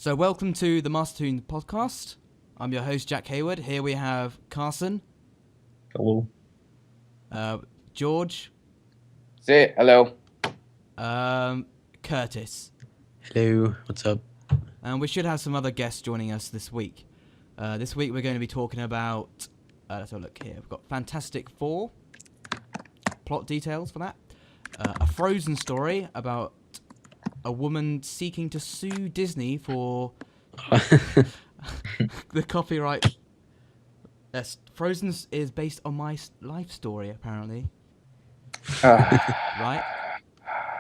So welcome to the Mastertoons podcast. I'm your host, Jack Hayward. Here we have Carson. Hello. George. Say hello. Curtis. Hello, what's up? And we should have some other guests joining us this week. This week we're going to be talking about... let's have a look here. We've got Fantastic Four. Plot details for that. A Frozen story about a woman seeking to sue Disney for the copyright. Yes, Frozen is based on my life story, apparently. Right?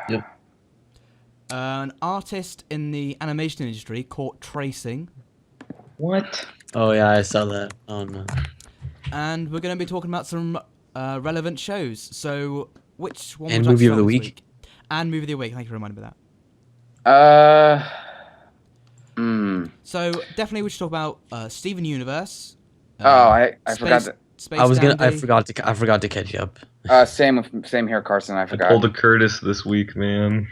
Yep. An artist in the animation industry caught tracing. What? Oh yeah, I saw that. Oh no. And we're going to be talking about some relevant shows. So, which one And would you like to movie of start the this week? And movie of the week. Thank you for reminding me of that. So, definitely we should talk about Steven Universe. I forgot. Space I Dandy. forgot to catch up. Same here, Carson. I I forgot. pulled a Curtis this week, man.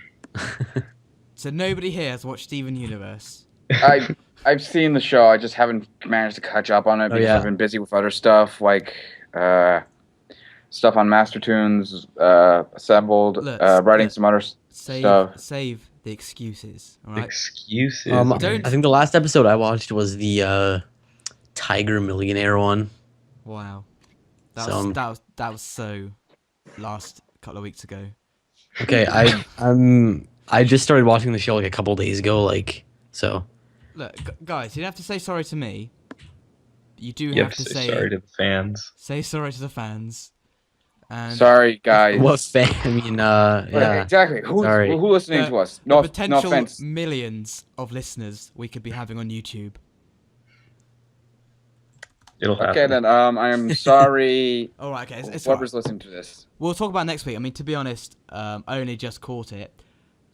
So nobody here has watched Steven Universe. I've seen the show. I just haven't managed to catch up on it because yeah. I've been busy with other stuff, like stuff on Mastertoons, assembled, Look, writing look, some other stuff. Save the excuses, all right? Excuses. Don't- I think the last episode I watched was the Tiger Millionaire one. Wow, Some- that was so last couple of weeks ago. Okay, I just started watching the show like a couple days ago, so. Look, guys, you don't have to say sorry to me. You do You have to say sorry to the fans. say sorry to the fans. And Sorry, guys. What fan? I mean, yeah. Exactly. Who's Sorry. who listening to us? the No potential offense. millions of listeners we could be having on YouTube. It'll happen. Okay, then. I am sorry. All right, okay, it's all right. Whoever's listening to this. We'll talk about it next week. I mean, to be honest, I only just caught it.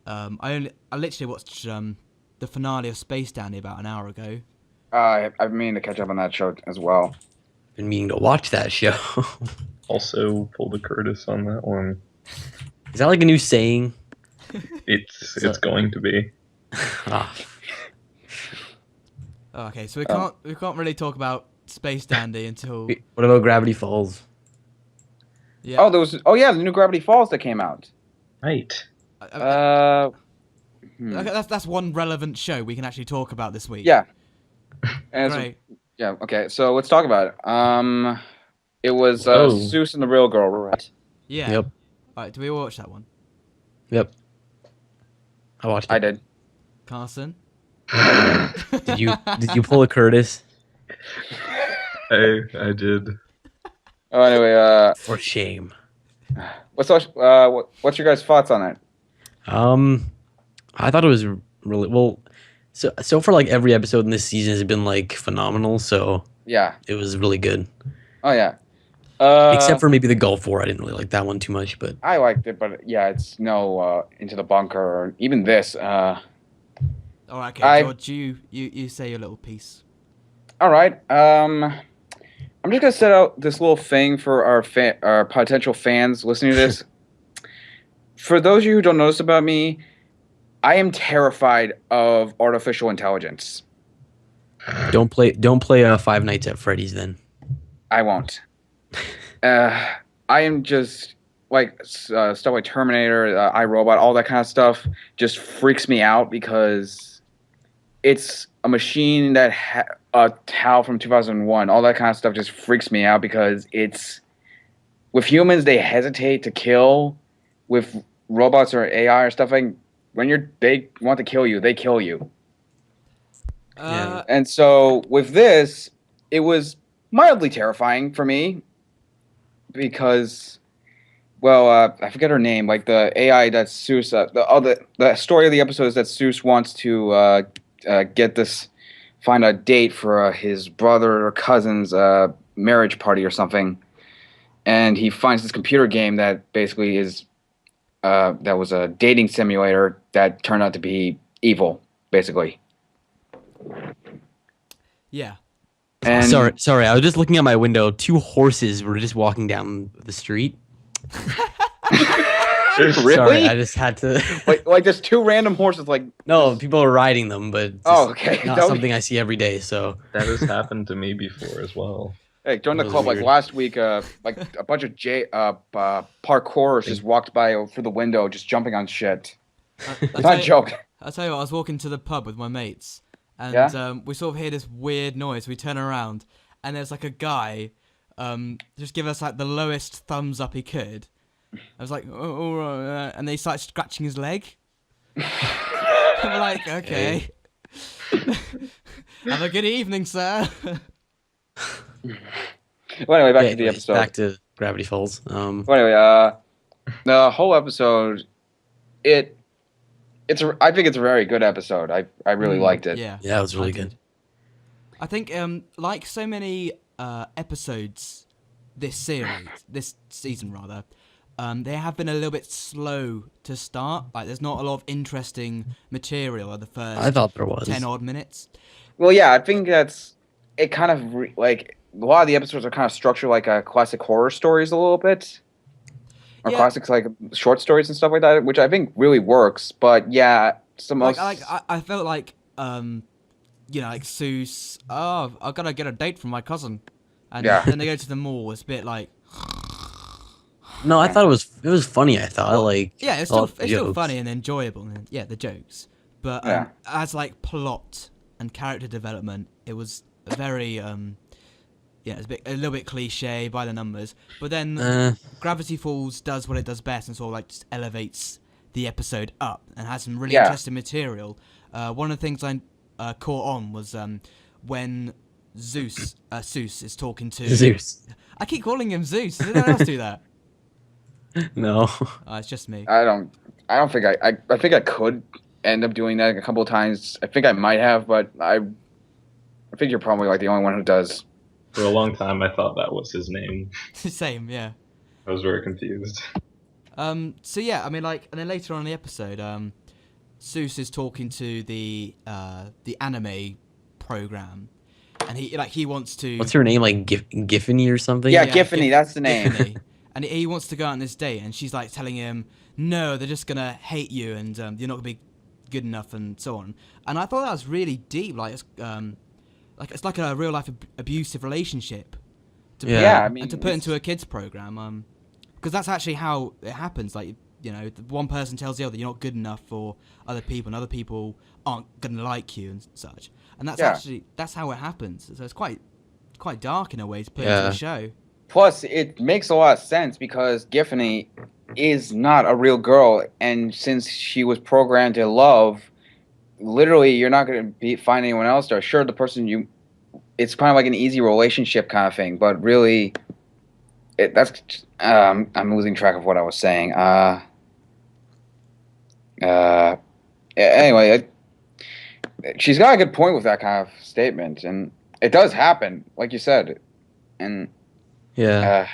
I literally watched the finale of Space Dandy about an hour ago. I've meaning to catch up on that show as well. Been meaning to watch that show. Also, pulled a Curtis on that one. Is that like a new saying? It's going to be. Ah, Okay, so we can't really talk about Space Dandy until what about Gravity Falls? yeah. Oh, the new Gravity Falls that came out. Right. Hmm. Okay, that's one relevant show we can actually talk about this week. Yeah. And so- Great. yeah. Okay. So let's talk about it. It was Whoa. Seuss and the Real Girl, right? Yeah. Yep. All right, do we watch that one? Yep. I watched it. I did. Carson? Did you pull a Curtis? I did. Oh, anyway. For shame. What's your guys' thoughts on it? I thought it was really well. So far, like every episode in this season has been like phenomenal. So Yeah. it was really good. Oh yeah. Except for maybe the Gulf War, I didn't really like that one too much. But I liked it, but yeah, it's no Into the Bunker or even this. All right, okay, I- George, you say your little piece. All right. I'm just gonna set out this little thing for our potential fans listening to this. For those of you who don't know this about me, I am terrified of artificial intelligence. don't play Five Nights at Freddy's then. I won't. I am just like stuff like Terminator, iRobot, all that kind of stuff just freaks me out because it's a machine that a TAL from 2001. All that kind of stuff just freaks me out because it's with humans they hesitate to kill. With robots or AI or stuff like when they want to kill you, they kill you. Yeah. And so with this, it was mildly terrifying for me because, well, I forget her name. Like the AI that Seuss, the story of the episode is that Seuss wants to find a date for his brother or cousin's marriage party or something, and he finds this computer game that basically is that was a dating simulator that turned out to be evil, basically. Yeah. And Sorry, I was just looking out my window. Two horses were just walking down the street. Really? Sorry, I just had to. like just two random horses, like No, people are riding them, but it's Oh, okay. not Don't- something I see every day. So That has happened to me before as well. hey, join the That was club. Like weird. last week, like a bunch of parkourers just walked by through the window, just jumping on shit. It's not a joke. I'll tell you what, I was walking to the pub with my mates, and Yeah? we sort of hear this weird noise. We turn around, and there's like a guy just give us like the lowest thumbs up he could. I was like, oh, right. And they started scratching his leg. I'm like, okay. Have a good evening, sir. Well, anyway, back yeah, to the anyways, episode. back to Gravity Falls. Well, anyway, the whole episode, I think it's a very good episode. I really liked it. Yeah, Yeah, it was really I good. did. I think like so many episodes this season rather, they have been a little bit slow to start. Like there's not a lot of interesting material at the first I thought there was. 10 odd minutes. Well, yeah, I think that's it. Kind of like a lot of the episodes are kind of structured like classic horror stories a little bit, or Yeah. classics like short stories and stuff like that, which I think really works. But yeah, it's the most. I felt like like Seuss. Oh, I gotta get a date from my cousin, and Yeah. then they go to the mall. It's a bit like No, I thought it was funny. I thought like yeah, it's a lot still of it's still jokes. funny and enjoyable, and yeah, the jokes. But Yeah. as like plot and character development, it was very it's a little bit cliche by the numbers. But then Gravity Falls does what it does best and sort of like just elevates the episode up and has some really Yeah. interesting material. One of the things I caught on was when Seuss is talking to Zeus. I keep calling him Zeus. Did anyone else do that? No. Oh, it's just me. I don't think I think I could end up doing that a couple of times. I think I might have, but I think you're probably like the only one who does. For a long time, I thought that was his name. Same, yeah. I was very confused. So yeah, I mean, like, and then later on in the episode, Seuss is talking to the anime program, and he wants to. What's her name? Like Giffany or something? Yeah, Giffany, that's the name. Giffany. And he wants to go on this date, and she's like telling him, "No, they're just gonna hate you, and you're not gonna be good enough, and so on." And I thought that was really deep, like it's like a real life abusive relationship. To Yeah. Yeah, I mean, and to put into a kids program, because that's actually how it happens. Like one person tells the other you're not good enough for other people, and other people aren't gonna like you and such. And that's how it happens. So it's quite dark in a way to put into a show. Plus, it makes a lot of sense because Giffany is not a real girl, and since she was programmed to love, literally, you're not going to find anyone else there. Sure, the person it's kind of like an easy relationship kind of thing, but really, I'm losing track of what I was saying. Anyway, she's got a good point with that kind of statement, and it does happen, like you said, and. Yeah.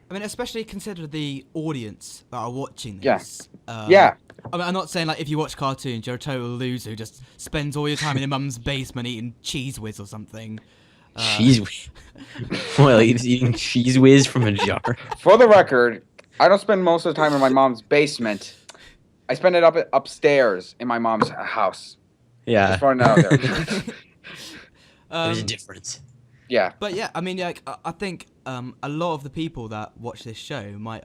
I mean, especially consider the audience that are watching Yeah. this. Yeah. I mean, I'm not saying like if you watch cartoons, you're a total loser who just spends all your time in your mum's basement eating cheese whiz or something. Cheese whiz. Well, he's eating cheese whiz from a jar. For the record, I don't spend most of the time in my mom's basement. I spend it upstairs in my mom's house. Yeah. Just throwing that out there. There's a difference. Yeah. But yeah, I mean, like, I think a lot of the people that watch this show might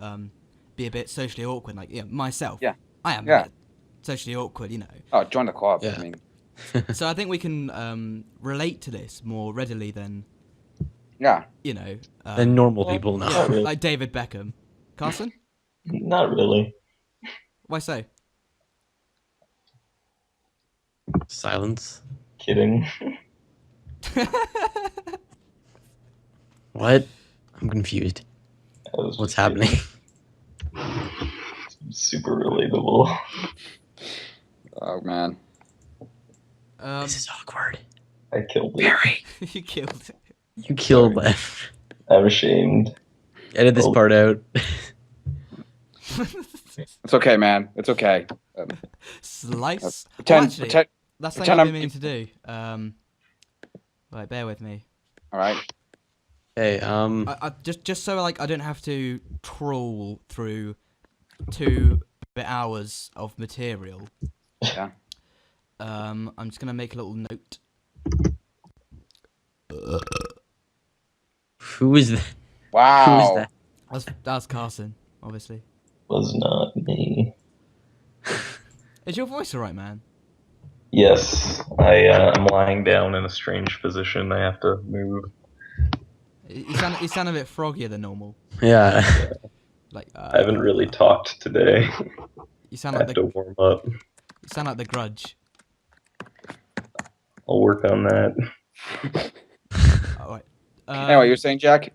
be a bit socially awkward. Like, myself. Yeah. I am. Yeah. A bit socially awkward, Oh, join the club. Yeah. I mean, So I think we can relate to this more readily than yeah. And normal people Not know. really. like David Beckham. Carson, Not really. why so? Silence. Kidding. What? I'm confused. I was What's just happening? kidding. Super relatable. Oh man. This is awkward. I killed it. You killed it. You killed that. I'm ashamed. Edit this Oh. part out. It's okay, man. It's okay. Slice. Pretend. Actually, Pretend. that's pretend something I've I'm- been meaning to do. Right, bear with me. All right. Hey, I just so like I don't have to trawl through 2 bit hours of material. Yeah. I'm just gonna make a little note. Who is that? Wow. Who is that? That's Carson, obviously. Was not me. Is your voice alright, man? Yes, I'm lying down in a strange position. I have to move. You sound a bit froggier than normal. Yeah. Like I haven't really talked today. You sound I like have to the warm up. Grudge. I'll work on that. Alright. Anyway, you're saying, Jack?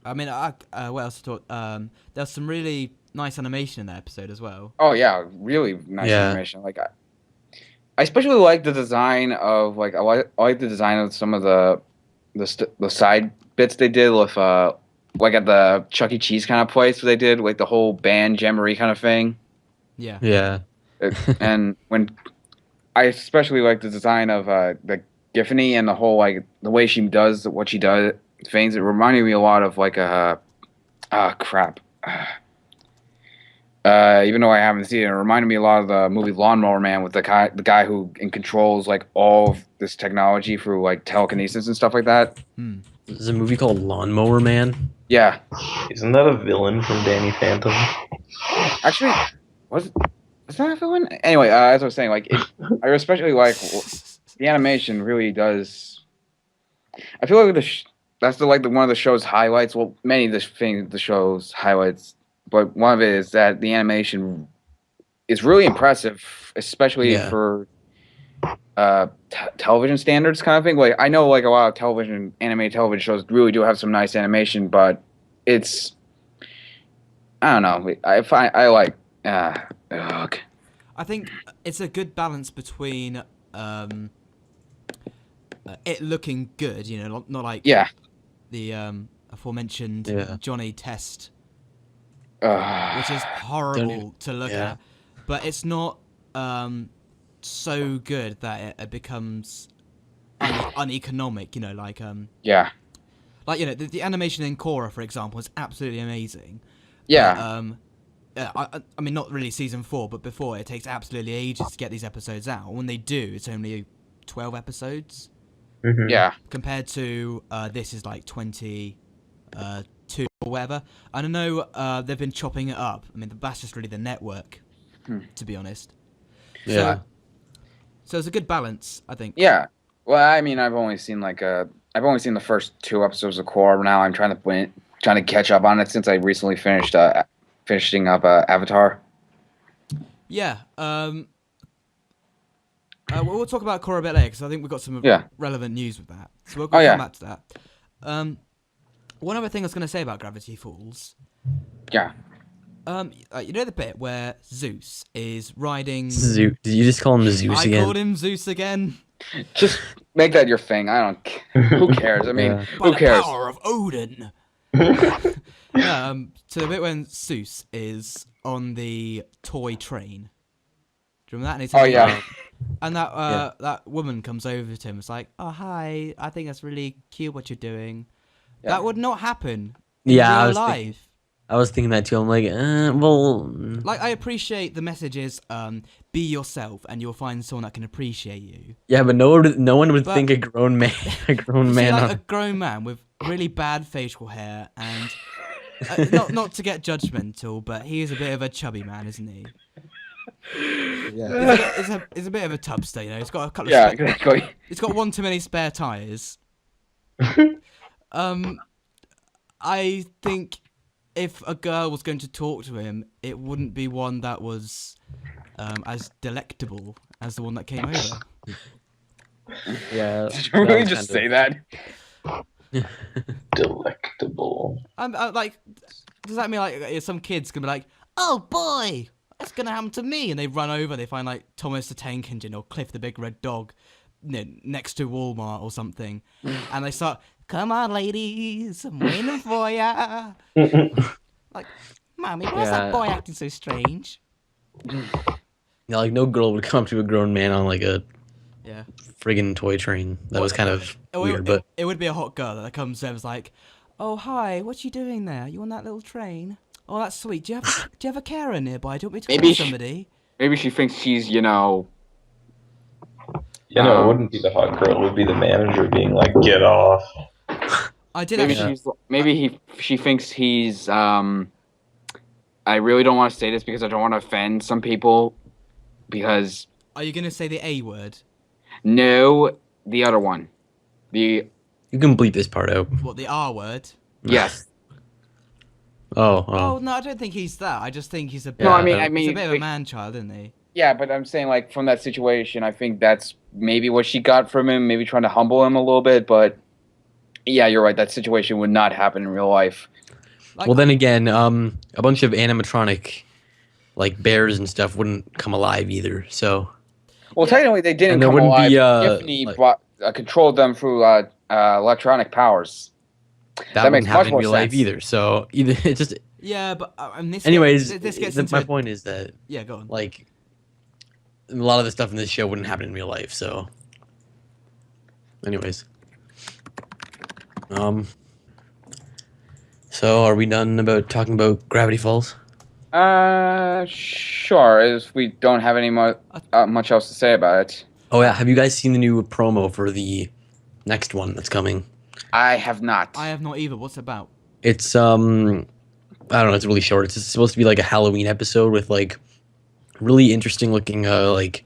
I mean, what else to talk? There's some really nice animation in that episode as well. Oh yeah, really nice Yeah. animation. Like I especially like the design of like I like the design of some of the side bits they did with like at the Chuck E. Cheese kind of place where they did like the whole band jamboree kind of thing. Yeah. Yeah. And when I especially like the design of the Giffany and the whole like the way she does what she does things. It reminded me a lot of like crap. Even though I haven't seen it, it reminded me a lot of the movie Lawnmower Man with the guy who controls like all of this technology through like telekinesis and stuff like that. There's a movie called Lawnmower Man. Yeah, Isn't that a villain from Danny Phantom? actually, was that a villain? Anyway, as I was saying, like I especially like the animation really does. I feel like that's one of the show's highlights. Well, many of the show's highlights, but one of it is that the animation is really impressive, especially Yeah. for television standards kind of thing. Like I know like a lot of animated television shows really do have some nice animation, but it's I don't know. I like ugh. I think it's a good balance between it looking good, you know, not like Yeah. the aforementioned Yeah. Johnny Test, Ugh. which is horrible to look yeah. at, but it's not so good that it becomes uneconomic, you know, like Yeah. you know the animation in Korra, for example, is absolutely amazing. Yeah. But, I mean, not really season 4, but before, it takes absolutely ages to get these episodes out. When they do, it's only 12 episodes. Mm-hmm. Yeah. Compared to this is like 22 or whatever. I don't know, they've been chopping it up. I mean, that's just really the network, to be honest. Yeah. So it's a good balance, I think. Yeah. Well, I mean, I've only seen the first 2 episodes of Korra. Now I'm trying to catch up on it since I recently finishing up Avatar. Yeah. We'll talk about Korra a bit later because I think we've got some relevant news with that. So we'll come back to that. One other thing I was going to say about Gravity Falls. Yeah. You know the bit where Zeus is riding. Did you just call him Zeus again? I called him Zeus again. Just make that your thing. I don't. Who cares? I mean, Yeah. who cares? The power of Odin. So the bit when Zeus is on the toy train. Do you remember that? And he's and that woman comes over to him. It's like, oh hi, I think that's really cute what you're doing. Yeah. That would not happen in Yeah, real life. I was thinking that too. I'm like, well, Like, I appreciate the messages, be yourself and you'll find someone that can appreciate you. yeah, but no one would But- think a grown man, You see, like, a grown man with really bad facial hair and not to get judgmental, but he is a bit of a chubby man, isn't he? Yeah. It's a bit of a tubster, you know. He's got a couple Yeah, of exactly. he's got one too many spare tires. I think if a girl was going to talk to him, it wouldn't be one that was as delectable as the one that came over. Yeah. Did you really just say that? Delectable. Like, does that mean like some kids can be like, "Oh boy, what's gonna happen to me?" And they run over, they find like Thomas the Tank Engine or Cliff the Big Red Dog, you know, next to Walmart or something, and they start, "Come on, ladies, I'm waiting for ya." Like, "Mommy, why's that boy acting so strange?" Yeah, like no girl would come up to a grown man on like a Yeah. friggin' toy train. That was kind of weird, but it would be a hot girl that comes over and is like, "Oh hi, what you doing there? You on that little train? Oh, that's sweet. Do you have a carer nearby? Do you want me to Maybe call she- somebody? Maybe she thinks she's, You know, it wouldn't be the hot girl. It would be the manager being like, "Get off." I did maybe actually. she thinks he's I really don't want to say this because I don't want to offend some people because Are you gonna say the A word? no, the other one. The You can bleep this part out. What, the R word? yes. Oh no, I don't think he's that. I just think he's a bit. No, I Yeah, mean he's a bit of a like, man child, isn't he? yeah, but I'm saying like from that situation, I think that's maybe what she got from him, maybe trying to humble him a little bit, but yeah, you're right. That situation would not happen in real life. Like, Well, then again, a bunch of animatronic, like bears and stuff, wouldn't come alive either. So Well, Yeah. technically, they didn't And there come wouldn't alive. be, Tiffany like- controlled them through electronic powers. that makes wouldn't much happen in more real life sense. either. So either it just. yeah, but this. Anyways, this gets into my point is that Yeah, go on. like a lot of the stuff in this show wouldn't happen in real life. So, anyways, so are we done about talking about Gravity Falls? Sure. If we don't have any much else to say about it, Oh yeah, have you guys seen the new promo for the next one that's coming? I have not. I have not either. What's it about? It's I don't know, it's really short. It's just supposed to be like a Halloween episode with like really interesting looking like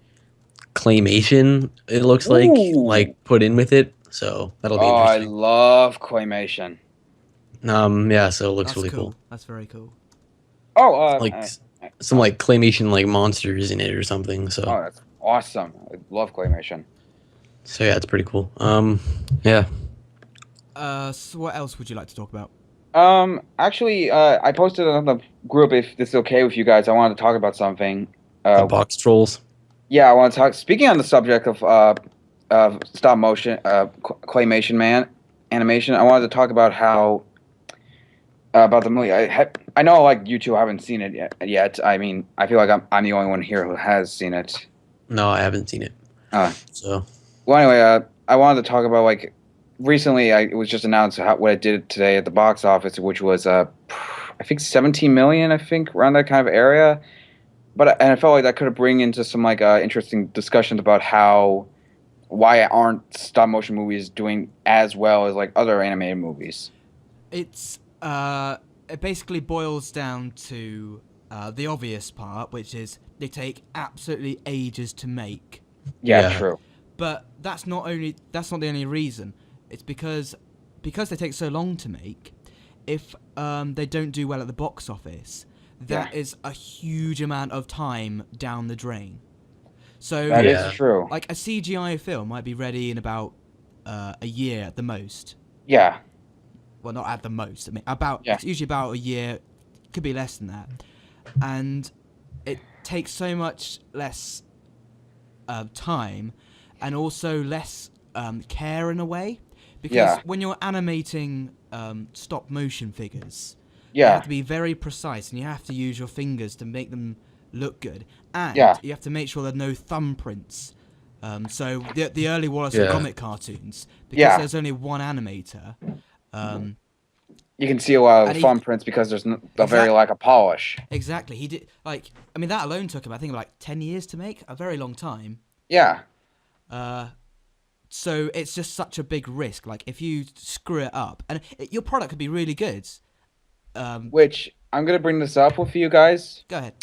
claymation, it looks Ooh. like put in with it. So that'll be Oh, I interesting. love claymation. Yeah, so it looks That's really cool. cool. That's very cool. Oh, Like some like claymation like monsters in it or something. So oh, that's awesome. I love claymation. so yeah, it's pretty cool. Yeah. So what else would you like to talk about? Actually, I posted on the group. If this is okay with you guys, I wanted to talk about something. The Boxtrolls. Yeah, I want to talk. Speaking on the subject of stop motion, claymation animation, I wanted to talk about how about the movie. I know like you two haven't seen it yet. I mean, I feel like I'm the only one here who has seen it. No, I haven't seen it. So Well, anyway, I wanted to talk about like recently. It was just announced what it did today at the box office, which was I think 17 million. I think around that kind of area. But I felt like that could bring into some like interesting discussions about why aren't stop motion movies doing as well as like other animated movies? It's it basically boils down to the obvious part, which is they take absolutely ages to make. Yeah, Yeah. true. But that's not the only reason. It's because they take so long to make. If they don't do well at the box office, that is a huge amount of time down the drain. So That is Yeah. true. like a CGI film might be ready in about a year at the most. Yeah, Well, not at the most. I mean, Yeah. it's usually about a year. Could be less than that, and it takes so much less time, and also less care in a way, because Yeah. when you're animating stop motion figures, you yeah, have to be very precise, and you have to use your fingers to make them look good, and Yeah. you have to make sure there are no thumbprints. So the early Wallace Yeah. and Gromit cartoons, because Yeah. there's only one animator. you can see a lot And of he- thumbprints because there's a very Exact- lack of polish. Exactly. He did that alone took him, I think, like 10 years to make, a very long time. Yeah, So it's just such a big risk. Like if you screw it up, and your product could be really good. which I'm gonna bring this up with you guys. Go ahead.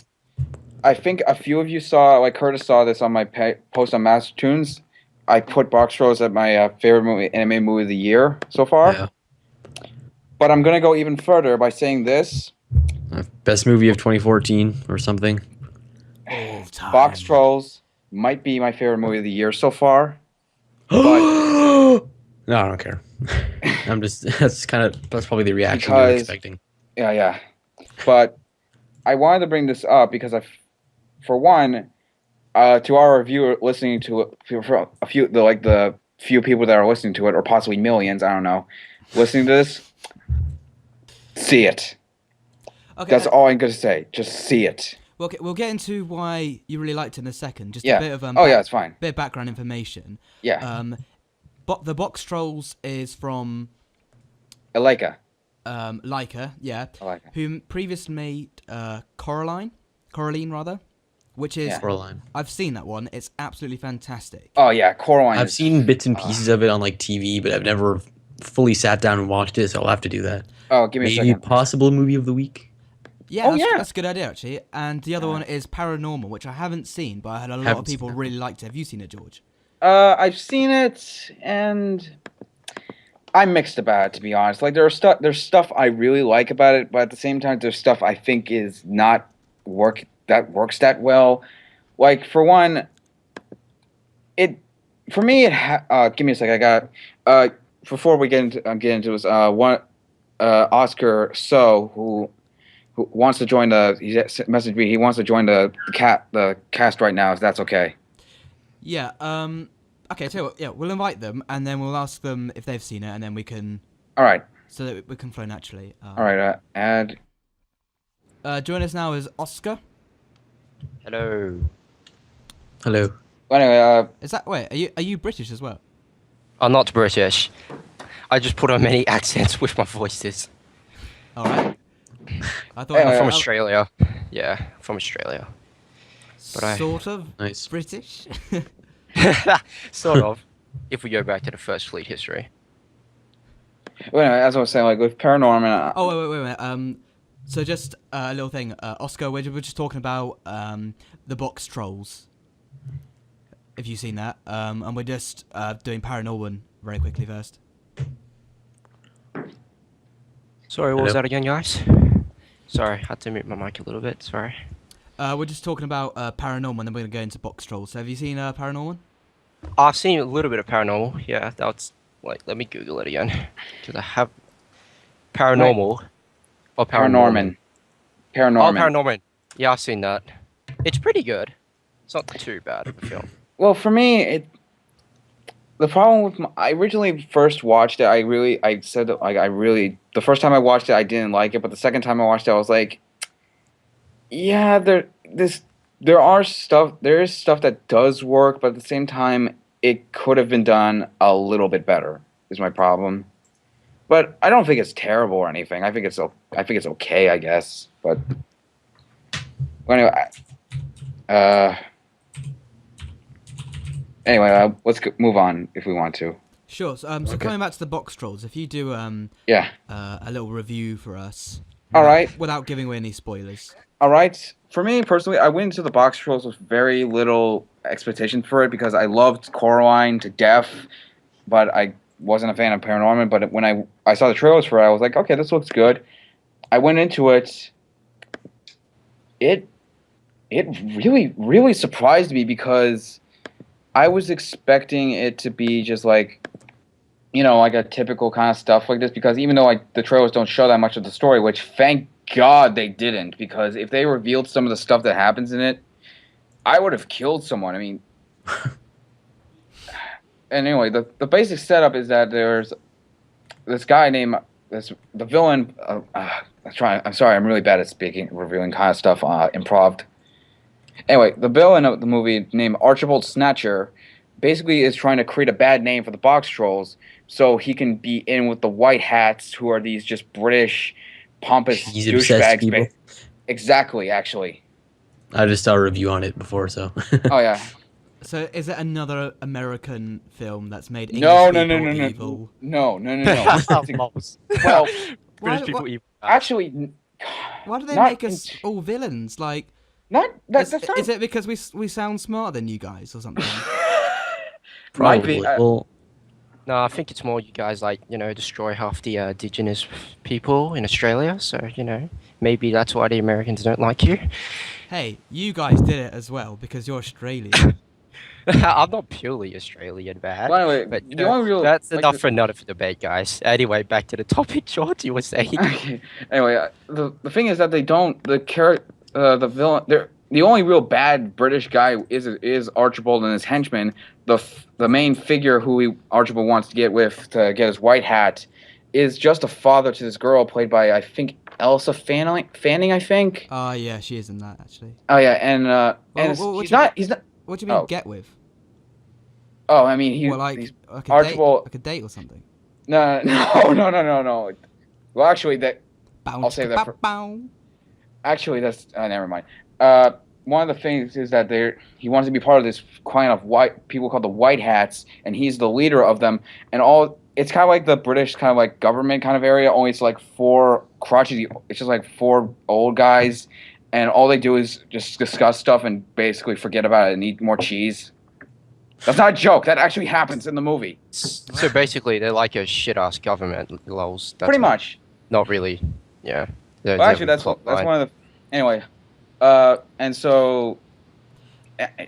I think a few of you saw, like Curtis saw this on my post on Mastertoons. I put Boxtrolls at my favorite anime movie of the year so far. yeah. But I'm gonna go even further by saying this: Best movie of 2014 or something. All time. Boxtrolls might be my favorite movie of the year so far. No, I don't care. I'm just that's probably the reaction you're Because- expecting. Yeah. But I wanted to bring this up because for one, to our reviewer listening to it, for a few, the few people that are listening to it, or possibly millions, I don't know, listening to this, see it. Okay. That's all I'm gonna say. Just see it. We'll get into why you really liked it in a second. Just Yeah. a bit of Oh yeah, it's fine. bit of background information. Yeah. But the Boxtrolls is from Leica. Leica, yeah, I like it. who previously made Coraline rather, which is Yeah. Coraline. I've seen that one. It's absolutely fantastic. Oh yeah, Coraline. I've is- seen bits and pieces of it on like TV, but I've never fully sat down and watched it, so I'll have to do that. Oh, give me a Maybe second. possible movie of the week. Yeah, Oh, that's, yeah. that's a good idea actually. And the other one is Paranormal, which I haven't seen, but I had a lot Haven't of people seen that. really liked it. Have you seen it, George? I've seen it, and I'm mixed about it, to be honest. Like there's stuff I really like about it, but at the same time, there's stuff I think is not works that well. Like for one, give me a sec. I got before we get into this Oscar who wants to join he messaged me. He wants to join the cast right now. If that's okay. Yeah. Okay. Tell you what, yeah, we'll invite them, and then we'll ask them if they've seen it, and then we can. All right. So that we can flow naturally. All right. Add. Join us now is Oscar. Hello. Hello. Well, anyway, Is that wait? Are you British as well? I'm not British. I just put on many accents with my voices. All right. I thought Anyway, I'm from I- Australia. Yeah, from Australia. But I- sort of Nice. British. Sort of. If we go back to the First Fleet history. well, anyway, as I was saying, like with Paranorman. Oh wait. So just a little thing, Oscar. We're just talking about the Boxtrolls. Have you seen that? And we're just doing Paranormal very quickly first. Sorry, what was Hello? that again, guys? Sorry, had to mute my mic a little bit, sorry. We're just talking about Paranormal, and then we're gonna go into Boxtrolls. So have you seen Paranormal? I've seen a little bit of Paranormal, yeah, that's, like, let me Google it again. Because I have Paranormal. Or Paranorman. Oh, Paranorman. Paranorman. Yeah, I've seen that. It's pretty good. It's not too bad of a film. Well, for me, the problem with I originally first watched it. I said that, like the first time I watched it, I didn't like it, but the second time I watched it, I was like, yeah, there is stuff that does work, but at the same time, it could have been done a little bit better. Is my problem. But I don't think it's terrible or anything. I think it's okay, I guess. But well, anyway, let's move on if we want to. Sure. So, Okay. coming back to the Boxtrolls, if you do Yeah. a little review for us. All right. Without giving away any spoilers. All right. For me personally, I went into the Boxtrolls with very little expectation for it because I loved Coraline to death, but I wasn't a fan of Paranorman. But when I saw the trailers for it, I was like, okay, this looks good. I went into it. It really, really surprised me because I was expecting it to be just like, like a typical kind of stuff like this. Because even though the trailers don't show that much of the story, which thank God they didn't, because if they revealed some of the stuff that happens in it, I would have killed someone. I mean, and anyway, the basic setup is that there's this guy named the villain. I'm sorry, I'm really bad at revealing kind of stuff improv. Anyway, the villain of the movie named Archibald Snatcher basically is trying to create a bad name for the Boxtrolls so he can be in with the White Hats, who are these just British pompous Cheese obsessed douchebags. people. Exactly, actually. I just saw a review on it before, so. Oh yeah. So is it another American film that's made English No, people evil? no. Moles. Well, British Why- people evil. actually, Why do they Not make us all villains? Like, that's not. is it because we sound smarter than you guys or something? Might be, Probably. Well, No, I think it's more you guys destroy half the indigenous people in Australia. So, maybe that's why the Americans don't like you. Hey, you guys did it as well because you're Australian. I'm not purely Australian, man. Well, anyway, But the only real that's like, enough for another debate, guys. Anyway, back to the topic, George. You were saying. Okay. Anyway, the thing is that they don't the villain. The only real bad British guy is Archibald and his henchman. The main figure who Archibald wants to get with to get his white hat is just a father to this girl played by I think Elsa Fanning. I think. Yeah, she is in that actually. Oh yeah, and what he's you- not. He's not. What do you mean Oh. get with? Oh, I mean Well, like he's like a Archibald- date or something. no. Well, actually, that Bow, I'll save that for. bow. Actually, that's never mind. One of the things is that he wants to be part of this kind of white people called the White Hats, and he's the leader of them. And it's kind of like the British kind of like government kind of area. Only it's like four crotchety. It's just like four old guys, and all they do is just discuss stuff and basically forget about it and eat more cheese. That's not a joke. That actually happens in the movie. So basically, they're like a shit ass government. Lols. That's Pretty much. Not really. Yeah. Well, actually, that's one of the. Anyway, and so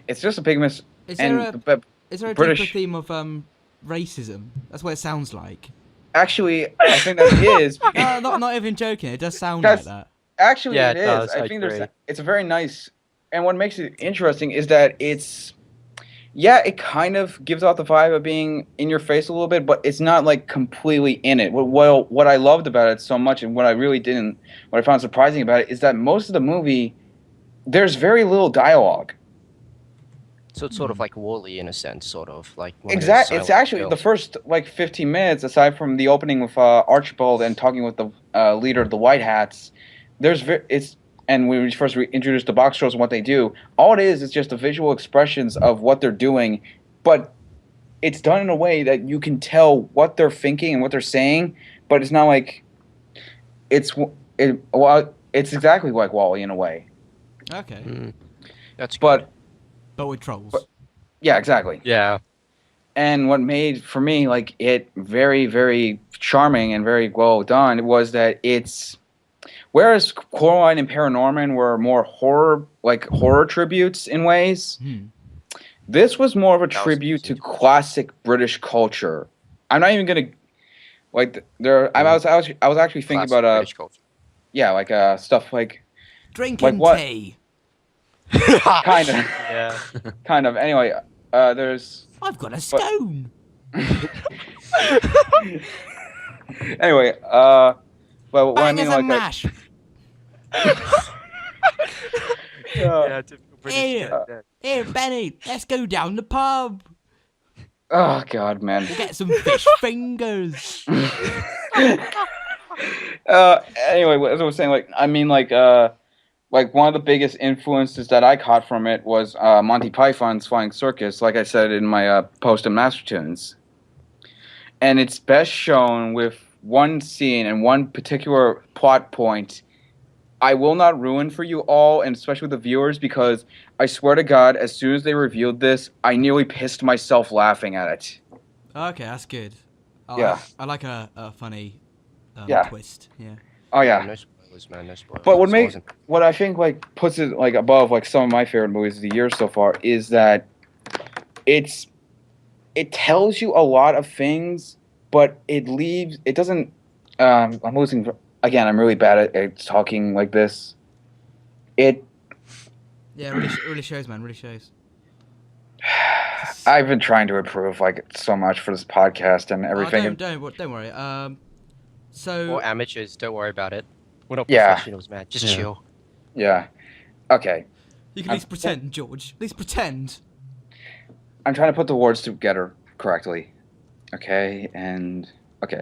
it's just a big miss. Is And there a British- deeper theme of racism? That's what it sounds like. Actually, I think that is. Not even joking. It does sound like that. Actually, Yeah, it it is. does, I I think agree. it's a very nice, and what makes it interesting is that it kind of gives off the vibe of being in your face a little bit, but it's not like completely in it. What I loved about it so much, and what I found surprising about it, is that most of the movie, there's very little dialogue. So it's sort of like Wall-E in a sense, sort of like. Exactly. It's actually the first like 15 minutes, aside from the opening with Archibald and talking with the leader of the White Hats. And when we first introduced the Boxtrolls and what they do, all it is just the visual expressions of what they're doing, but it's done in a way that you can tell what they're thinking and what they're saying, but it's not like it's exactly like Wall-E in a way. Okay. That's But with trolls. yeah, exactly. yeah. And what made for me like it very, very charming and very well done was that whereas Coraline and Paranorman were more horror tributes in ways, this was more of a tribute to classic British culture. I'm not even gonna I was actually thinking Classic about British culture. stuff like Drinking what? tea. kind of Yeah. kind of. Anyway, there's I've got a scone. anyway. Well, what I Bang mean as a like mash. Yeah, typical British. Here, here, Benny. Let's go down the pub. oh god, man. We'll get some fish fingers. Anyway, as I was saying, like one of the biggest influences that I caught from it was Monty Python's Flying Circus, like I said in my post on Mastertoons. And it's best shown with one scene and one particular plot point. I will not ruin for you all, and especially the viewers, because I swear to God, as soon as they revealed this, I nearly pissed myself laughing at it. Okay, that's good. Yeah. I like a funny Yeah. twist. Yeah. Oh yeah. No spoilers, man. No spoilers. But It what I think like puts it like above like some of my favorite movies of the year so far is that it tells you a lot of things, but it doesn't. I'm losing again. I'm really bad at talking like this. Yeah, it really shows, man. Really shows. I've been trying to improve like so much for this podcast and everything. Don't worry. We're amateurs. Don't worry about it. We're not Yeah. professionals, man. Just Yeah. chill. Yeah. Okay. You can at least pretend, George. At least pretend. I'm trying to put the words together correctly. Okay, and okay.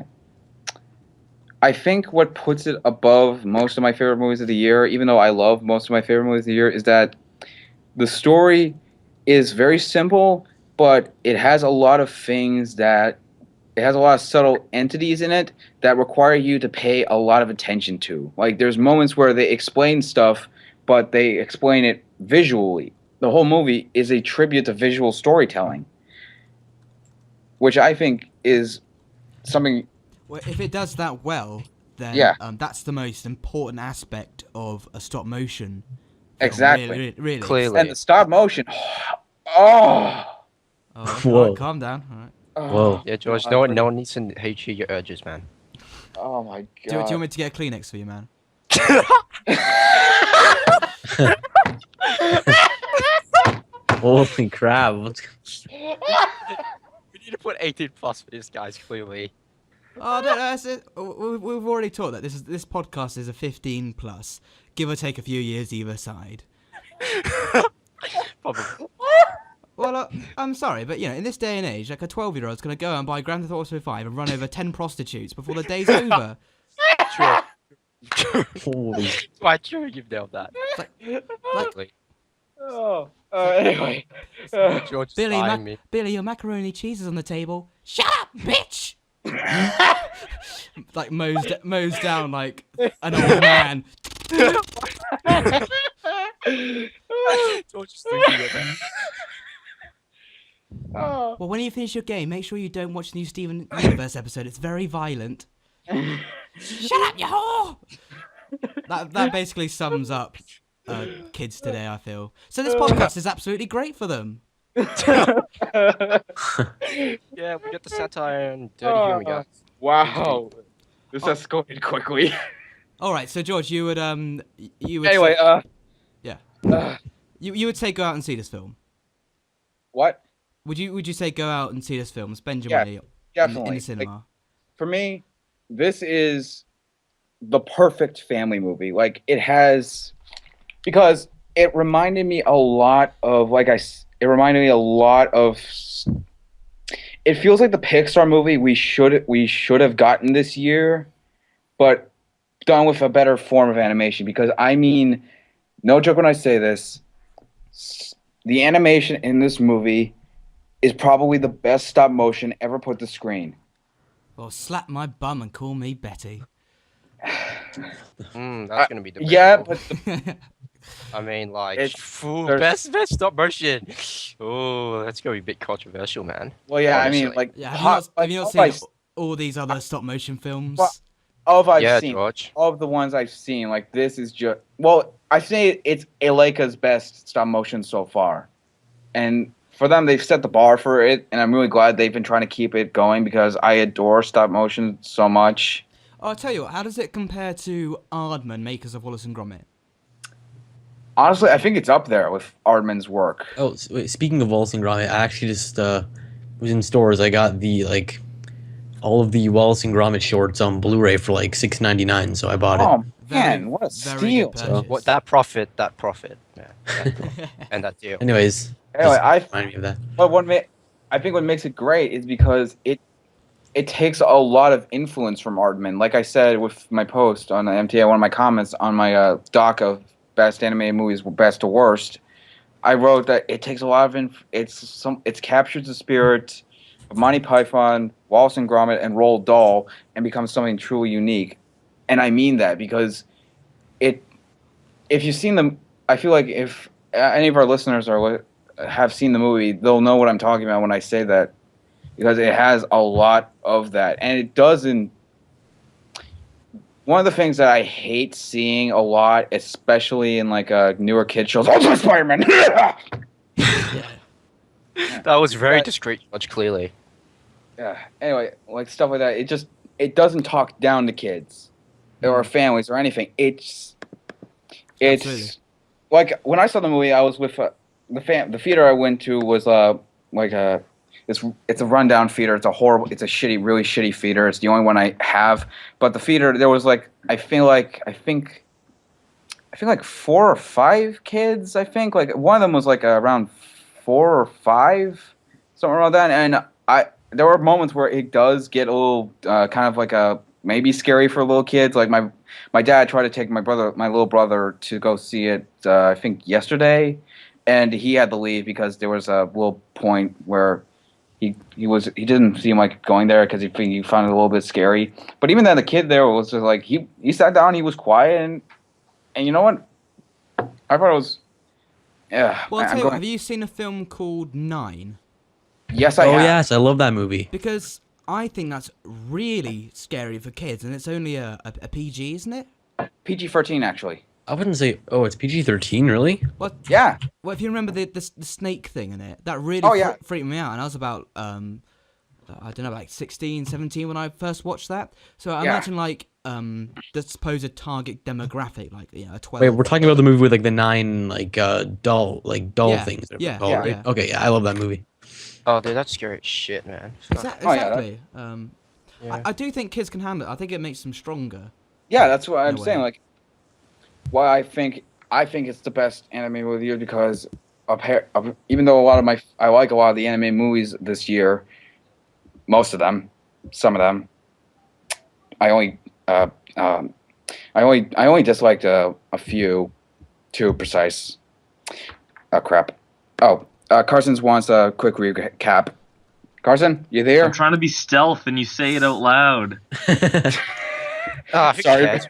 I think what puts it above most of my favorite movies of the year, even though I love most of my favorite movies of the year, is that the story is very simple, but it has a lot of subtle entities in it that require you to pay a lot of attention to. Like, there's moments where they explain stuff, but they explain it visually. The whole movie is a tribute to visual storytelling, which I think is something. Well, if it does that well, then Yeah. That's the most important aspect of a stop motion. film, Exactly. Really. Clearly. And the stop motion. Oh. Oh, Whoa. calm down. All right. Whoa. Yeah, George. No one needs to hate your urges, man. Oh my Do you god. want me to get a Kleenex for you, man? Holy crap. We need to put 18 plus for this, guys. Clearly. Oh, no, that's it. We've already taught that this podcast is a 15 plus, give or take a few years either side. Probably. Well, I'm sorry, but in this day and age, like a 12-year-old's gonna go and buy Grand Theft Auto 5 and run over 10 prostitutes before the day's over. True. Holy Quite true. You've nailed that. Like, Oh. Anyway. George is Billy, eyeing me. Billy, your macaroni cheese is on the table. Shut up, bitch! Like mows down like an old man. George is thinking of that. Oh. Well, when you finish your game, make sure you don't watch the new Steven Universe episode. It's very violent. Shut up, you whore! That basically sums up kids today, I feel. So this podcast is absolutely great for them. Yeah, we get the satire and dirty humor, guys. Wow. This escalated quickly. All right, so George, you would Anyway, say, you would say go out and see this film. what? Would you say go out and see this film? Spend your Yeah, money Definitely. in the cinema. For me, this is the perfect family movie. Like it has, because it reminded me a lot of it reminded me a lot of. It feels like the Pixar movie we should have gotten this year, but done with a better form of animation. Because I mean, no joke when I say this, the animation in this movie is probably the best stop motion ever put to screen. Well, slap my bum and call me Betty. That's gonna be the Yeah, but I mean, like, It's- best stop motion. Oh, that's gonna be a bit controversial, man. well, yeah, I Honestly. mean, like, Yeah, have you not seen all these other stop motion films? Well, of I've Yeah, seen, George. of the ones I've seen, like this is just I say it's Eleika's best stop motion so far, and for them they've set the bar for it, and I'm really glad they've been trying to keep it going because I adore stop motion so much. Oh, I'll tell you what, how does it compare to Aardman, makers of Wallace and Gromit? Honestly, I think it's up there with Aardman's work. Oh, wait, speaking of Wallace and Gromit, I actually just was in stores. I got the all of the Wallace and Gromit shorts on Blu-ray for like $6.99, so I bought it. Oh Very- man, what a very steal! good So- purchase. What that profit, yeah, that profit. And that deal. Anyways, Anyway, just remind me of that. But I think what makes it great is because it takes a lot of influence from Aardman. Like I said with my post on the MTA, one of my comments on my doc of best animated movies, best to worst, I wrote that it takes a lot of it's captures the spirit of Monty Python, Wallace and Gromit, and Roald Dahl, and becomes something truly unique. And I mean that because if you've seen them, I feel like if any of our listeners have seen the movie, they'll know what I'm talking about when I say that, because it has a lot of that, and it doesn't. One of the things that I hate seeing a lot, especially in like newer kid shows, Ultimate Spider-Man. Yeah. That was very But- discreet, much clearly. Yeah. Anyway, like stuff like that. It doesn't talk down to kids or families or anything. It's Absolutely. like when I saw the movie, I was with the theater I went to was it's a rundown theater. It's a really shitty theater. It's the only one I have. But the theater, there was like I think like 4 or 5 kids. I think like one of them was like around 4 or 5, something around that. And there were moments where it does get a little kind of like maybe scary for little kids. Like my dad tried to take my little brother to go see it. I think yesterday, and he had to leave because there was a little point where he didn't seem like going there because he found it a little bit scary. But even then, the kid there was just like he sat down, he was quiet, and you know what? I thought it was. Yeah. Well, I'll tell you what, have you seen a film called 9? Yes, I Oh have. yes, I love that movie. Because I think that's really scary for kids, and it's only a PG, isn't it? PG-13 actually. I wouldn't say. Oh, it's PG-13, really? Well, Yeah. well, if you remember the snake thing in it, that really Oh, yeah. freaked me out, and I was about I don't know, like 16, 17 when I first watched that. So I Yeah. imagine like the supposed target demographic, like a 12. Wait, we're talking about the movie with like the 9 doll Yeah, things. that are yeah, called, yeah, right? yeah. Okay, yeah, I love that movie. Oh, dude, that's scary as shit, man. Oh, yeah, Exactly. Yeah. I do think kids can handle it. I think it makes them stronger. Yeah, that's what I'm No saying. way. Like, why I think it's the best anime movie of the year because even though I like a lot of the anime movies this year, most of them, some of them, I I only disliked a few, too precise. Crap. Oh, Carson's wants a quick recap. Carson, you there? I'm trying to be stealth, and you say it out loud. Ah, who Sorry. cares?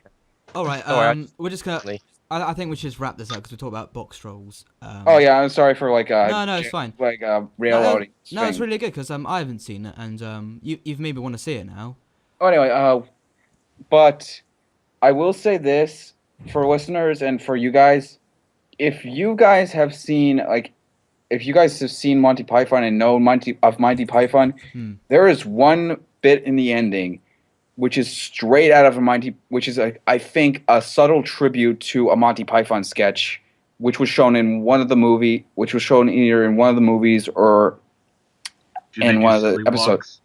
All right. Alright. We're just gonna. Lee. I think we should just wrap this up because we talked about Boxtrolls. Oh yeah, I'm sorry for No, it's fine. railroading. No, it's thing. really good because I haven't seen it, and you've made me want to see it now. Oh, anyway, but I will say this for listeners and for you guys: if you guys have seen Monty Python and know Monty Python, there is one bit in the ending which is straight out of which is I think a subtle tribute to a Monty Python sketch, which was shown in one of the either in one of the movies or Do they in do one of the sleepwalks? episodes.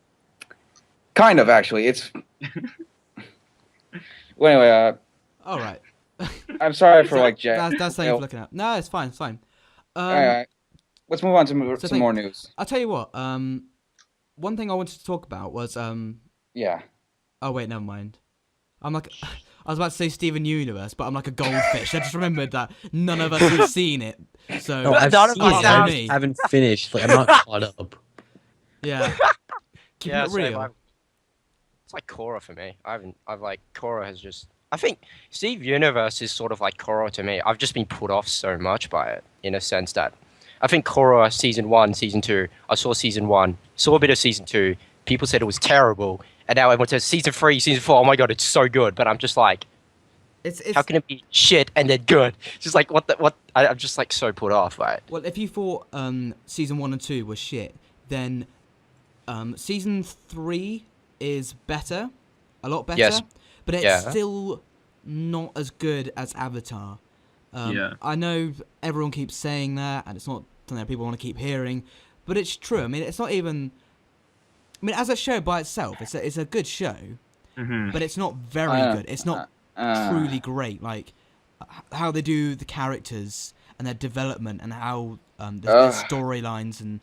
Kind of, actually. It's well, anyway. All right. I'm sorry for Jack. That's something you're looking at. No, it's fine. It's fine. All right. Let's move on to some more news. I'll tell you what. One thing I wanted to talk about was Yeah. Oh wait, never mind. I was about to say Steven Universe, but I'm like a goldfish. I just remembered that none of us have seen it. So No, I've None of seen us it. have. I just haven't finished. Like, I'm not caught up. yeah. Keep it same, real. It's like Korra for me. Korra has just. I think Steve Universe is sort of like Korra to me. I've just been put off so much by it in a sense that I think Korra season 1, season 2. I saw season 1, saw a bit of season 2. People said it was terrible, and now everyone says season 3, season 4. Oh my god, it's so good. But I'm just like, It's how can it be shit and then good? It's just like what? I'm just like so put off by it. Well, if you thought season 1 and 2 was shit, then season 3 is better, a lot better. Yes. But it's Yeah. still not as good as Avatar. Yeah. I know everyone keeps saying that, and it's not something that people want to keep hearing, but it's true. I mean, it's not even. I mean, as a show by itself, it's a good show, but it's not very good. It's not truly great. Like how they do the characters and their development and how their storylines and.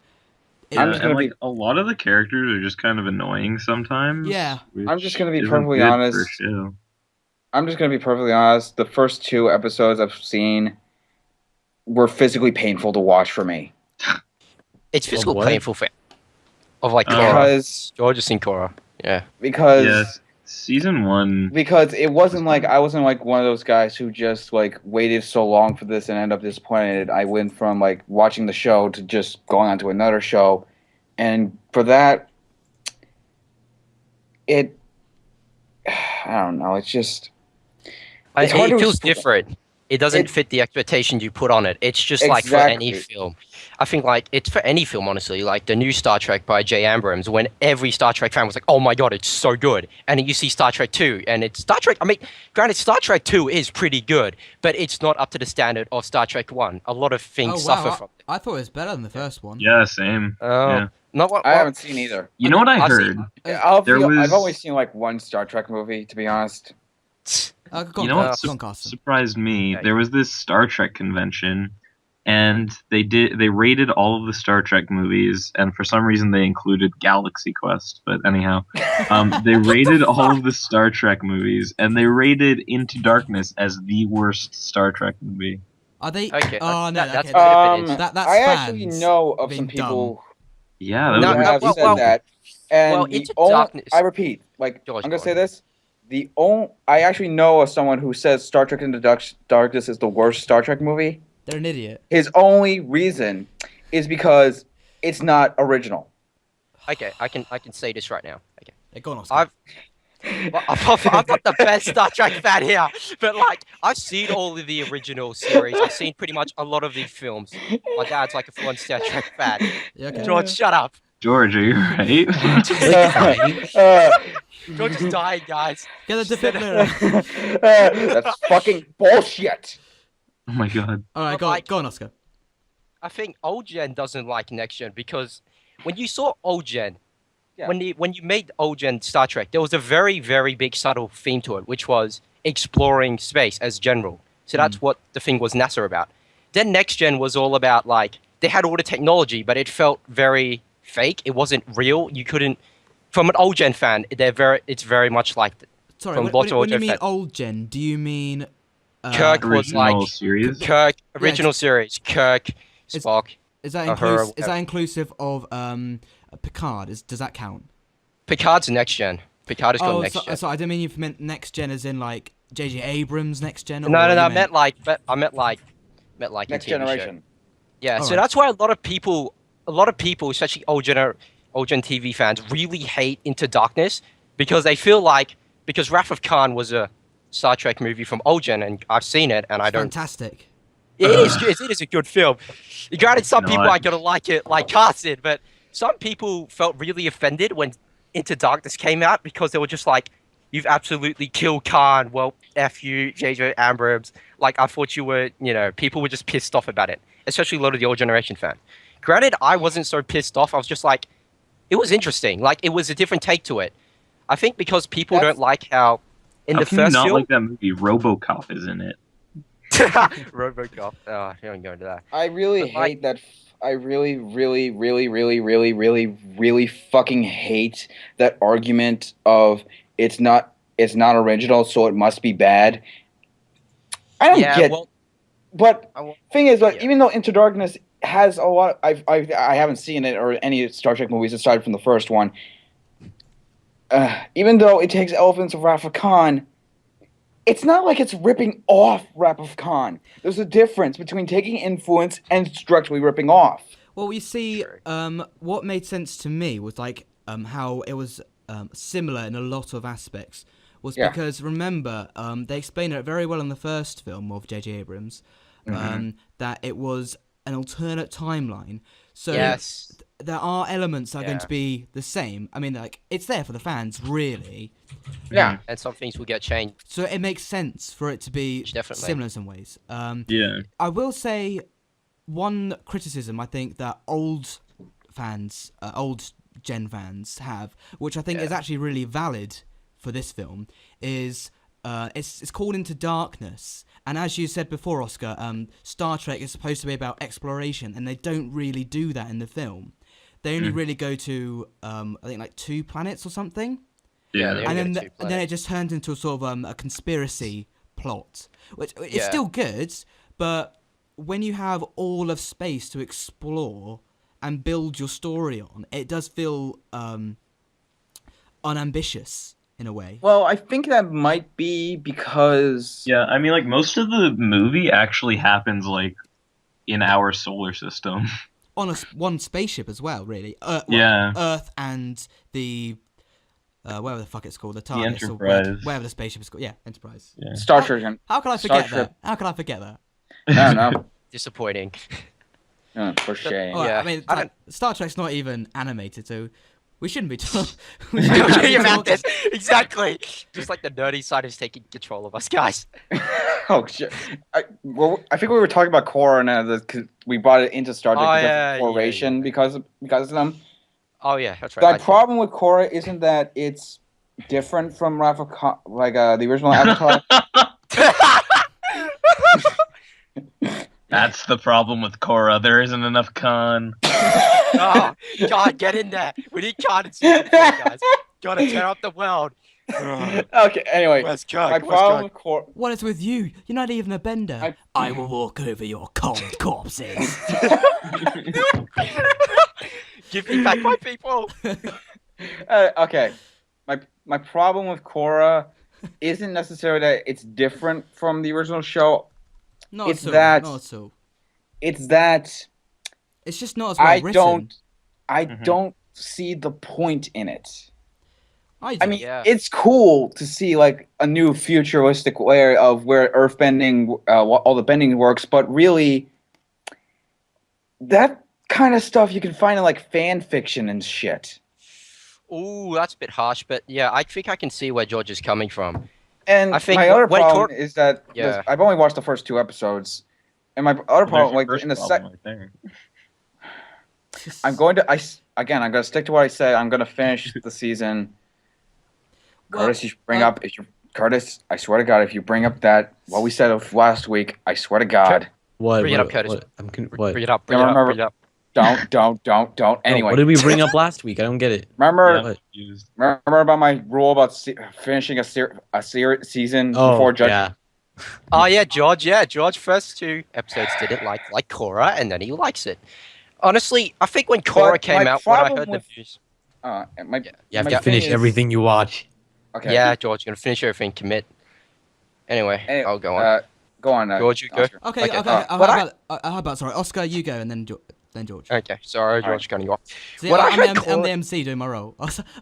I'm just gonna a lot of the characters are just kind of annoying sometimes. Yeah. I'm just gonna be isn't perfectly good for a honest. show. I'm just gonna be perfectly honest. The first 2 episodes I've seen were physically painful to watch for me. It's physical what? painful for. Of like Korra. Because George has seen Korra. Yeah. Yeah, season 1. because it wasn't like I wasn't like one of those guys who just waited so long for this and end up disappointed. I went from watching the show to just going on to another show, and for that, it I don't know. It's just It's hard It to feels explain. different. It doesn't fit the expectation you put on it. It's just like for any Exactly. film. I think it's for any film, honestly. Like the new Star Trek by J. Abrams, when every Star Trek fan was like, "Oh my god, it's so good!" And then you see Star Trek 2, and it's Star Trek. I mean, granted, Star Trek 2 is pretty good, but it's not up to the standard of Star Trek 1. A lot of things suffer from it. I thought it was better than the first one. Yeah, same. Yeah. Not what I haven't seen either. You know what I I've heard? seen- I've only seen one Star Trek movie, to be honest. Go You know on, what go on, Carson. surprised me? Yeah. There was this Star Trek convention, and they rated all of the Star Trek movies, and for some reason they included Galaxy Quest. But anyhow, they rated all of the Star Trek movies, and they rated Into Darkness as the worst Star Trek movie. Are they? Okay, Oh no, that's okay. good. That's I actually fans know of being some people Yeah, that who was No, have well, said well, that, and well, the Into only, Darkness- I repeat, George, I'm go gonna say on. this: I actually know of someone who says Star Trek Into Darkness is the worst Star Trek movie. They're an idiot. His only reason is because it's not original. Okay, I can say this right now. Okay. Yeah, go on, Oscar. I'm not the best Star Trek fan here, but I've seen all of the original series. I've seen pretty much a lot of these films. My dad's like a full-on Star Trek fan. Yeah, okay. George, shut up. George, are you right? George is dying, guys. Get the defibrillator. That's fucking bullshit. Oh my god. All right, go on, Oscar. I think old gen doesn't like next gen because when you saw old gen, Yeah. when you made old gen Star Trek, there was a very, very big subtle theme to it, which was exploring space as general. So that's what the thing was NASA about. Then next gen was all about they had all the technology, but it felt very fake. It wasn't real. You couldn't, from an old gen fan, it's very much like Sorry, from when, lots of when you audio mean fans. old gen, do you mean Kirk was Original like series. Kirk original series. Kirk, It's- Spock. is that Uhura, is that inclusive of Picard? Does that count? Picard's next gen. Picard is called Oh, next gen. so I didn't mean you meant next gen as in like J.J. Abrams next gen. No, or no, you no. I meant- meant like in Next TV show. generation. Yeah, so Alright. that's why a lot of people, especially old gen TV fans, really hate Into Darkness because they feel like because Wrath of Khan was a Star Trek movie from old gen, and I've seen it, and I don't. Fantastic. It is good. It is a good film. Granted, some No, people I- aren't gonna like it, like Carson, but some people felt really offended when Into Darkness came out because they were just like, "You've absolutely killed Khan." Well, f you, J.J. Abrams. Like I thought you were, people were just pissed off about it, especially a lot of the old generation fans. Granted, I wasn't so pissed off. I was just like, it was interesting. Like it was a different take to it. I think because people That's- don't like how in How the can you first not film, like that movie? RoboCop is in it. RoboCop. Oh, I don't go into that. I really But, like- hate that. I really, really, really, really, really, really, really fucking hate that argument of it's not original, so it must be bad. I don't Yeah, get. well, But I won't- thing is, like, yeah. even though Into Darkness has a lot, I haven't seen it or any Star Trek movies aside from the first one. Even though it takes elements of Wrath of Khan, it's not like it's ripping off Wrath of Khan. There's a difference between taking influence and structurally ripping off. Well, you see, True. what made sense to me was like how it was similar in a lot of aspects. Was Yeah. because remember, they explained it very well in the first film of J.J. Abrams, that it was an alternate timeline. So Yes. there are elements that are going Yeah. to be the same. I mean, like it's there for the fans, really. Yeah. And some things will get changed. So it makes sense for it to be Definitely. similar in some ways. Yeah. I will say one criticism I think that old gen fans have, which I think is Yeah. actually really valid for this film, is it's called Into Darkness, and as you said before, Oscar, Star Trek is supposed to be about exploration, and they don't really do that in the film. They only really go to I think like 2 planets or something. Yeah, they And only then, go to 2 and then it just turns into a sort of a conspiracy plot, which it's Yeah. still good, but when you have all of space to explore and build your story on, it does feel unambitious in a way. Well, I think that might be because Yeah, I mean, like, most of the movie actually happens, like, in our solar system. On one spaceship as well, really. Yeah. Earth and the whatever the fuck it's called, the TARDIS or Enterprise. whatever the spaceship is called. Yeah, Enterprise. Yeah. Star Trek. How can I Star forget Trek. that? How can I forget that? I don't know. Disappointing. For shame. Well, Yeah. I mean, I like, Star Trek's not even animated, so we shouldn't be talking. Exactly. Just like the nerdy side is taking control of us, guys. Oh shit! I think we were talking about Korra now. We brought it into Star Trek Oh, because yeah, of yeah, exploration yeah. because of them. Oh yeah, that's right. The problem with Korra isn't that it's different from Wrath of Khan, like the original Avatar. That's the problem with Korra. There isn't enough Khan. Oh, God, get in there. We need Khan in season 4, guys. Gotta tear up the world. Okay. Anyway, Where's my Kirk? problem with Korra. What is with you? You're not even a bender. I will walk over your cold corpses. Give me back my people. Okay, my problem with Korra isn't necessarily that it's different from the original show. Not It's so. that- Not so. It's that It's just not as well I written. don't see the point in it. I I mean, Yeah. it's cool to see like a new futuristic way of where earthbending, all the bending works, but really, that kind of stuff you can find in like fan fiction and shit. Ooh, that's a bit harsh, but yeah, I think I can see where George is coming from. And I think my other when problem is that Yeah. I've only watched the first 2 episodes, and my other problem, like in the second. Right there. I'm going to stick to what I said. I'm going to finish the season. Well, Curtis, you should bring up Curtis. I swear to God, if you bring up what we said of last week, I swear to God. What? Bring it up, what- Curtis. what? What? Bring it up. Yeah, remember- Don't. Anyway, What did we bring up last week? I don't get it. remember, Yeah, What? confused. remember about my rule about finishing a season Oh, before judging? yeah. Oh yeah, George. Yeah, George. First 2 episodes didn't like Korra, and then he likes it. Honestly, I think when Korra But came my out, when I problem heard the with- news. My, You have my to thing finish is- everything you watch. Okay. Yeah, George, you're gonna finish everything. Commit. Anyway, I'll go on. Go on. George, you go. Oscar. Okay. Okay, but How about sorry, Oscar, you go, and then George. Okay, sorry, Alright. George, cutting you off. See, When I I'm, heard I'm the Korra- MC doing my role.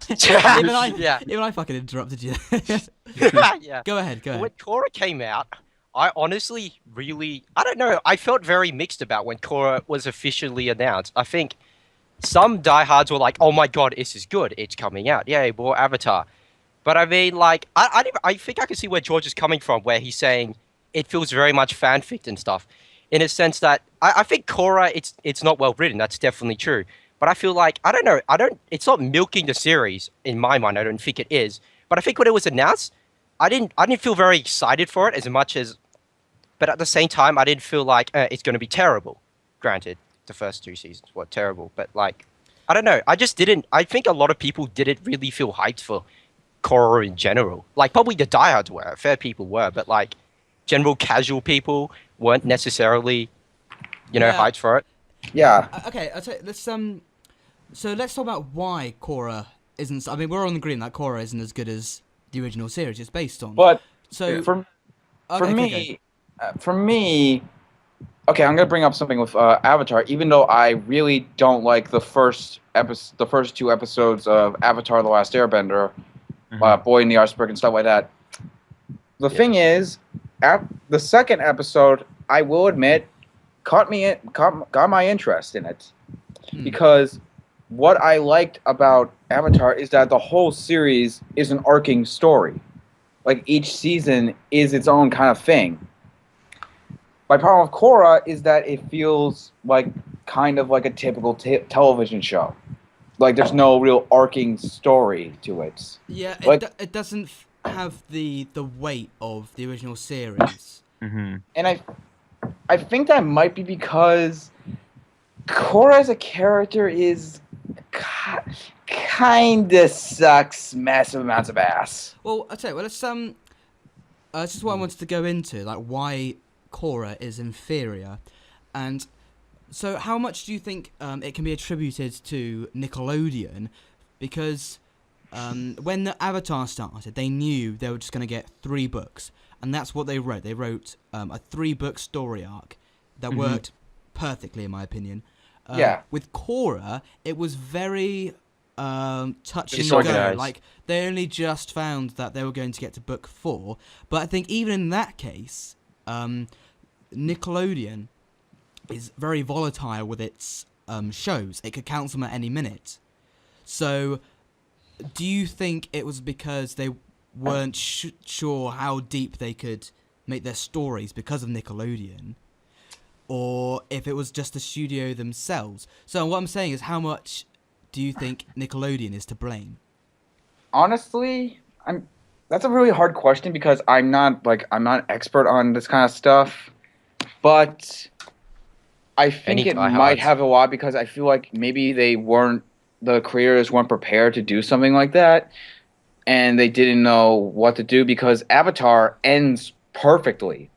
Yeah. Even I fucking interrupted you. Yeah. Go ahead. When Korra came out, I honestly really, I don't know, I felt very mixed about when Korra was officially announced. I think some diehards were like, oh my god, this is good, it's coming out. Yay, more Avatar. But I mean, like, I think I can see where George is coming from, where he's saying it feels very much fanfic and stuff. In a sense that, I think Korra, it's not well written, that's definitely true. But I feel like, I don't know, it's not milking the series, in my mind, I don't think it is. But I think when it was announced, I didn't feel very excited for it as much as, but at the same time, I didn't feel like it's going to be terrible. Granted, the first 2 seasons were terrible, but like, I don't know. I just didn't. I think a lot of people didn't really feel hyped for Korra in general. Like, probably the diehards were, fair people were, but like, general casual people weren't necessarily, Yeah. hyped for it. Yeah. Okay. I'll tell you, let's So let's talk about why Korra isn't. I mean, we're on the green that Korra isn't as good as the original series it's based on. But so for okay, me, okay. for me, okay, I'm gonna bring up something with Avatar. Even though I really don't like the first 2 episodes of Avatar: The Last Airbender, Boy in the Iceberg and stuff like that. The thing is, the second episode, I will admit, got my interest in it, because what I liked about Avatar is that the whole series is an arcing story. Like, each season is its own kind of thing. My problem with Korra is that it feels like kind of like a typical television show. Like, there's no real arcing story to it. Yeah, like- it doesn't have the weight of the original series. Mm-hmm. And I think that might be because Korra as a character is kind of sucks massive amounts of ass. Well, I'll tell you. Well, let's this is what I wanted to go into, like why Korra is inferior, and so how much do you think it can be attributed to Nickelodeon? Because when the Avatar started, they knew they were just going to get 3 books, and that's what they wrote. They wrote a 3-book story arc that worked perfectly, in my opinion. Yeah. With Korra, it was very touch and go. Disorganized. Like, they only just found that they were going to get to book 4. But I think even in that case, Nickelodeon is very volatile with its shows. It could cancel them at any minute. So, do you think it was because they weren't sure how deep they could make their stories because of Nickelodeon? Or if it was just the studio themselves? So what I'm saying is, how much do you think Nickelodeon is to blame? Honestly, that's a really hard question because I'm not an expert on this kind of stuff. But I think it might have a lot because I feel like maybe the creators weren't prepared to do something like that, and they didn't know what to do because Avatar ends perfectly.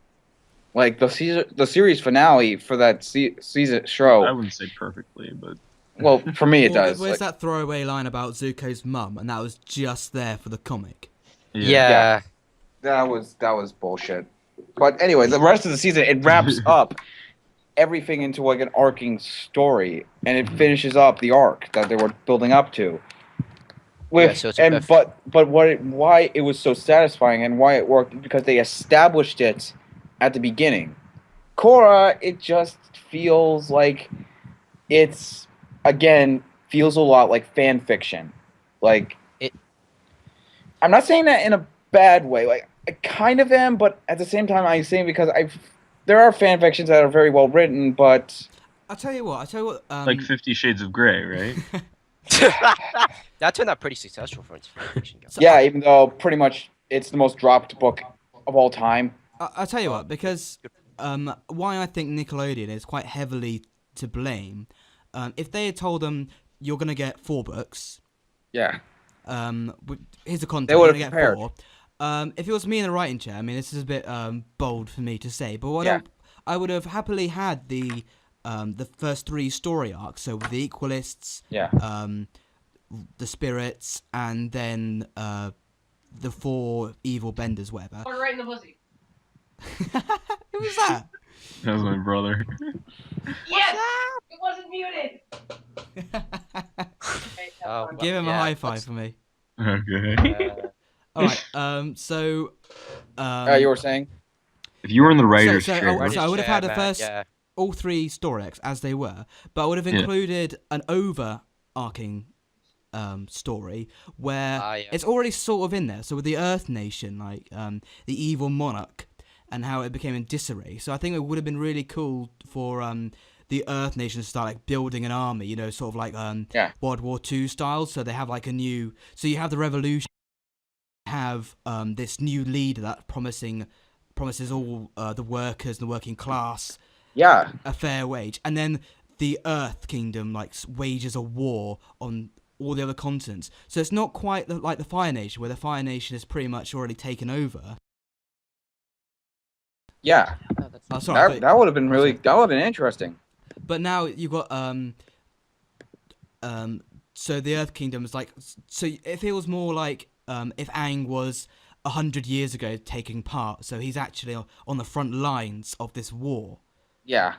Like, the series finale for that season show. I wouldn't say perfectly, but Well, for me it does. Where's Like, that throwaway line about Zuko's mum, and that was just there for the comic? Yeah. that was bullshit. But anyway, the rest of the season, it wraps up everything into like an arcing story, and it finishes up the arc that they were building up to. So it's Why it was so satisfying and why it worked is because they established it at the beginning. Korra, it just feels like feels a lot like fan fiction. Like, I'm not saying that in a bad way. Like, I kind of am, but at the same time, I'm saying because there are fan fictions that are very well written, but I'll tell you what. like 50 Shades of Grey, right? That turned out pretty successful for its fiction. yeah, even though pretty much it's the most dropped book of all time. I'll tell you what, because why I think Nickelodeon is quite heavily to blame. if they had told them you're gonna get 4 books, Yeah. here's the content, They you're would gonna have get prepared. 4. If it was me in the writing chair, I mean, this is a bit bold for me to say, but Yeah. I would have happily had the first 3 story arcs, so with the Equalists, Yeah. the Spirits, and then the 4 evil benders, whatever. Or right in the pussy. Who was that? That was my brother. Yes! It wasn't muted! Oh, Give him a yeah, high five let's- for me. Okay. All right. So. You were saying? If you were in the writer's so chair, I would have had Yeah, a first yeah. all 3 story arcs as they were, but I would have Yeah. included an overarching story where Yeah. it's already sort of in there. So with the Earth Nation, like the evil monarch, and how it became in disarray. So I think it would have been really cool for the Earth Nation to start like building an army, you know, sort of like World War II style. So they have like a new. So you have the revolution, have this new leader that promises all the workers and the working class Yeah. a fair wage, and then the Earth Kingdom like wages a war on all the other continents. So it's not quite like the Fire Nation, where the Fire Nation is pretty much already taken over. Yeah. Oh, that's- Oh, sorry, but, That would have been really. That would have been interesting. but now you've got so the Earth Kingdom is like, so it feels more like if Aang was 100 years ago taking part, so he's actually on the front lines of this war. Yeah.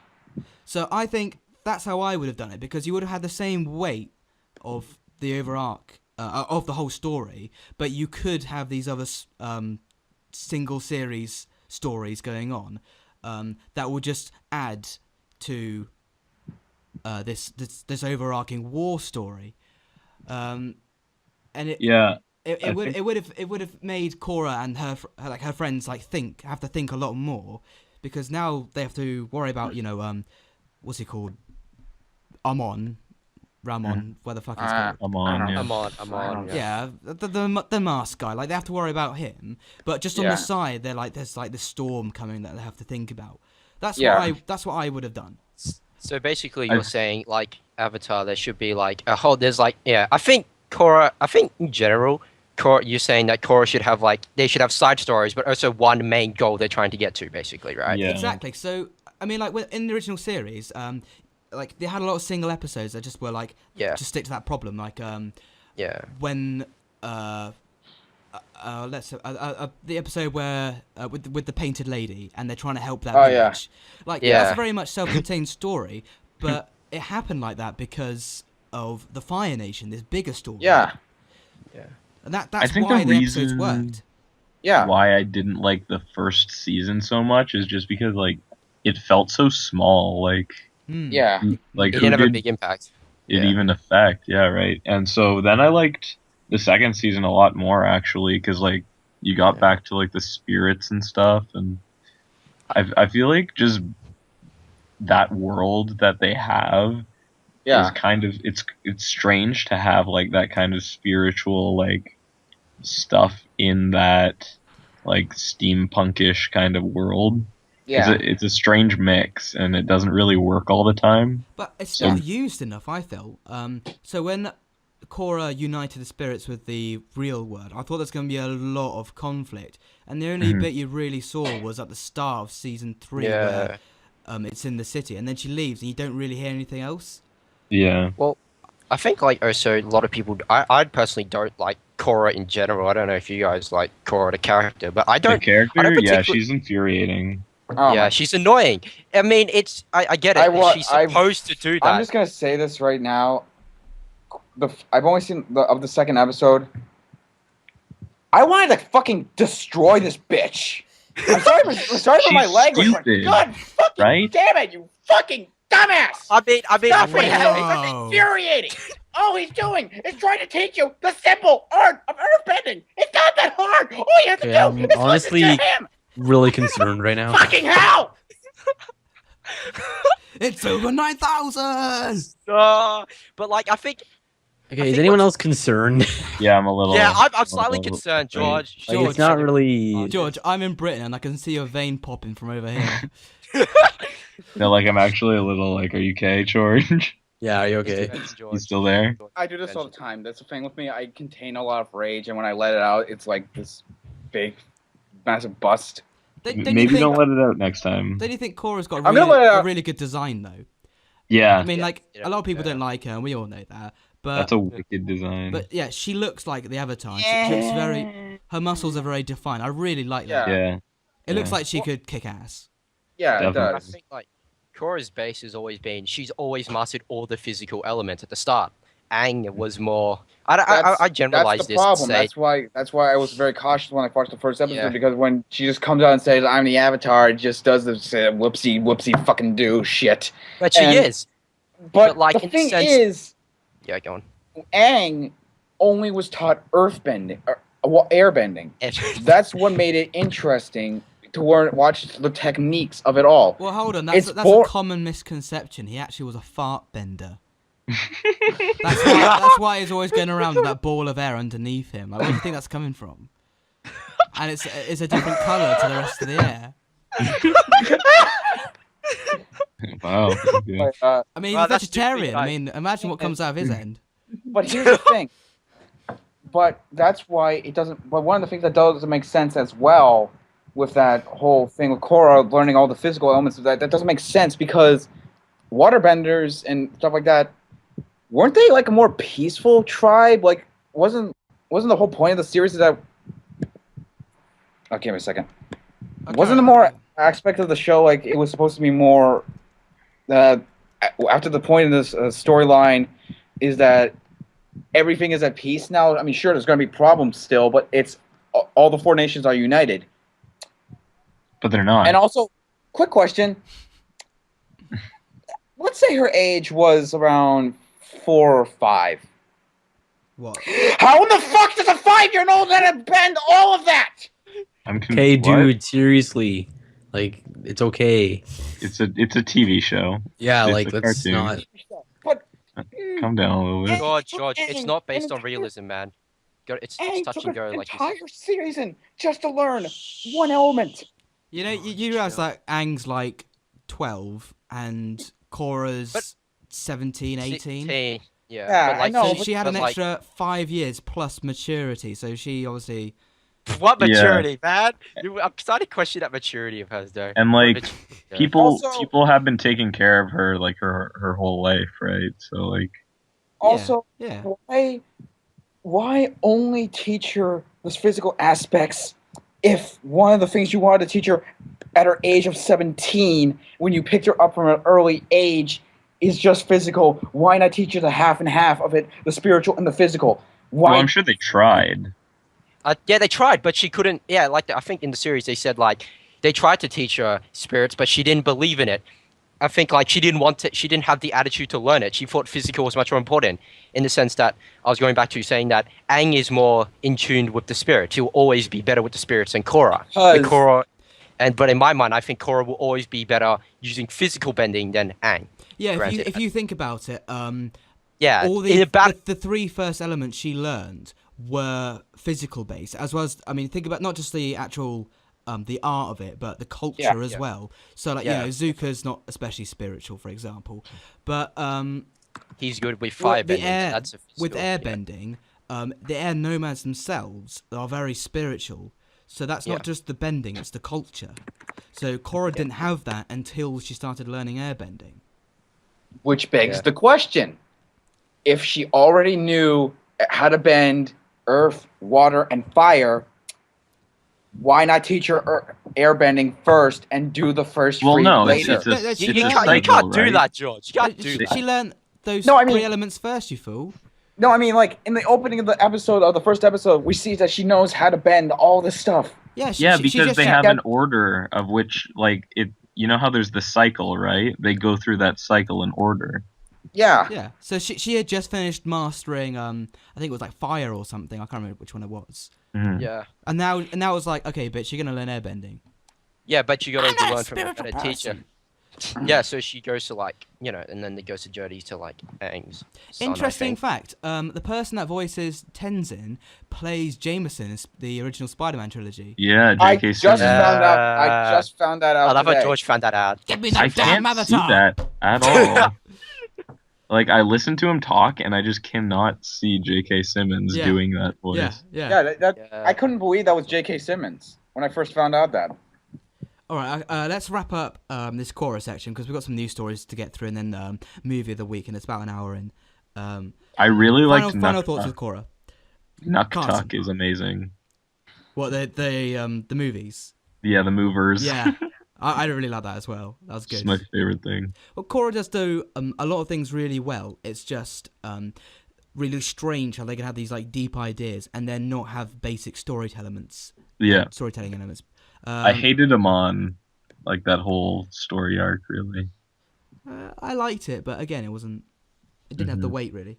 So I think that's how I would have done it, because you would have had the same weight of the overarch of the whole story, but you could have these other single series stories going on that will just add to this overarching war story, and it yeah, it would have made Korra and her friends like have to think a lot more, because now they have to worry about, you know, what's he called, Ramon, where the fuck he's called. I'm on. Yeah. I'm on. Yeah, the mask guy. Like, they have to worry about him, but just on Yeah. the side, there's like this storm coming that they have to think about. That's Yeah. what I would have done. So basically, you're saying like Avatar, there should be like a whole. There's like I think Korra. I think in general, Korra. You're saying that Korra should have they should have side stories, but also one main goal they're trying to get to, basically, right? Yeah. Exactly. So I mean, like in the original series, like they had a lot of single episodes that just were like, just stick to that problem. Like Yeah. when let's the episode where with the painted lady, and they're trying to help that village. Like that's a very much self-contained story, but it happened like that because of the Fire Nation, this bigger story. Yeah. And that's I think why the the episodes reason- worked. Yeah. Why I didn't like the first season so much is just because like it felt so small. Like Yeah. like It who didn't have a did big impact. it Yeah. even affect? Yeah, right. And so then I liked the second season a lot more actually, because like you got back to like the spirits and stuff, and I feel like just that world that they have is kind of it's strange to have like that kind of spiritual like stuff in that like steampunkish kind of world. Yeah. It's a strange mix, and it doesn't really work all the time. But it's So- not used enough, I felt. So when Korra united the spirits with the real world, I thought there's going to be a lot of conflict. And the only bit you really saw was at the start of season 3, where it's in the city. And then she leaves, and you don't really hear anything else. Yeah. I think like also a lot of people. I personally don't like Korra in general. I don't know if you guys like Korra the character, but I The don't. character, particularly- she's infuriating. Yeah, she's annoying. I mean, I get it. She's supposed to do that. I'm just gonna say this right now. I've only seen the second episode. I wanted to fucking destroy this bitch. I'm sorry for my She's language, but stupid, God fucking right? damn it, you fucking dumbass! I mean, Stop I it! Wow. It's infuriating. All he's doing is trying to teach you the simple art of earthbending. It's not that hard. All you have to Yeah, do I'm is honestly listen to him. really concerned right now. Fucking hell! It's over 9,000! but like I think. Okay, think is anyone else concerned? Yeah, I'm a little. Yeah, I'm a slightly little- concerned, George. Like, it's not really. George, I'm in Britain, and I can see your vein popping from over here. No, like I'm actually a little like, are you okay, George? Yeah, are you okay? He's still there? I do this all the time. That's the thing with me. I contain a lot of rage, and when I let it out, it's like this big, massive bust. Maybe don't let it out next time. Don't you think Korra's got I'm gonna let it a out. really good design though? Yeah, I mean, like Yeah. a lot of people Yeah. don't like her, and we all know that. But that's a wicked design. but yeah, she looks like the Avatar. She looks very. Her muscles are very defined. I really like that. yeah. It looks Yeah. like she could kick ass. Yeah, it Definitely. I does. think like Korra's base has always been she's always mastered all the physical elements at the start. Aang was more. I generalize That's the this. problem. To say, That's why I was very cautious when I watched the first episode Yeah. because when she just comes out and says I'm the Avatar, it just does this whoopsie fucking do shit. but she and- is. But, like, the in thing sense- is, Yeah, go on. Aang only was taught earthbending, or airbending. That's what made it interesting to watch the techniques of it all. Well, hold on. It's That's a common misconception. He actually was a fart bender. That's why he's always going around with that ball of air underneath him. Like, where do you think that's coming from? And it's a different colour to the rest of the air. Wow. Okay. But, I mean, Well, he's that's vegetarian. stupid, I mean, imagine what comes out of his end. but here's the thing. But that's why it doesn't. But one of the things that doesn't make sense as well with that whole thing with Korra learning all the physical elements of that doesn't make sense because waterbenders and stuff like that weren't they like a more peaceful tribe? Like wasn't the whole point of the series that? Okay, give me a second. Okay. Wasn't the more aspect of the show like it was supposed to be more? After the point of this storyline is that everything is at peace now. I mean, sure, there's going to be problems still, but it's all the four nations are united. But they're not. And also, quick question: let's say her age was around 4 or 5. What? How in the fuck does a 5-year-old let him bend all of that? I'm confused. Hey, dude, seriously. Like, it's okay. It's a TV show. Yeah, It's like, a let's cartoon. not. But Calm down a little bit. George, it's not based on realism, man. It's Aang touch took and go an like you said. entire season just to learn one element. You know, you realize that Aang's like 12 and Korra's 17, 18. 16, Yeah, Yeah, but I like, know, So but- she had an but, like, extra 5 years plus maturity. So she obviously. what Yeah. maturity, man? I'm starting to question that maturity of hers, though. And What like maturity, though? people Also- people have been taking care of her like her whole life, right? So like Also, Yeah. why only teach her those physical aspects if one of the things you wanted to teach her at her age of 17 when you picked her up from an early age is just physical? Why not teach her the half and half of it, the spiritual and the physical? Why? well, I'm sure they tried. Yeah, they tried, but she couldn't. Yeah, like I think in the series they said like they tried to teach her spirits, but she didn't believe in it. I think like she didn't want to. She didn't have the attitude to learn it. She thought physical was much more important. In the sense that I was going back to saying that Aang is more in tune with the spirit. He'll always be better with the spirits than Korra. Because- And Korra, but in my mind, I think Korra will always be better using physical bending than Aang. Yeah, Granted. if you think about it, Yeah, all in about the 3 first elements she learned were physical based, as well as, I mean, think about not just the actual the art of it, but the culture as well. So like Yeah. you know, Zuko's not especially spiritual, for example, but he's good with well, fire bending. That's a with physical, air yeah. bending, the air nomads themselves are very spiritual. So that's not Yeah. just the bending; it's the culture. So Korra didn't have that until she started learning airbending. Which begs Yeah. the question: if she already knew how to bend earth, water, and fire, why not teach her airbending first and do the first Well, three no, later? it's a No, You, she you learned- can't, you cycle, can't do right? that, George. You can't do She, that. she learned those No, I mean- 3 elements first, you fool. No, I mean, like, in the opening of the episode, of the first episode, we see that she knows how to bend all this stuff. Yeah, Yeah, she because just they she- have got- an order of which like it. You know how there's the cycle, right? They go through that cycle in order. Yeah. Yeah, so she had just finished mastering I think it was like fire or something. I can't remember which one it was. Mhm. Yeah. And now it was like, okay, bitch, you're gonna learn airbending. Yeah, but you gotta I'm not a learn from a spiritual better teacher. person. Yeah, so she goes to like, you know, and then it goes to Jodie to like Aang's son, I Interesting think. fact: the person that voices Tenzin plays Jameson in the original Spider-Man trilogy. Yeah, I J.K. just Simmons. found out. I just found that out I love how today. George found that out. Give me I that damn can't see avatar. that at all. Like, I listen to him talk, and I just cannot see J.K. Simmons Yeah. doing that voice. Yeah. Yeah, I couldn't believe that was J.K. Simmons when I first found out that. All right, let's wrap up this Korra section because we've got some news stories to get through, and then movie of the week, and it's about an hour in. I really liked Final thoughts with Korra. Nuktuk is amazing. What the movies? Yeah, the movers. Yeah, I really like that as well. That was good. It's my favorite thing. Well, Korra does do a lot of things really well. It's just really strange how they can have these like deep ideas and then not have basic storytelling elements. Yeah. Storytelling elements. I hated him on like that whole story arc. Really. I liked it, but again, it wasn't. It didn't have the weight really.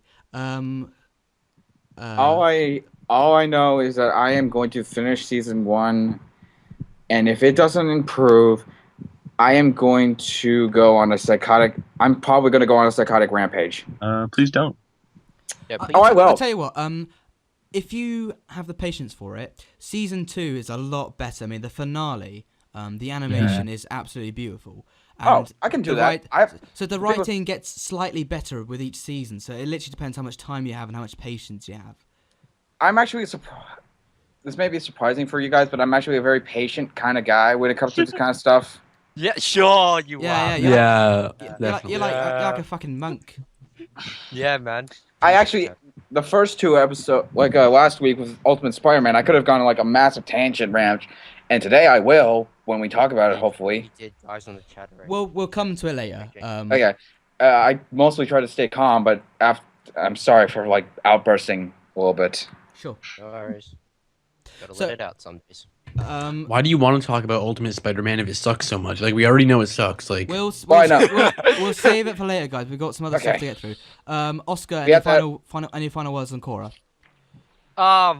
All I know is that I am going to finish season 1, and if it doesn't improve, I am going to go on a psychotic. I'm probably going to go on a psychotic rampage. Please don't. Yeah, please. Oh, I will. I'll tell you what. If you have the patience for it, season 2 is a lot better. I mean, the finale, the animation is absolutely beautiful. And I can do the that. So the writing gets slightly better with each season. So it literally depends how much time you have and how much patience you have. I'm actually surprised. This may be surprising for you guys, but I'm actually a very patient kind of guy when it comes to this kind of stuff. Yeah, sure you Yeah, are. yeah. Yeah, You're like a fucking monk. Yeah, man. I actually, the first 2 episodes, like last week with Ultimate Spider-Man, I could have gone on like a massive tangent rant, and today I will when we talk about it. Hopefully. We did, guys, on the chat already. We'll come to it later. Okay. I mostly try to stay calm, but I'm sorry for like outbursting a little bit. Sure. No worries. Gotta So- let it out some days. Why do you want to talk about Ultimate Spider-Man if it sucks so much? Like, we already know it sucks. Like, We'll I know. we'll save it for later, guys. We've got some other stuff to get through. Oscar, We have any final words on Korra?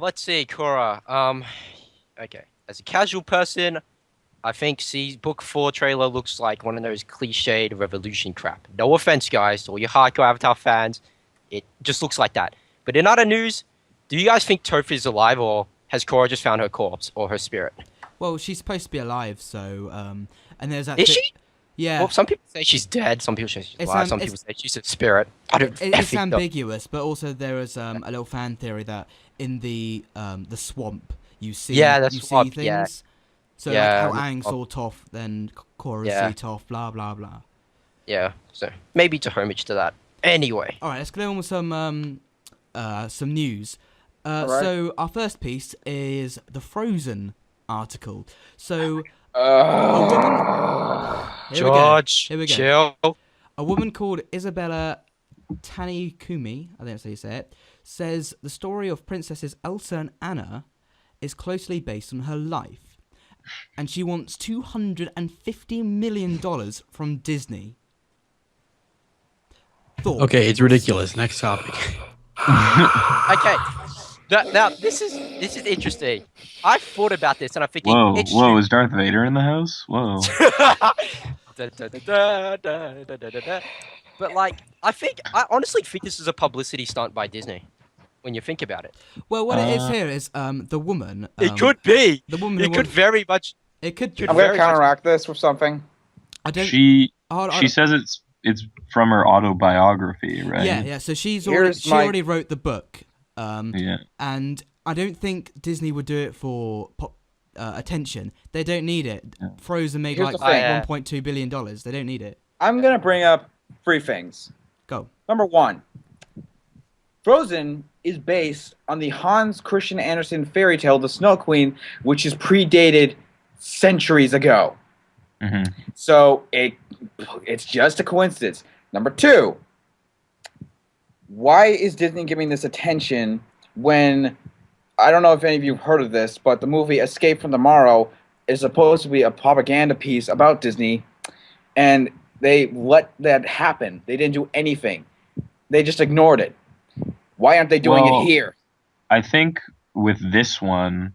Let's see, Korra. Okay. As a casual person, I think book 4 trailer looks like one of those cliched revolution crap. No offense, guys, to all you hardcore Avatar fans. It just looks like that. But in other news, do you guys think Toph is alive, or has Korra just found her corpse or her spirit? Well, she's supposed to be alive, so and there's that. Is she? Yeah. Well, some people say she's dead. Some people say she's It's, alive. Some it's- people say she's a spirit. I don't. It's effing know. ambiguous, but also there is a little fan theory that in the swamp you see Yeah, the you swamp, see things. yeah. So Yeah, like how the Aang swamp. saw Toph, then Korra Yeah. see Toph, blah blah blah. Yeah. So maybe to homage to that. Anyway. All right, let's go on with some news. All right. So our first piece is the Frozen article. So here we go. George, Here we go. chill. A woman called Isabella Tanikumi, I think that's how you say it, says the story of Princesses Elsa and Anna is closely based on her life, and she wants $250 million from Disney. Thoughts? okay, it's ridiculous. Next topic. Okay. Now this is interesting. I thought about this and I'm thinking. Whoa, it's whoa! true. Is Darth Vader in the house? Whoa. Da, da, da, da, da, da, da, da. But like, I honestly think this is a publicity stunt by Disney. When you think about it, Well, what it is here is the woman. it could be. The woman. It who could wants- very much. It could. Could I'm gonna very much- counteract this with something. I don't. She I she don't- says it's from her autobiography, right? Yeah, yeah. So she Here's my- already wrote the book. Yeah. And I don't think Disney would do it for attention. They don't need it. Yeah. Frozen made Here's like the thing. $1.2 billion. They don't need it. I'm gonna bring up 3 things. Go. Number 1, Frozen is based on the Hans Christian Andersen fairy tale, The Snow Queen, which is predated centuries ago. hmm So it's just a coincidence. Number 2, why is Disney giving this attention when, I don't know if any of you have heard of this, but the movie Escape from Tomorrow is supposed to be a propaganda piece about Disney, and they let that happen. They didn't do anything. They just ignored it. Why aren't they doing Well, it here? I think with this one,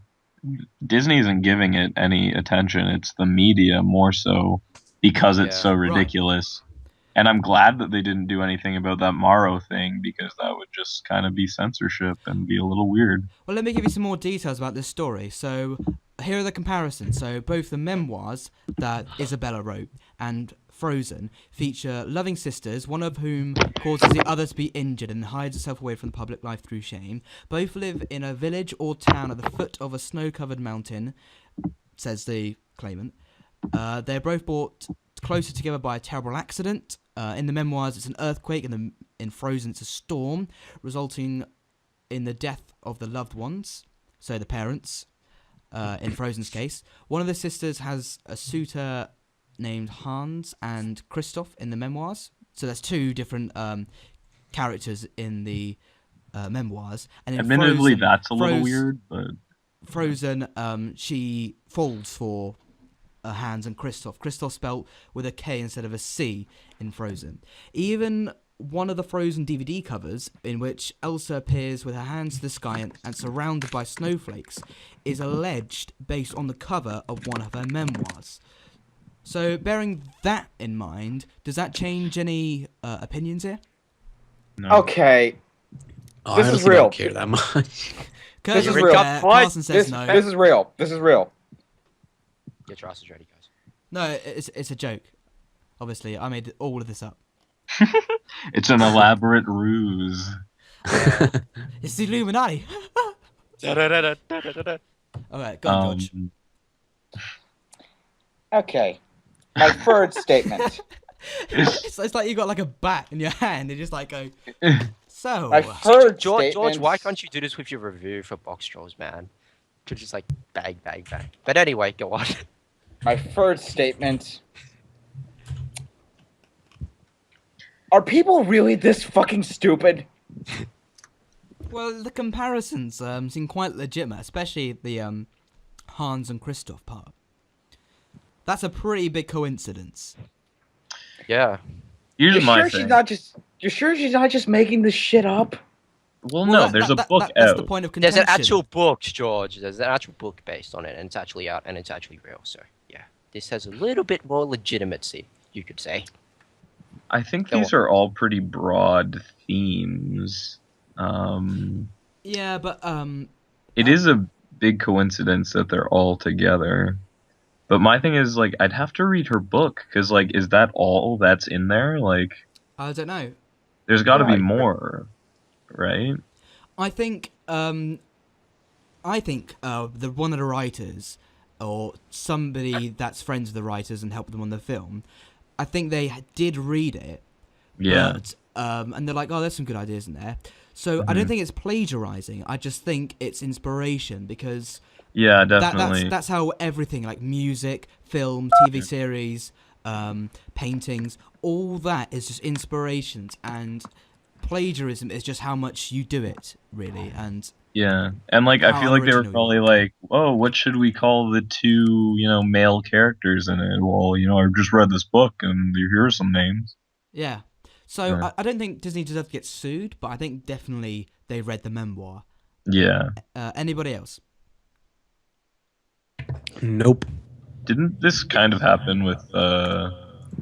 Disney isn't giving it any attention. It's the media more so because it's Yeah. so Right. ridiculous. And I'm glad that they didn't do anything about that Morrow thing because that would just kind of be censorship and be a little weird. Well, let me give you some more details about this story. So here are the comparisons. So both the memoirs that Isabella wrote and Frozen feature loving sisters, one of whom causes the other to be injured and hides herself away from the public life through shame. Both live in a village or town at the foot of a snow-covered mountain, says the claimant. They're both brought closer together by a terrible accident. In the memoirs, it's an earthquake, and in Frozen, it's a storm, resulting in the death of the loved ones, so the parents. In Frozen's case, one of the sisters has a suitor named Hans and Kristoff in the memoirs. So there's two different characters in the memoirs. And in Admittedly, Frozen, that's a little weird, but Frozen, she falls for Hans and Kristoff. Kristoff spelt with a K instead of a C in Frozen. Even one of the Frozen DVD covers, in which Elsa appears with her hands to the sky and surrounded by snowflakes, is alleged based on the cover of one of her memoirs. So, bearing that in mind, does that change any opinions here? no. Okay, Oh, This I is honestly real. don't care that much. Curtis is is real. Carson says this no. this is real. This is real. Get your asses ready, guys. No, it's a joke. Obviously, I made all of this up. It's an elaborate ruse. It's the Illuminati. Alright, go on, George. Okay, my third statement. It's like you got like a bat in your hand. You just like go. So. My third George, statement. why can't you do this with your review for Boxtrolls, man? Could just like bang, bang, bang. But anyway, go on. My third statement. Are people really this fucking stupid? Well, the comparisons seem quite legitimate, especially the Hans and Kristoff part. That's a pretty big coincidence. Yeah. Here's You're my sure thing. she's not just? You're sure she's not just making this shit up? Well, no, there's a book That's out. the point of There's contention. an actual book, George. There's an actual book based on it, and it's actually out, and it's actually real. So, yeah. This has a little bit more legitimacy, you could say. I think Go these are all pretty broad themes. Yeah, but It is a big coincidence that they're all together. But my thing is, like, I'd have to read her book, because, like, is that all that's in there? Like, I don't know. there's got to be Right. more, right? I think the one of the writers or somebody that's friends with the writers and helped them on the film, I think they did read it. Yeah. But, and they're like, oh, there's some good ideas in there. So I don't think it's plagiarizing. I just think it's inspiration because Yeah, definitely. that's how everything, like music, film, TV series, paintings, all that is just inspirations, and plagiarism is just how much you do it, really. And Yeah, and like I How feel like they were original. probably like, "Whoa, what should we call the two, male characters in it?" Well, I just read this book, and here are some names. yeah. So Yeah. I don't think Disney deserves to get sued, but I think definitely they read the memoir. Yeah, Anybody else? Nope. didn't this kind of happen with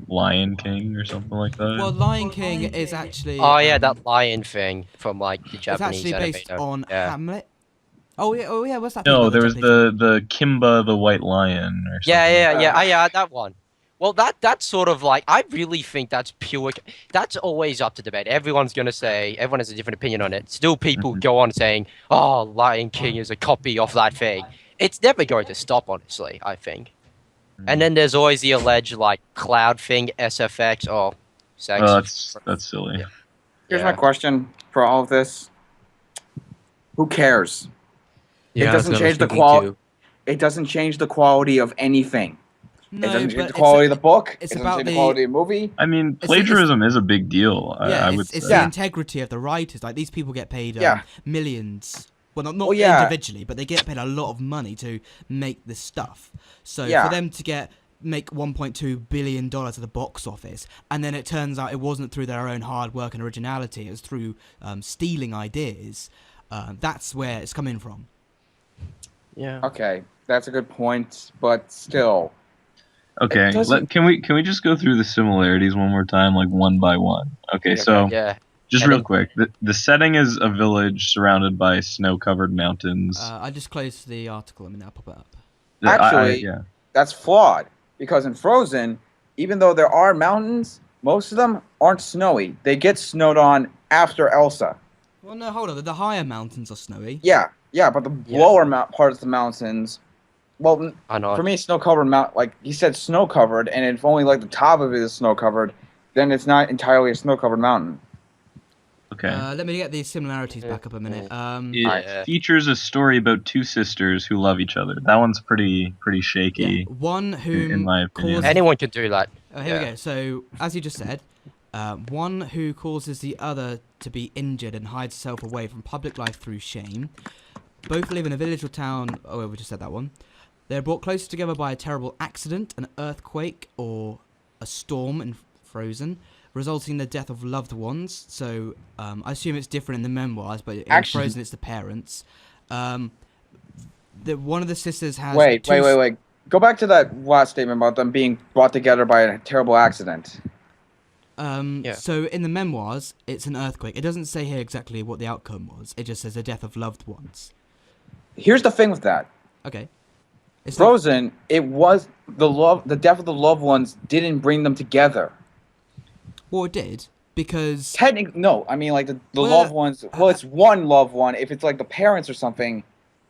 Lion King or something like that? Well, Lion King is actually. Oh yeah, that lion thing from like the It's Japanese actually based animator. on Yeah. Hamlet. Oh yeah. What's that? thing no, about there was Japanese- the Kimba the White Lion or something. Yeah, that one. Well, that's sort of like, I really think that's pure. That's always up to debate. Everyone has a different opinion on it. Still, people go on saying, "Oh, Lion King is a copy of that thing." It's never going to stop, honestly. I think. And then there's always the alleged like cloud thing, SFX, or sex. Oh, that's silly. Yeah. Here's my question for all of this. Who cares? Yeah, doesn't that's what I was change the thinking qual- too. It doesn't change the quality of anything. No, It doesn't change but the quality of the book. it's It doesn't about change the the- quality of the movie. I mean, It's- plagiarism is a big deal. Yeah, I would it's say. the integrity of the writers. Like these people get paid Yeah. millions. Well, not Well, yeah. individually, but they get paid a lot of money to make this stuff. So Yeah. for them to make $1.2 billion at the box office, and then it turns out it wasn't through their own hard work and originality, it was through stealing ideas. That's where it's coming from. Yeah. Okay, that's a good point, but still. Okay, It doesn't- can we just go through the similarities one more time, like one by one? Okay, so Yeah. just And real then- quick, the setting is a village surrounded by snow-covered mountains. I just closed the article. I mean, I'll pop it up. Actually- yeah. That's flawed because in Frozen, even though there are mountains, most of them aren't snowy. They get snowed on after Elsa. Well, no, hold on. The higher mountains are snowy. Yeah, but the lower parts of the mountains, well, I know. for me, snow-covered like he said, snow-covered, and if only like the top of it is snow-covered, then it's not entirely a snow-covered mountain. Okay. Let me get these similarities back up a minute. It features a story about two sisters who love each other. That one's pretty shaky. One who in my opinion. causes... Anyone can do that. Oh, here we go. So, as you just said, one who causes the other to be injured and hides herself away from public life through shame. Both live in a village or town. Oh, we just said that one. They're brought closer together by a terrible accident, an earthquake, or a storm in Frozen, resulting in the death of loved ones. So, I assume it's different in the memoirs, but in Frozen it's the parents. One of the sisters has... Wait. Go back to that last statement about them being brought together by a terrible accident. So in the memoirs, it's an earthquake. It doesn't say here exactly what the outcome was. It just says the death of loved ones. Here's the thing with that. Okay. It's Frozen, it was the death of the loved ones didn't bring them together. Well, it did, because... Technically, no. I mean, like, the loved ones... Well, it's one loved one. If it's, like, the parents or something,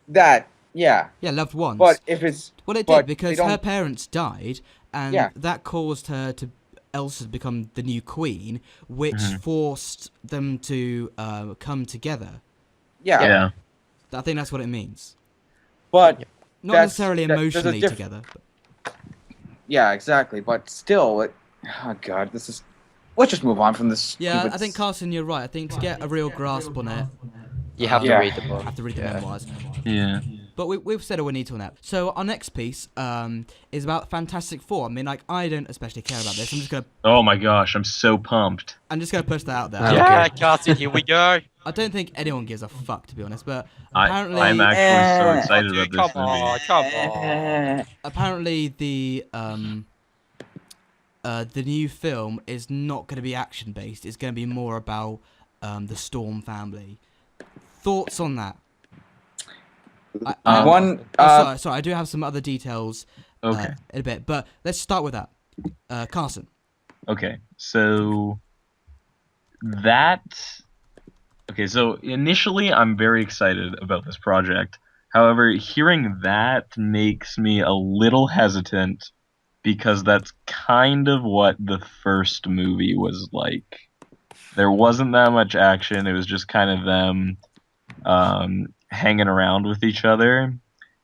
that... Yeah. Yeah, loved ones. But if it's... Well, it did, because her parents died, and that caused her to... Elsa to become the new queen, which forced them to come together. Yeah. I think that's what it means. But... Not necessarily emotionally together. But... Yeah, exactly. But still, oh god, this is... Let's just move on from this. Yeah, I think, Carson, you're right. I think to get a real grasp on it... You have to read the book. Have to read the memoirs. Yeah. But we've said all we need to on that. So our next piece is about Fantastic Four. I mean, like, I don't especially care about this. I'm just gonna... Oh my gosh, I'm so pumped. I'm just gonna push that out there. Yeah, Carson, here we go. I don't think anyone gives a fuck, to be honest, but apparently... I'm actually so excited about this movie. Come on. Apparently the new film is not going to be action-based. It's going to be more about the Storm family. Thoughts on that? Sorry, I do have some other details in a bit, but let's start with that. Carson. Okay, so so initially I'm very excited about this project. However, hearing that makes me a little hesitant because that's kind of what the first movie was like. There wasn't that much action. It was just kind of them hanging around with each other.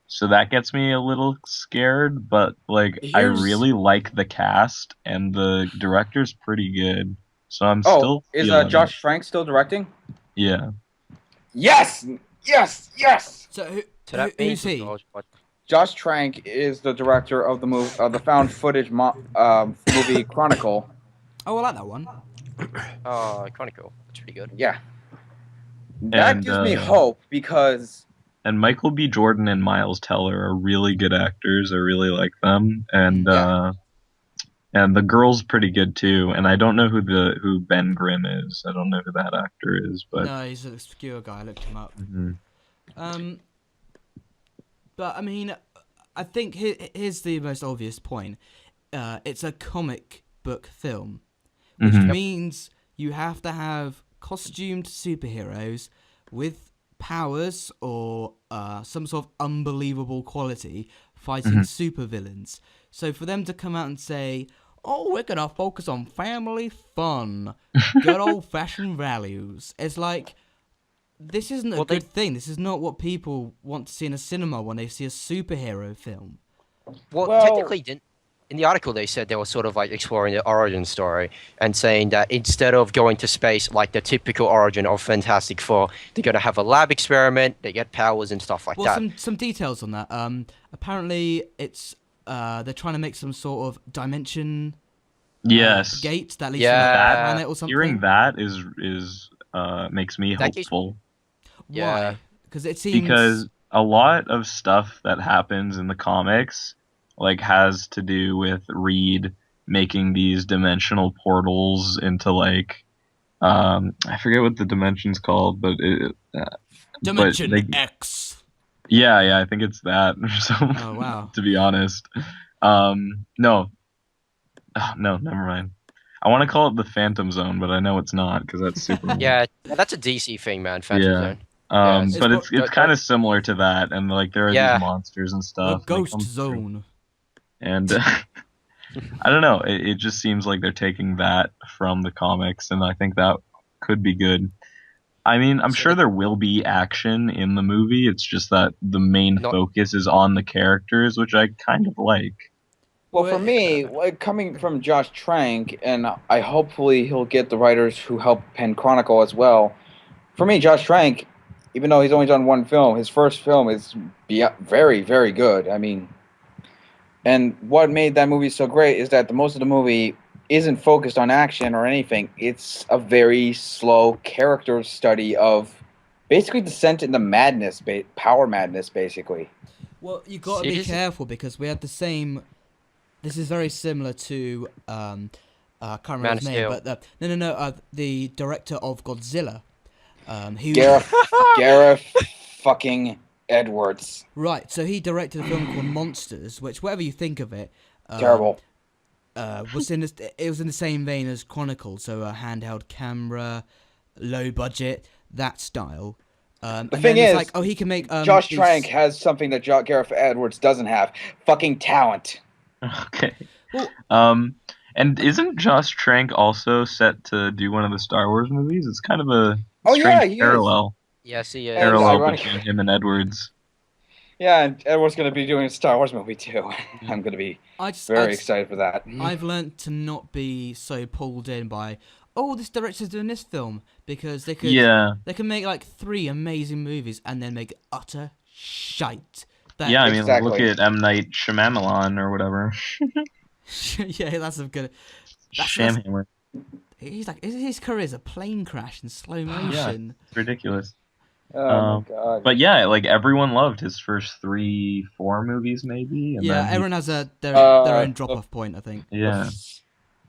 So that gets me a little scared, but like I really like the cast and the director's pretty good. So I'm still is Josh Trank still directing? Yeah. Yes. So who's he? Josh Trank is the director of the movie, the found footage movie Chronicle. Oh, I like that one. Oh, Chronicle. That's pretty good. Yeah. That gives me hope because... And Michael B. Jordan and Miles Teller are really good actors. I really like them. And the girl's pretty good too. And I don't know who Ben Grimm is. I don't know who that actor is. But no, he's an obscure guy. I looked him up. But I mean, I think here's the most obvious point. It's a comic book film, which means you have to have costumed superheroes with powers or some sort of unbelievable quality fighting supervillains. So for them to come out and say, "Oh, we're gonna focus on family fun, good old-fashioned values," it's like, this isn't a good thing. This is not what people want to see in a cinema when they see a superhero film. Well, technically, in the article they said they were sort of like exploring the origin story and saying that instead of going to space like the typical origin of Fantastic Four, they're going to have a lab experiment, they get powers and stuff like that. Well, some details on that. Apparently, it's they're trying to make some sort of dimension gate that leads to the planet or something. Hearing that is makes me hopeful. Why? Because it seems... Because a lot of stuff that happens in the comics like has to do with Reed making these dimensional portals into like I forget what the dimension's called, but Dimension X. Yeah, I think it's that. Oh wow. To be honest, no. Oh, no, never mind. I want to call it the Phantom Zone, but I know it's not because that's Superman. Yeah, that's a DC thing, man. Phantom Yeah. Zone. Yeah, it's- But It's it's kind of similar to that, and like there are Yeah. these monsters and The stuff. and they Ghost come through, Zone. and I don't know. It just seems like they're taking that from the comics, and I think that could be good. I mean, I'm So sure they- there will be action in the movie. It's just that the main Not- focus is on the characters, which I kind of like. Well, for me, like, coming from Josh Trank, and I hopefully he'll get the writers who help pen Chronicle as well. For me, Josh Trank, even though he's only done one film, his first film is very, very good. I mean, and what made that movie so great is that the most of the movie isn't focused on action or anything. It's a very slow character study of basically descent into madness, power madness, basically. Well, you got to be Seriously? careful because we had the same. This is very similar to I can't remember Man his of name, Steel. but the director of Godzilla. He Gareth fucking Edwards. right. So he directed a film called Monsters, which, whatever you think of it, Terrible. was in it was in the same vein as Chronicle, so a handheld camera, low budget, that style. The thing is, like, oh, he can make Josh these- Trank has something that Gareth Edwards doesn't have. Fucking talent. Okay. Well- And isn't Josh Trank also set to do one of the Star Wars movies? It's kind of a Oh, strange yeah, he is. parallel. Yes, he is. And Parallel ironic- between him and Edwards. Yeah, and Edwards going to be doing a Star Wars movie too. I'm going to be I just, very excited for that. I've learned to not be so pulled in by, oh, this director's doing this film, because they could they can make like 3 amazing movies and then make utter shite. That, Yeah, I mean, Exactly. look at M. Night Shyamalan or whatever. yeah, that's a good. That's, Shamhammer. he's like his career's a plane crash in slow motion. It's ridiculous. Oh my god. But yeah, like everyone loved his first 3-4 movies, maybe. And Yeah, then he- everyone has their own drop off point, I think. Yeah.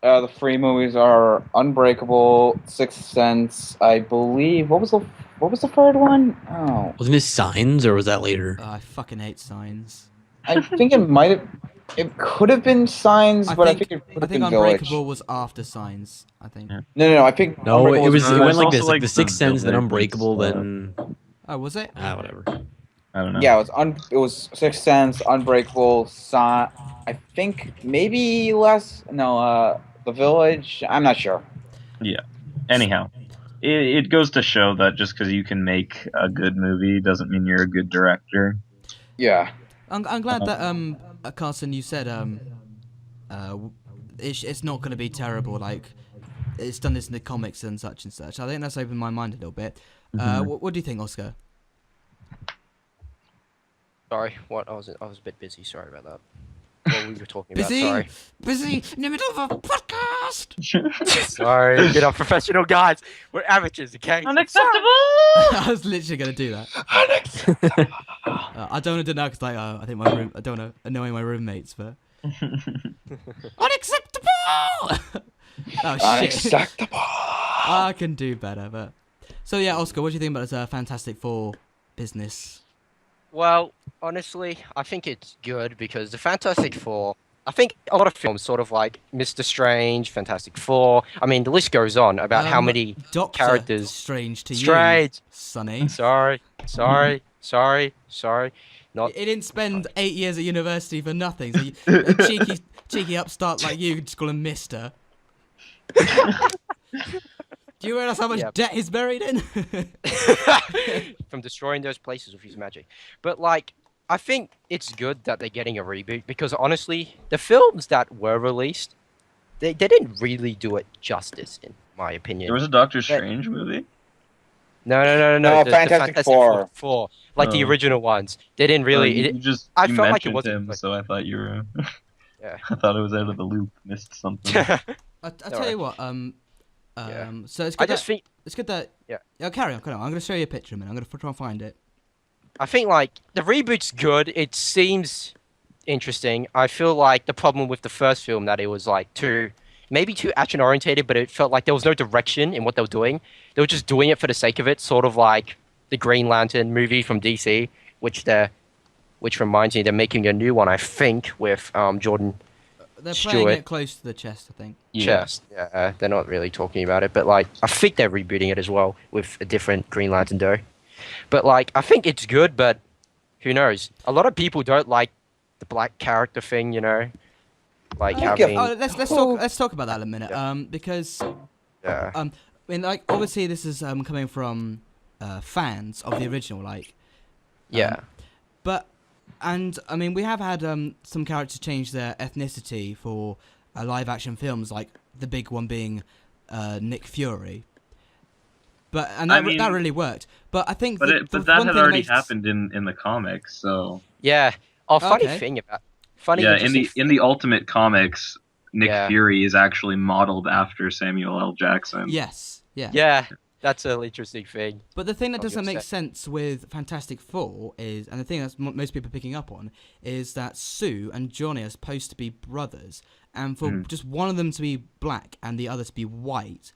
The 3 movies are Unbreakable, Sixth Sense, I believe. What was the third one? Oh, Wasn't it Signs, or was that later? I fucking hate Signs. I think it could have been Signs, but I think it could I have think been Village. Unbreakable was after Signs. I think. Yeah. No, I think No, Unbreakable it was. no, It there's went like also, this: like, like the the Sixth Sense, then Village Unbreakable, stuff. then Oh, was it? whatever. I don't know. Yeah, it was Sixth Sense, Unbreakable, I think maybe The Village. I'm not sure. Anyhow, it goes to show that just because you can make a good movie doesn't mean you're a good director. Yeah. I'm glad that Carson, you said it's not going to be terrible. Like it's done this in the comics and such and such. I think that's opened my mind a little bit. What do you think, Oscar? Sorry, what? I was a bit busy. Sorry about that. What we were talking Busy, about. busy in the middle of a podcast. Sorry, get off professional guys. We're amateurs, okay? Unacceptable! I was literally going to do that. I don't want to do that because I think I don't want to annoy my roommates, but unacceptable. Oh shit! Unacceptable. I can do better, but so yeah, Oscar, what do you think about this Fantastic Four business? Well, honestly, I think it's good because the Fantastic Four. I think a lot of films, sort of like Mr. Strange, Fantastic Four. I mean, the list goes on about how many Doctor characters. Strange to Strange. you, Sonny. Sorry. Not. He didn't spend 8 years at university for nothing. So a cheeky upstart like you just call him Mister. Do you realize how much Yep. debt he's buried in? From destroying those places with his magic. But like, I think it's good that they're getting a reboot because honestly, the films that were released, they didn't really do it justice, in my opinion. There was a Doctor Strange movie? No. No, The Fantastic Four. Four, like the Oh. original ones, they didn't really. You just I you felt like it mentioned wasn't him, like- so I thought you were. Yeah. I thought I was out of the loop, missed something. I tell you what. Yeah. So it's I good. just think. It's good that. Yeah. Carry on. I'm gonna show you a picture, man. I'm gonna try and find it. I think like the reboot's good. It seems interesting. I feel like the problem with the first film that it was like maybe too action orientated, but it felt like there was no direction in what they were doing. They were just doing it for the sake of it, sort of like the Green Lantern movie from DC, which reminds me they're making a new one, I think, with Jordan They're playing Stuart. it close to the chest, I think. Chest. Yeah, they're not really talking about it, but like I think they're rebooting it as well with a different Green Lantern duo. But like I think it's good, but who knows? A lot of people don't like the black character thing, you know, like having. Let's talk about that in a minute. Because Yeah. I mean, like obviously this is coming from fans of the original, like. Yeah. But. And I mean, we have had some characters change their ethnicity for live-action films, like the big one being Nick Fury. But that really worked. But I think But that had already happened in the comics, so Yeah. Oh, funny Okay. thing about funny. yeah. interesting In the Ultimate Comics, Nick Yeah. Fury is actually modeled after Samuel L. Jackson. Yes, yeah. Yeah, that's an interesting thing. But the thing that Of doesn't your make set. sense with Fantastic Four is, and the thing that most people are picking up on, is that Sue and Johnny are supposed to be brothers, and for just one of them to be black and the other to be white,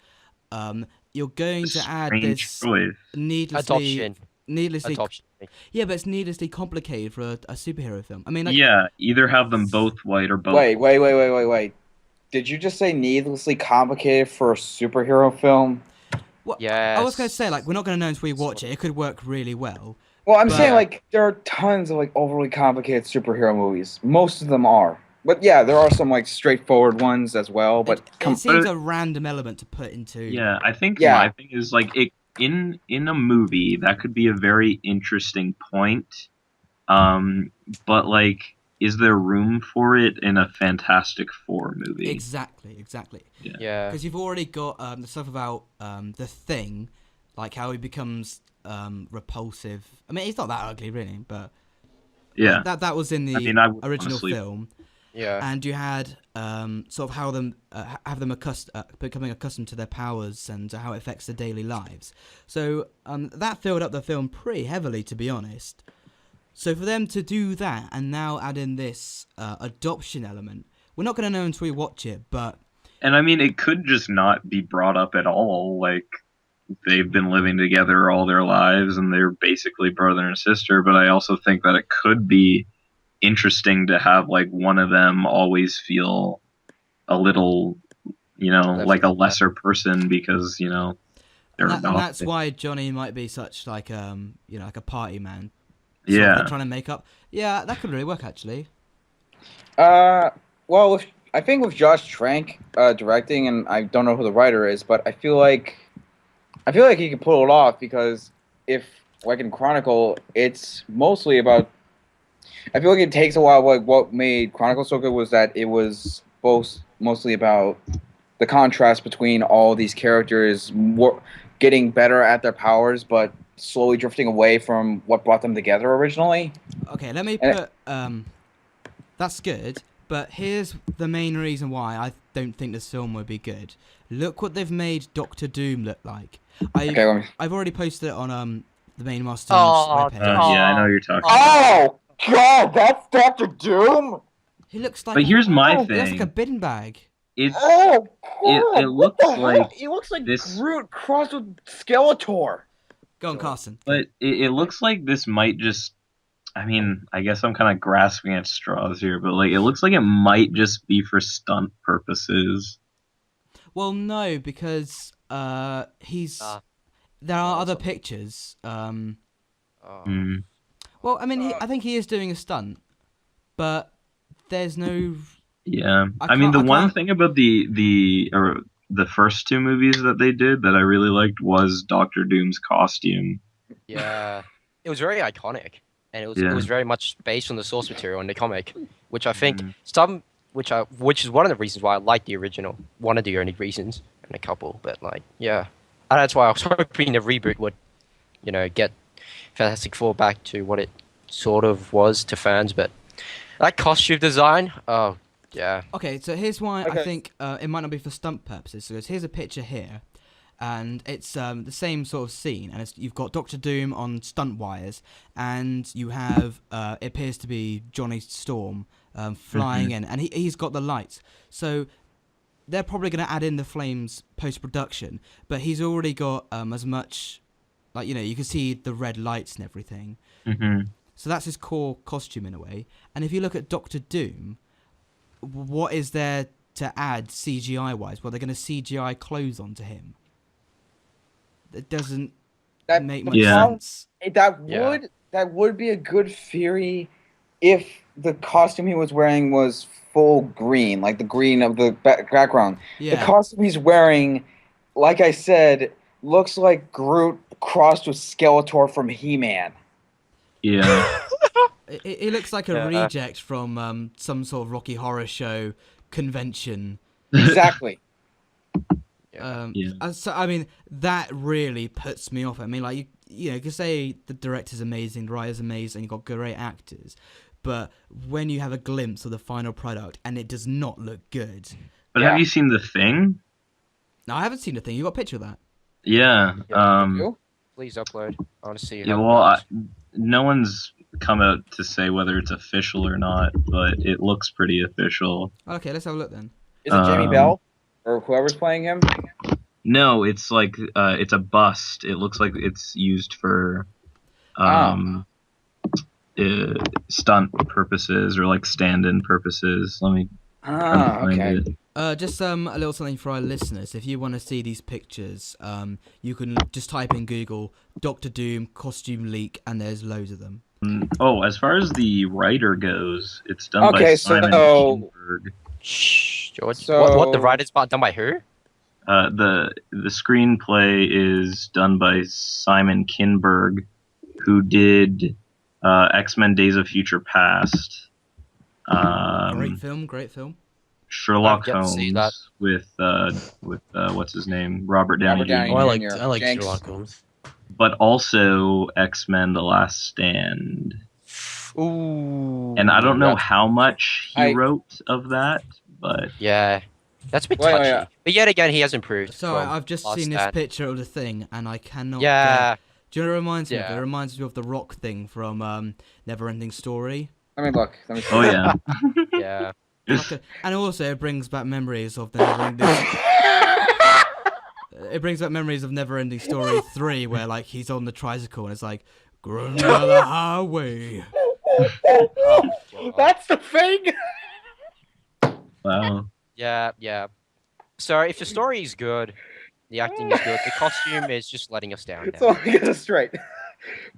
you're going to add Strange this choice. needlessly. Adoption. Yeah, but it's needlessly complicated for a superhero film. I mean, like, Yeah, either have them both white or both. Wait. Did you just say needlessly complicated for a superhero film? what, Yes. I was going to say, like, we're not going to know until we watch it. It could work really well. Well, I'm But- saying like there are tons of like overly complicated superhero movies. Most of them are. But yeah, there are some like straightforward ones as well. But it seems a random element to put into. Yeah, I think Yeah. my thing is like in a movie that could be a very interesting point. But like, is there room for it in a Fantastic Four movie? Exactly. Yeah. Because you've already got the stuff about the Thing, like how he becomes repulsive. I mean, he's not that ugly, really, but Yeah. that was in the I would original honestly- film. Yeah. And you had sort of how them have them becoming accustomed to their powers and how it affects their daily lives. So that filled up the film pretty heavily, to be honest. So for them to do that and now add in this adoption element, we're not going to know until we watch it. But And I mean, it could just not be brought up at all. Like, they've been living together all their lives and they're basically brother and sister. But I also think that it could be interesting to have, like, one of them always feel a little, like a lesser person because, they're and that's adopted. why Johnny might be such like like a party man. Yeah. They're trying to make up. Yeah, that could really work actually. well, I think with Josh Trank directing, and I don't know who the writer is, but I feel like he can pull it off because if like in Chronicle, it's mostly about. I feel like it takes a while. Like what made Chronicle so good was that it was mostly about the contrast between all these characters getting better at their powers, but slowly drifting away from what brought them together originally. Okay, let me And- put. That's good, but here's the main reason why I don't think this film would be good. Look what they've made Doctor Doom look like. Okay, let me. I've already posted it on the main Mastertoons Oh, webpage. Yeah, I know you're talking. Oh God, that's Doctor Doom. He looks like. But here's my He looks like thing. a bin bag. It's Oh God, it looks like he looks like this- Groot crossed with Skeletor. Go on, Carson. But it looks like this might just. I mean, I guess I'm kind of grasping at straws here, but like, it looks like it might just be for stunt purposes. Well, no, because he's. There are other pictures. Hmm. Well, I mean, I think he is doing a stunt, but there's no. Yeah, I I mean, can't- the I one can't- thing about the first two movies that they did that I really liked was Doctor Doom's costume. Yeah. It was very iconic, and it Yeah. was very much based on the source material in the comic, which I think Mhm. which is one of the reasons why I like the original. One of the only reasons, and a couple, but like, yeah, and that's why I was hoping the reboot would, get Fantastic Four back to what it sort of was to fans. But that costume design, oh yeah, Okay, so here's why I Okay. think it might not be for stunt purposes. So here's a picture here, and it's the same sort of scene, and you've got Doctor Doom on stunt wires, and you have it appears to be Johnny Storm flying in, and he's got the lights. So they're probably going to add in the flames post production, but he's already got as much, like you can see the red lights and everything. Hmm. So that's his core costume in a way. And if you look at Doctor Doom, what is there to add CGI wise? Well, they're going to CGI clothes onto him. That doesn't make much Yeah. sense. That would be a good theory if the costume he was wearing was full green, like the green of the background. Yeah. The costume he's wearing, like I said, looks like Groot crossed with Skeletor from He-Man. Yeah. It looks like a Yeah. reject from some sort of Rocky Horror Show convention. Exactly. Yeah. So I mean, that really puts me off. I mean, like you know, you can say the director's amazing, the writer's amazing, you've got great actors, but when you have a glimpse of the final product and it does not look good. But have you seen The Thing? No, I haven't seen the thing. You got a picture of that? Yeah. You? Please upload. I want to see. Yeah, how it well, goes. no one's come out to say whether it's official or not, but it looks pretty official. Okay, let's have a look then. Is it Jamie Bell or whoever's playing him? No, it's like it's a bust. It looks like it's used for stunt purposes or like stand-in purposes. Let me find Okay. it. Just a little something for our listeners. If you want to see these pictures, you can just type in Google Doctor Doom costume leak, and there's loads of them. Oh, as far as the writer goes, it's done by Okay, Simon so- Kinberg. Shh, George. So- What the writer's part done by who? The screenplay is done by Simon Kinberg, who did X-Men: Days of Future Past, Great film. Sherlock I've yet to see Holmes with what's his name, Robert Downey Robert Downey Jr. Oh, Jr. I like Jenks. Sherlock Holmes. But also X-Men: The Last Stand. Ooh. And I don't know that's- how much he I- wrote of that, but Yeah, that's a bit Wait, touchy. yeah. But yet again, he has improved. So from I've just Last seen this Stand. picture of the thing, and I cannot. Yeah. Do you know what it reminds me of? Yeah. It reminds me of the Rock thing from Neverending Story. Let me look. Let me see. oh yeah. Yeah. And also, it brings back memories of the Neverending. It brings back memories of Neverending Story 3, where like he's on the tricycle and it's like, "Run down the highway." That's the thing. Wow. Yeah. So if the story is good, the acting is good, the costume is just letting us down. So let me get this straight.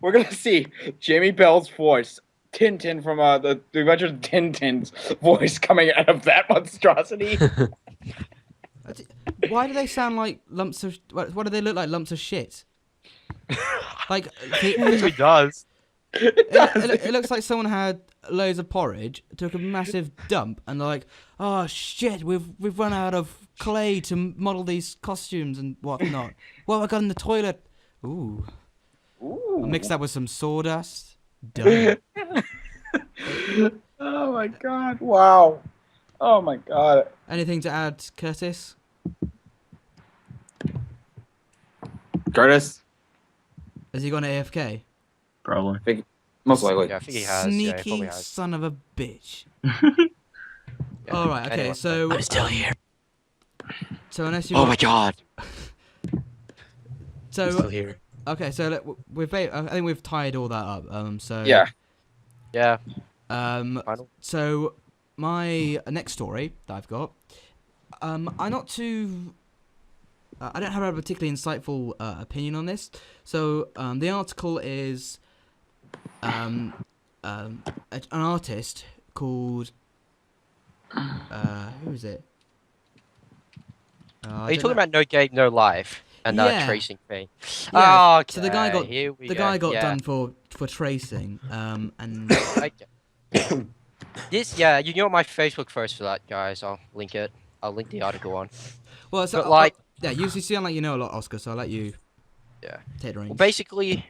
We're gonna see Jamie Bell's voice, Tintin from the Adventures of Tintin's voice coming out of that monstrosity. Why do they sound like lumps of? What do they look like? Lumps of shit. Like It does. it looks like someone had loads of porridge, took a massive dump, and they're like, "Oh shit, we've run out of clay to model these costumes and whatnot. What have I got in the toilet? Ooh, I'll mix that with some sawdust. Done." Oh my god! Wow! Oh my god! Anything to add, Curtis? Curtis, Has he gone AFK? Probably. most likely. Yeah, I think he has. Yeah, he Sneaky probably has. son of a bitch. Yeah. All right, okay, Anyway. so I'm still here. unless you Oh my god. I'm still so here. okay, so I think we've tied all that up. So Yeah. Yeah. Um, so my next story that I've got, I'm not too. I don't have a particularly insightful opinion on this. So the article is an artist called who is it? Are you talking about No Game, No Life and Yeah. that tracing thing? Yeah, Oh, okay. so the guy got Here we the go. guy got Yeah. done for tracing and Okay. This, yeah, you know my Facebook first for that, guys. I'll link it. I'll link the article on. well, so But, like- yeah, you sound like you know a lot, Oscar. So I'll let you Yeah. take the reins. Well, basically,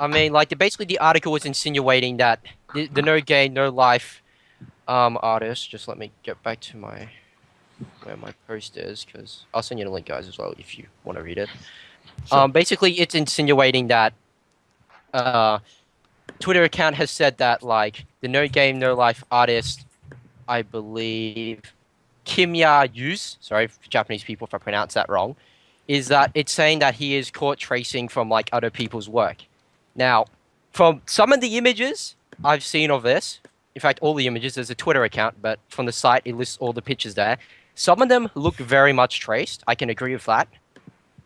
I mean, like, the article was insinuating that the No Game, No Life artist. Just let me get back to where my post is, because I'll send you the link, guys, as well, if you want to read it. Sure. Basically, it's insinuating that Twitter account has said that, like, the No Game, No Life artist, I believe, Kimya Yus, sorry for Japanese people if I pronounce that wrong, is that it's saying that he is caught tracing from, like, other people's work. Now, from some of the images I've seen of this, In fact, all the images. There's a Twitter account, but from the site, it lists all the pictures there. Some of them look very much traced. I can agree with that.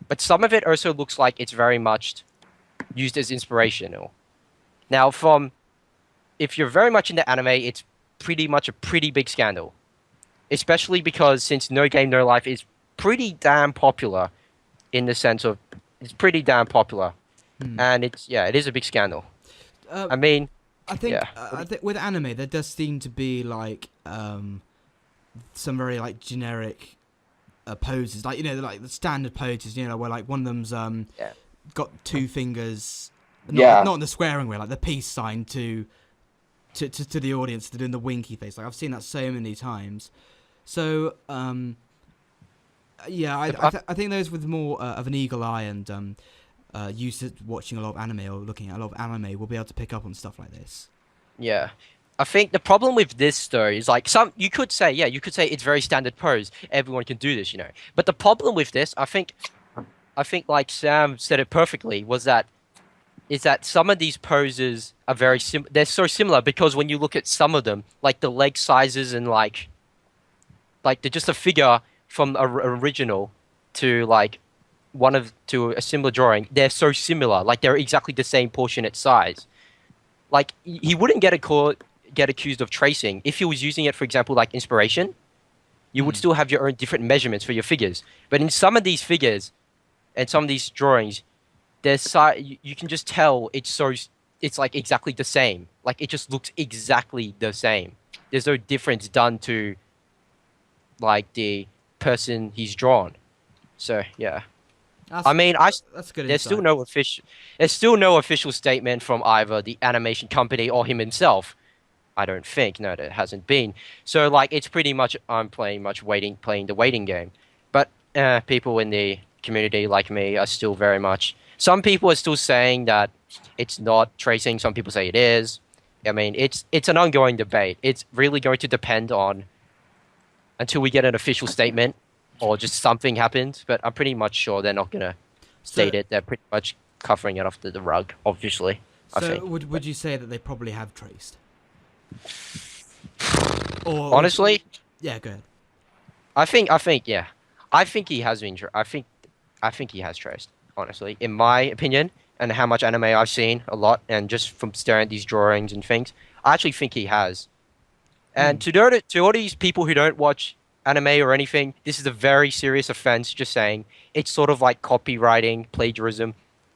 But some of it also looks like it's very much used as inspirational. Now, if you're very much into anime, it's pretty much a pretty big scandal. Especially because since No Game, No Life is pretty damn popular in the sense of it's pretty damn popular. And it is a big scandal. I mean, I think, yeah. I think with anime, there does seem to be like some very like generic poses, like like the standard poses, where like one of them's got two fingers, not in the swearing way, like the peace sign to the audience, to doing the winky face. Like I've seen that so many times. So I think those with more of an eagle eye and used to watching a lot of anime or looking at a lot of anime will be able to pick up on stuff like this. Yeah. I think the problem with this though is like you could say it's very standard pose. Everyone can do this, But the problem with this, I think like Sam said it perfectly, is that some of these poses are they're so similar because when you look at some of them, like the leg sizes and like they're just a figure from a original to like to a similar drawing, they're so similar. Like they're exactly the same proportionate size. Like he wouldn't get accused of tracing if he was using it, for example, like inspiration. You would still have your own different measurements for your figures. But in some of these figures and some of these drawings, you can just tell it's like exactly the same. Like it just looks exactly the same. There's no difference done to like the person he's drawn. So yeah. That's good. There's still no official statement from either the animation company or him himself. I don't think. No, there hasn't been. So like it's pretty much I'm playing the waiting game. But people in the community like me are still very much. Some people are still saying that it's not tracing. Some people say it is. I mean, it's an ongoing debate. It's really going to depend on until we get an official statement. Or just something happened, but I'm pretty much sure they're not gonna state it. They're pretty much covering it off the rug, obviously. I think. Would you say that they probably have traced? Or honestly, yeah, go ahead. I think yeah. I think he has been. I think he has traced. Honestly, in my opinion, and how much anime I've seen, a lot, and just from staring at these drawings and things, I actually think he has. And to all these people who don't watch anime or anything, this is a very serious offense. Just saying, it's sort of like copywriting, plagiarism.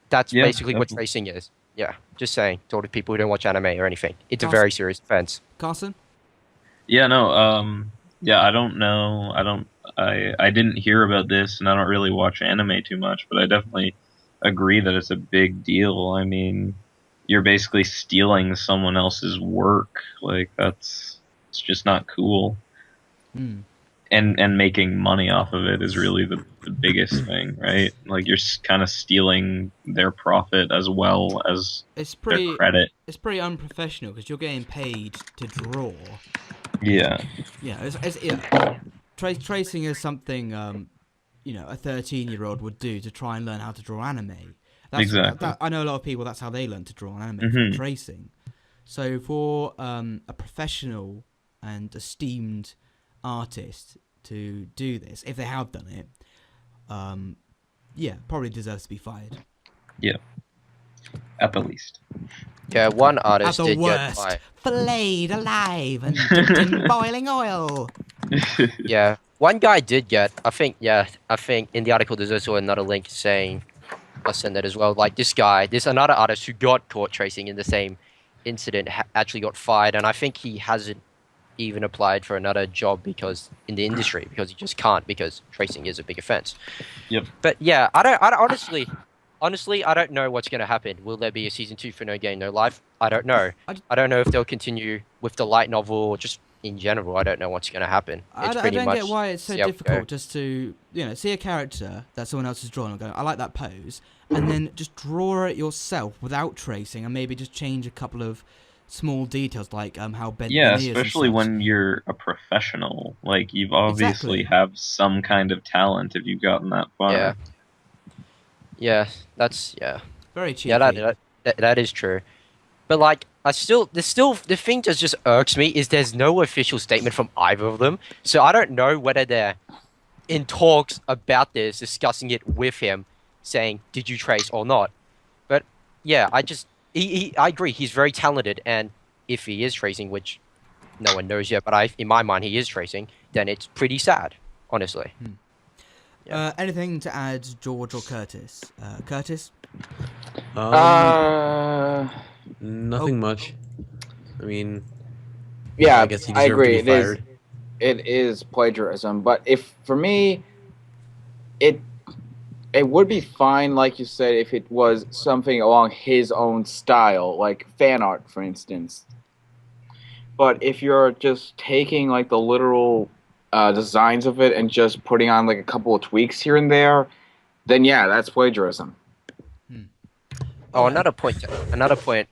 That's basically what tracing is. Yeah, just saying to all the people who don't watch anime or anything, it's a very serious offense. Carson? Yeah, no, yeah, I don't know. I didn't hear about this, and I don't really watch anime too much, but I definitely agree that it's a big deal. I mean, you're basically stealing someone else's work. Like it's just not cool. And making money off of it is really the biggest thing, right? Like you're kind of stealing their profit as well as their credit. It's pretty unprofessional because you're getting paid to draw. Yeah. Yeah. Tracing is something a 13-year-old would do to try and learn how to draw anime. Exactly. I know a lot of people. That's how they learn to draw anime, from tracing. So for a professional and esteemed artist to do this, if they have done it, probably deserves to be fired. Yeah, at the least. Yeah, one artist did get fired. Filleted alive and dipped in boiling oil. Yeah, one guy did get. I think in the article there's also another link saying, I'll send that as well. Like this another artist who got caught tracing in the same incident actually got fired, and I think he hasn't even applied for another job because in the industry because he just can't because tracing is a big offense. Yep. But yeah, I don't honestly I don't know what's going to happen. Will there be a season 2 for No Game No Life? I don't know. I don't know if they'll continue with the light novel or just in general. I don't know what's going to happen. I don't get why it's so difficult just to see a character that someone else has drawn and go, I like that pose, and then just draw it yourself without tracing and maybe just change a couple of small details like how bent the ears especially when you're a professional, like you've obviously have some kind of talent if you've gotten that far. That's very cheeky. Yeah, that is true. But like the thing that just irks me is there's no official statement from either of them. So I don't know whether they're in talks about this, discussing it with him, saying, did you trace or not? But yeah, I agree, he's very talented, and if he is tracing, which no one knows yet, but in my mind he is tracing, then it's pretty sad, honestly. Yeah. Anything to add, George or Curtis? Curtis? Nothing much. I mean, Yeah, I guess he I deserved agree. to be fired. It is plagiarism, but if for me, it would be fine, like you said, if it was something along his own style, like fan art, for instance. But if you're just taking like the literal designs of it and just putting on like a couple of tweaks here and there, then yeah, that's plagiarism. Oh, another point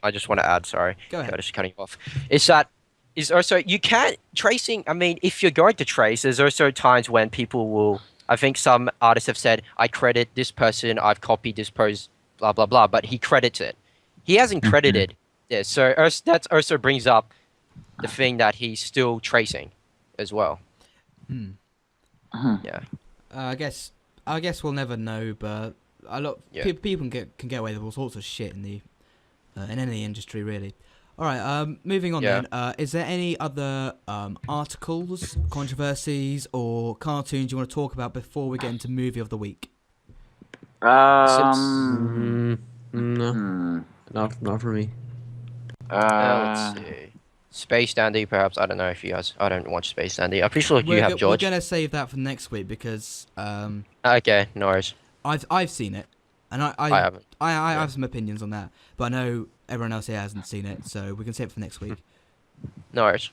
I just want to add, sorry. Go ahead. Just cutting you off. Is also, you can't, tracing, I mean, if you're going to trace, there's also times when people will, I think some artists have said, I credit this person, I've copied this pose, blah, blah, blah, but he credits it. He hasn't credited this, so that also brings up the thing that he's still tracing as well. Yeah. I guess we'll never know, but people can get away with all sorts of shit in any industry, really. All right. Moving on then. Is there any other articles, controversies, or cartoons you want to talk about before we get into movie of the week? No, not for me. Let's see. Space Dandy, perhaps. I don't know if you guys. I don't watch Space Dandy. I'm pretty sure you have, George. We're gonna save that for next week because okay, no worries. I've seen it, and I haven't. I have some opinions on that, but I know everyone else here hasn't seen it, so we can save it for next week. No worries.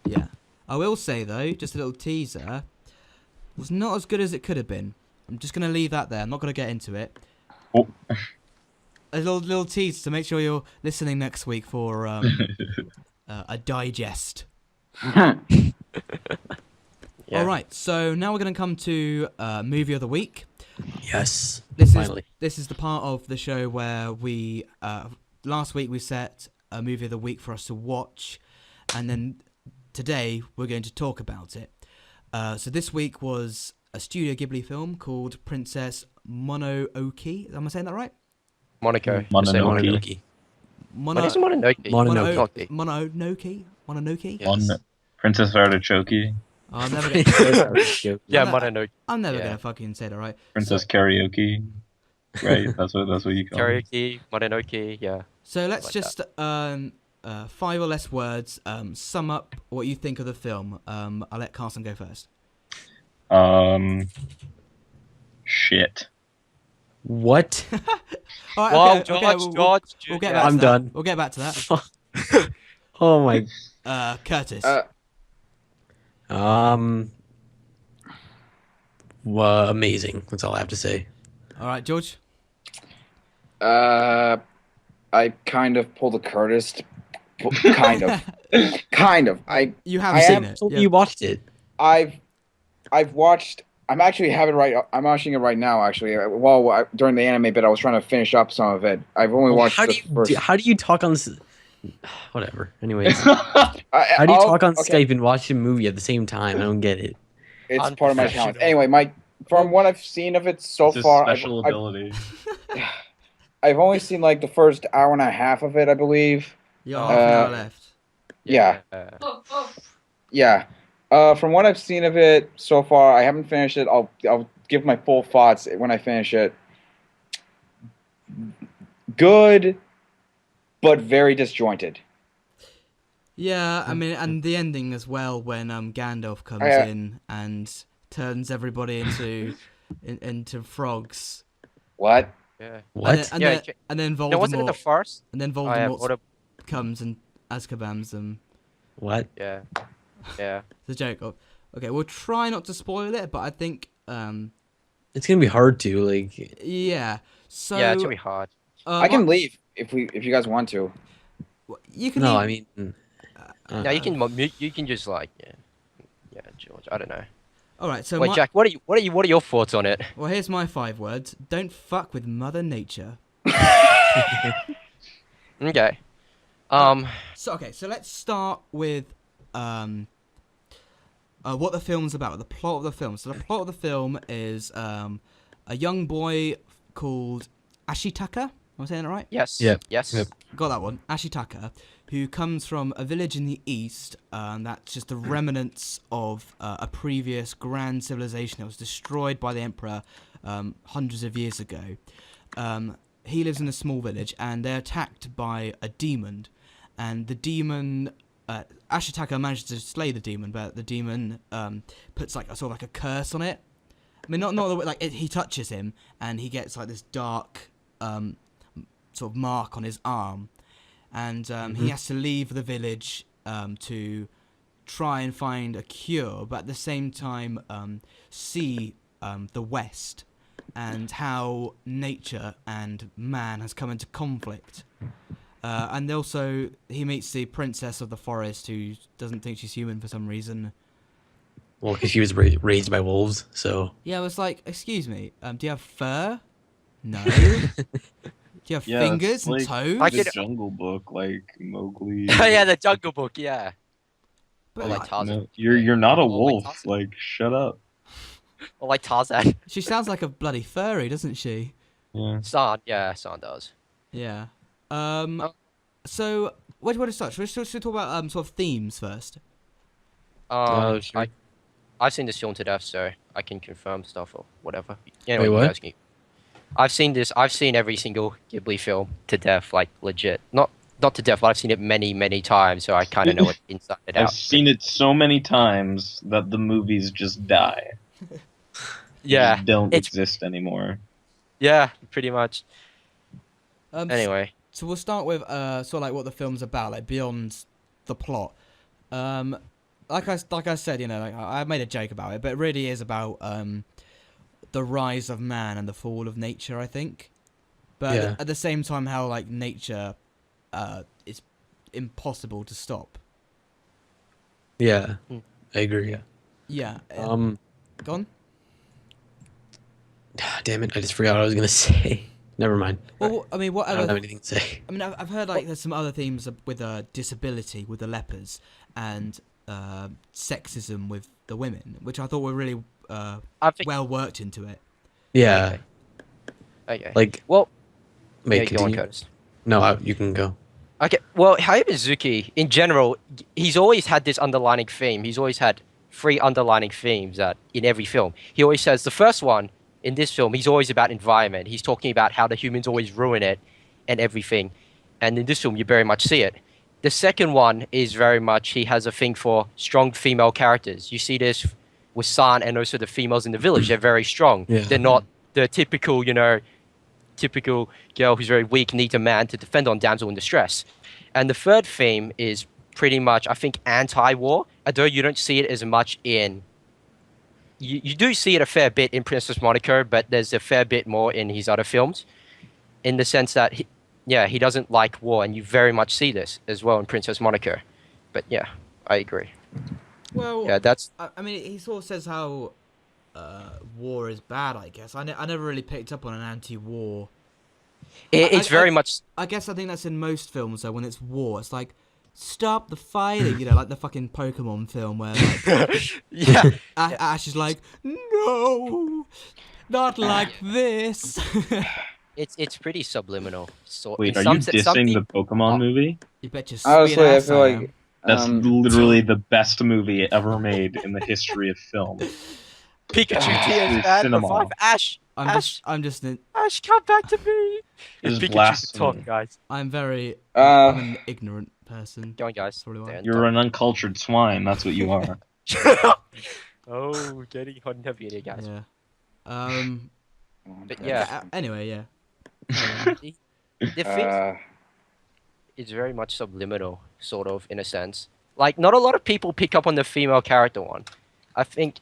Yeah. I will say though, just a little teaser, was not as good as it could have been. I'm just gonna leave that there. I'm not gonna get into it. Oh. A little tease to make sure you're listening next week for a digest. Yeah. All right, so now we're going to come to movie of the week. Yes, Finally. This is the part of the show where we last week we set a movie of the week for us to watch, and then today we're going to talk about it. So this week was a Studio Ghibli film called Princess Mononoke. Am I saying that right? Monaco. Mononoke. What is Mononoke? Mononoke. Yes. Princess Artichoke. I'm never gonna, Yeah, Mononoke. I'm never gonna fucking say that right. Princess Karaoke. Right, that's what you call it. Karaoke, Mononoke, yeah. So let's Like just 5 or less words sum up what you think of the film. I'll let Carson go first. Shit. What? All right, Wow, okay, George, we'll get back I'm to that. done. We'll get back to that. Oh my. Curtis. Well, amazing. That's all I have to say. All right, George. I kind of pulled a Curtis. Kind of. Kind of. You have seen it. You watched it. I've watched. I'm watching it right now. Actually, during the anime bit, I was trying to finish up some of it. I've only watched. How do you talk on this? Whatever. Anyways, how do you talk on Skype and watch a movie at the same time? I don't get it. It's part of my talent. Anyway, from what I've seen of it so far, Special ability. I've only seen like the first hour and a half of it, I believe. You got half an hour left. Yeah. Oh, oh. Yeah. From what I've seen of it so far, I haven't finished it. I'll give my full thoughts when I finish it. Good, but very disjointed. Yeah, I mean, and the ending as well when Gandalf comes in and turns everybody into frogs. What? Yeah. What? And then Voldemort. No, wasn't it the first? And then Voldemort comes and Azkaban's them. What? Yeah. Yeah. It's a joke. Okay, we'll try not to spoil it, but I think It's gonna be hard to yeah. So Yeah, it's gonna be hard. I can leave if you guys want to. You can. No, leave. I mean. No, you can just like yeah, George. I don't know. All right. So Wait, Jack, what are your thoughts on it? Well, here's my 5 words. Don't fuck with Mother Nature. Okay. So let's start with what the film's about, the plot of the film. So the plot of the film is a young boy called Ashitaka. Am I saying it right? Yes. Yeah. Yes. Yep. Got that one. Ashitaka, who comes from a village in the east that's just the remnants of a previous grand civilization that was destroyed by the emperor hundreds of years ago. He lives in a small village, and they're attacked by a demon. And the demon, Ashitaka manages to slay the demon, but the demon puts like a sort of like a curse on it. I mean, not the way, like he touches him, and he gets like this dark sort of mark on his arm, and he has to leave the village to try and find a cure, but at the same time see the West and how nature and man has come into conflict. And also, he meets the princess of the forest, who doesn't think she's human for some reason. Well, because she was raised by wolves, so. Yeah, I was like, excuse me, do you have fur? No. Do you have fingers and like toes? The Jungle Book, like Mowgli. Oh yeah, the Jungle Book. Yeah. But Or like like, Tarzan. No, you're not a Or like wolf. Tarzan. Like, shut up. Or like Tarzan. she sounds like a bloody furry, doesn't she? Yeah. San does. Yeah. Oh. So, where do you want to start? Should we talk about sort of themes first? Sure. I've seen this film to death, so I can confirm stuff or whatever. Wait, what? You guys can... I've seen every single Ghibli film to death, like legit. Not to death, but I've seen it many, many times, so I kind of know it inside and I've out. seen it so many times that the movies just die. They Yeah, just don't it's- exist anymore. yeah, pretty much. Anyway. Anyway, So we'll start with sort of like what the film's about, like beyond the plot. Like I said, you know, like I made a joke about it, but it really is about the rise of man and the fall of nature, I think. But Yeah. at the same time, how like nature is impossible to stop. Yeah, Mm. I agree. Yeah. Go on. Damn it, I just forgot what I was gonna say. Never mind. Well, I mean, what I don't have other? anything to say. I mean, I've heard like there's some other themes with disability with the lepers and sexism with the women, which I thought were really I think. well worked into it. Yeah, Okay. like, Well, wait, yeah, go on, continue. Curtis. No, you can go. Okay, well, Hayao Miyazaki, in general, he's always had this underlining theme. He's always had 3 underlining themes in every film. He always says the first one, in this film, he's always about environment. He's talking about how the humans always ruin it and everything. And in this film, you very much see it. The second one is very much, he has a thing for strong female characters. You see this with San and also the females in the village. They're very strong. Yeah. They're not the typical, typical girl who's very weak, needs a man to defend on damsel in distress. And the third theme is pretty much, I think, anti-war, although you don't see it as much in... You do see it a fair bit in Princess Monaco, but there's a fair bit more in his other films, in the sense that, he doesn't like war, and you very much see this as well in Princess Monaco. But yeah, I agree. Well, Yeah, that's... I mean, he sort of says how war is bad. I guess I never really picked up on an anti-war. It's very much... I guess I think that's in most films though. When it's war, it's like stop the fighting. You know, like the fucking Pokemon film where like, Yeah. Ash is like, no, not like this. It's pretty subliminal. So, Wait, in are some you se- dissing some the Pokemon movie? You bet your Honestly, sweet I ass feel I like am. That's literally the best movie ever made in the history of film. Pikachu History tears of bad, cinema. revive Ash. I'm just Ash, come back to me. It is Pikachu blasphemy. can talk, guys. I'm very Uh, I'm an ignorant person. Go on, guys. That's probably why. Dan, You're an uncultured swine. That's what you are. Oh, getting hot and heavy here, guys. Yeah. But yeah, Anyway, yeah. the thing is very much subliminal, sort of, in a sense. Like, not a lot of people pick up on the female character one. I think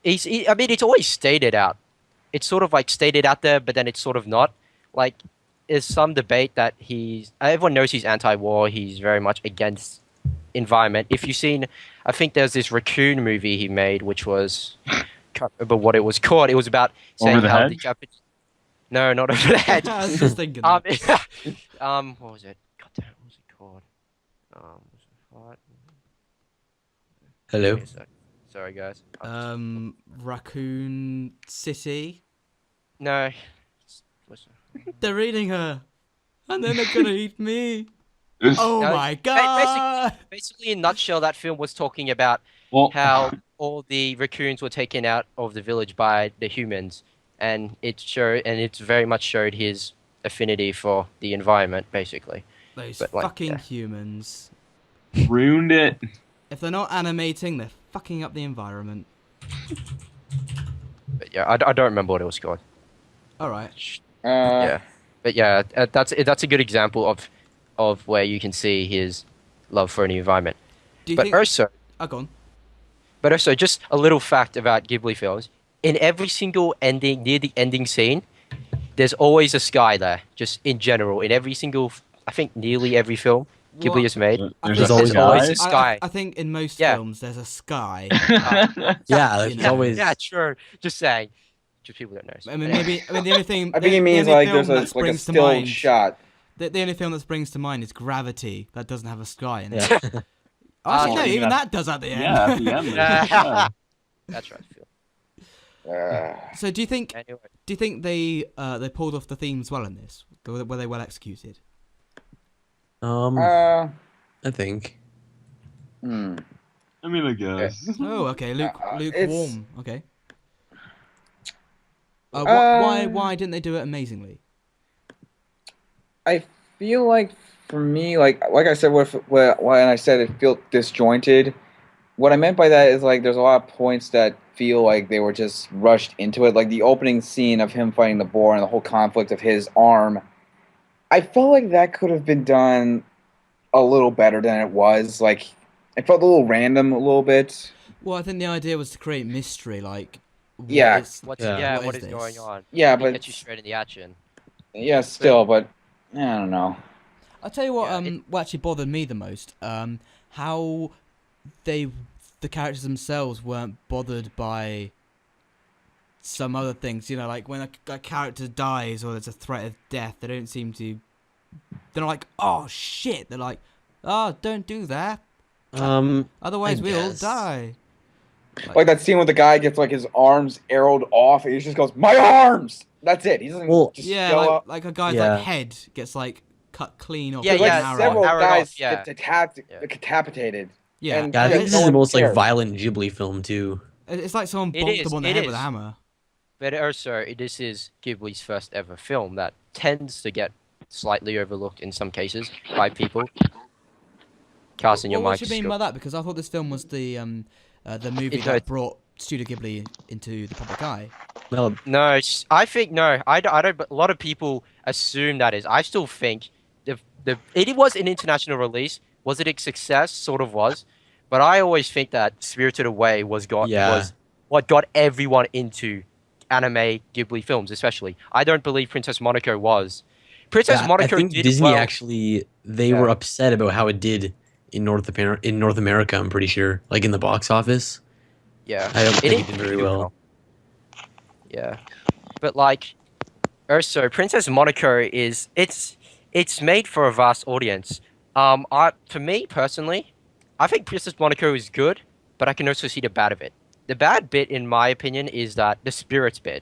I mean, it's always stated out. It's sort of like stated out there, but then it's sort of not. Like, there's some debate that everyone knows he's anti-war. He's very much against environment. If you've seen, I think there's this raccoon movie he made, which was, can't remember what it was called. It was about saying the how Hedge? the Japanese. No, not over the hedge. I was just thinking. That. What was it? God damn, what was it called? What? Hello. Wait a sec. Sorry, guys. Raccoon City. No. What's- They're eating her, and then they're gonna eat me. Oh No, my ba- god! Basically, in a nutshell, that film was talking about Well, how all the raccoons were taken out of the village by the humans, and it very much showed his affinity for the environment, basically. Those But, like, fucking yeah. humans. ruined it. If they're not animating, they're fucking up the environment. But yeah, I don't remember what it was called. All right. Yeah, but yeah, that's a good example of where you can see his love for the environment. Do you But think? also, Go on. just a little fact about Ghibli films: in every single ending, near the ending scene, there's always a sky there. Just in general, in every single, I think nearly every film Ghibli What? has made, There's think always always a a sky. I think in most Yeah. films there's a sky. Yeah, You there's know. always. Yeah, sure. Just saying. Just people don't know. I mean, the only thing. I think he the means only like film there's a that like a springs to still mind- shot. The only film that springs to mind is Gravity. That doesn't have a sky in it. Yeah. Actually, Oh, no, yeah. even that does at the end. Yeah, at the end. Yeah. That's right. Phil. So do you think Anyway, they pulled off the themes well in this? Were they well executed? I think. I mean, I guess. Oh, okay. it's- Lukewarm. Okay. Why didn't they do it amazingly? I feel like for me, like I said, when I said it felt disjointed, what I meant by that is like there's a lot of points that feel like they were just rushed into it. Like the opening scene of him fighting the boar and the whole conflict of his arm. I felt like that could have been done a little better than it was. Like it felt a little random, a little bit. Well, I think the idea was to create mystery. Like, Yeah. what What is is going this? on? Yeah, It but gets you straight in the action. yeah, still, but I don't know. I'll tell you what. Yeah, What actually bothered me the most. How the characters themselves weren't bothered by some other things. You know, like when a character dies or there's a threat of death, they don't seem to. They're not like, oh shit. They're like, oh, don't do that. Otherwise, I we all guess. die. Like that scene where the guy gets like his arms arrowed off, and he just goes, "My arms!" That's it. He doesn't Well, just Yeah, go like, up. like a guy's Yeah. like head gets like cut clean off. Yeah, with like an arrow. several Arrowed guys off, yeah. get Yeah. decapitated. Yeah, and- Yeah, I Yeah, think this no is the one most like cared. violent Ghibli film too. it's like someone It bonked is, them on the it head with a is. hammer. But also, this is Ghibli's first ever film that tends to get slightly overlooked in some cases by people. Casting your What mic. do you mean by that? Because I thought this film was the movie It's that not- brought Studio Ghibli into the public eye. Well, No, I think no. I don't. But a lot of people assume that is. I still think it was an international release. Was it a success? Sort of was. But I always think that Spirited Away was what got everyone into anime Ghibli films, especially. I don't believe Princess Monaco was. Princess yeah, Monaco I think did Disney well. actually they Yeah. were upset about how it did in North America. I'm pretty sure, like in the box office. Yeah, I don't think it did didn't very do well. Yeah, but like, also Princess Monaco it's made for a vast audience. For me personally, I think Princess Monaco is good, but I can also see the bad of it. The bad bit, in my opinion, is that the spirits bit.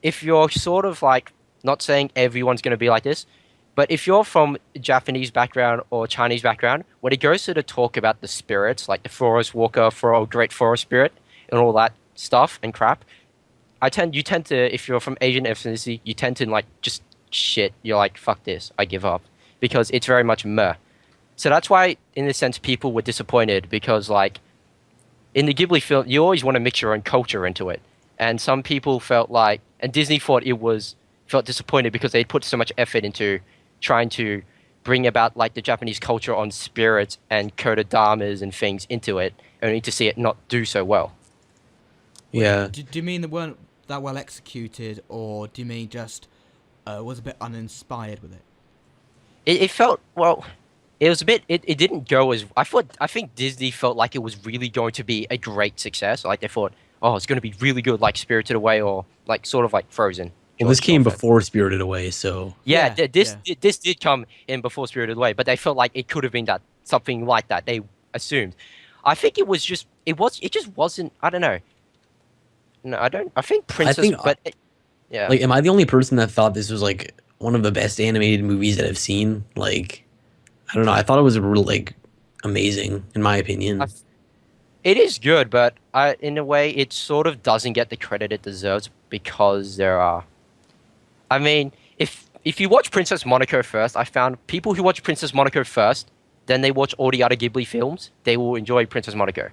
If you're sort of like, not saying everyone's going to be like this, but if you're from a Japanese background or Chinese background, when it goes to the talk about the spirits, like the forest walker, for a great forest spirit, and all that stuff and crap, you tend to, if you're from Asian ethnicity, you tend to like just shit. You're like, fuck this, I give up, because it's very much meh. So that's why, in a sense, people were disappointed, because like in the Ghibli film, you always want to mix your own culture into it, and some people felt like, and Disney felt disappointed because they put so much effort into trying to bring about like the Japanese culture on spirits and kodamas and things into it, only to see it not do so well. Yeah, Do you mean they weren't that well executed, or do you mean just was a bit uninspired with it? It felt, well, it was a bit, it didn't go as, I think Disney felt like it was really going to be a great success. Like they thought, oh, it's going to be really good, like Spirited Away, or like sort of like Frozen. Well, this George came Moffat. before Spirited Away, so Yeah, Yeah, this did come in before Spirited Away, but they felt like it could have been that something like that. They assumed. I think it just wasn't. I don't know. No, I don't. I think Princess. think, yeah. like, am I the only person that thought this was like one of the best animated movies that I've seen? Like, I don't know. I thought it was real like amazing in my opinion. It is good, but in a way, it sort of doesn't get the credit it deserves because there are. I mean, if you watch Princess Monaco first, I found people who watch Princess Monaco first, then they watch all the other Ghibli films, they will enjoy Princess Monaco.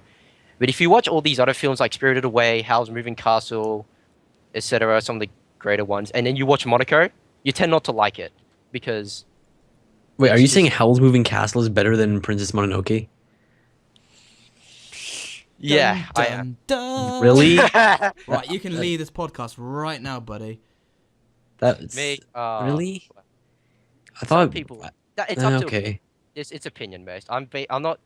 But if you watch all these other films like Spirited Away, Howl's Moving Castle, etc., some of the greater ones, and then you watch Monaco, you tend not to like it because. Wait, are it's you just- saying Howl's Moving Castle is better than Princess Mononoke? Yeah, I Dun, am. dun. Really? Right, you can leave this podcast right now, buddy. That's Me, really? I Some thought people. It's up to okay. it's opinion based. I'm not.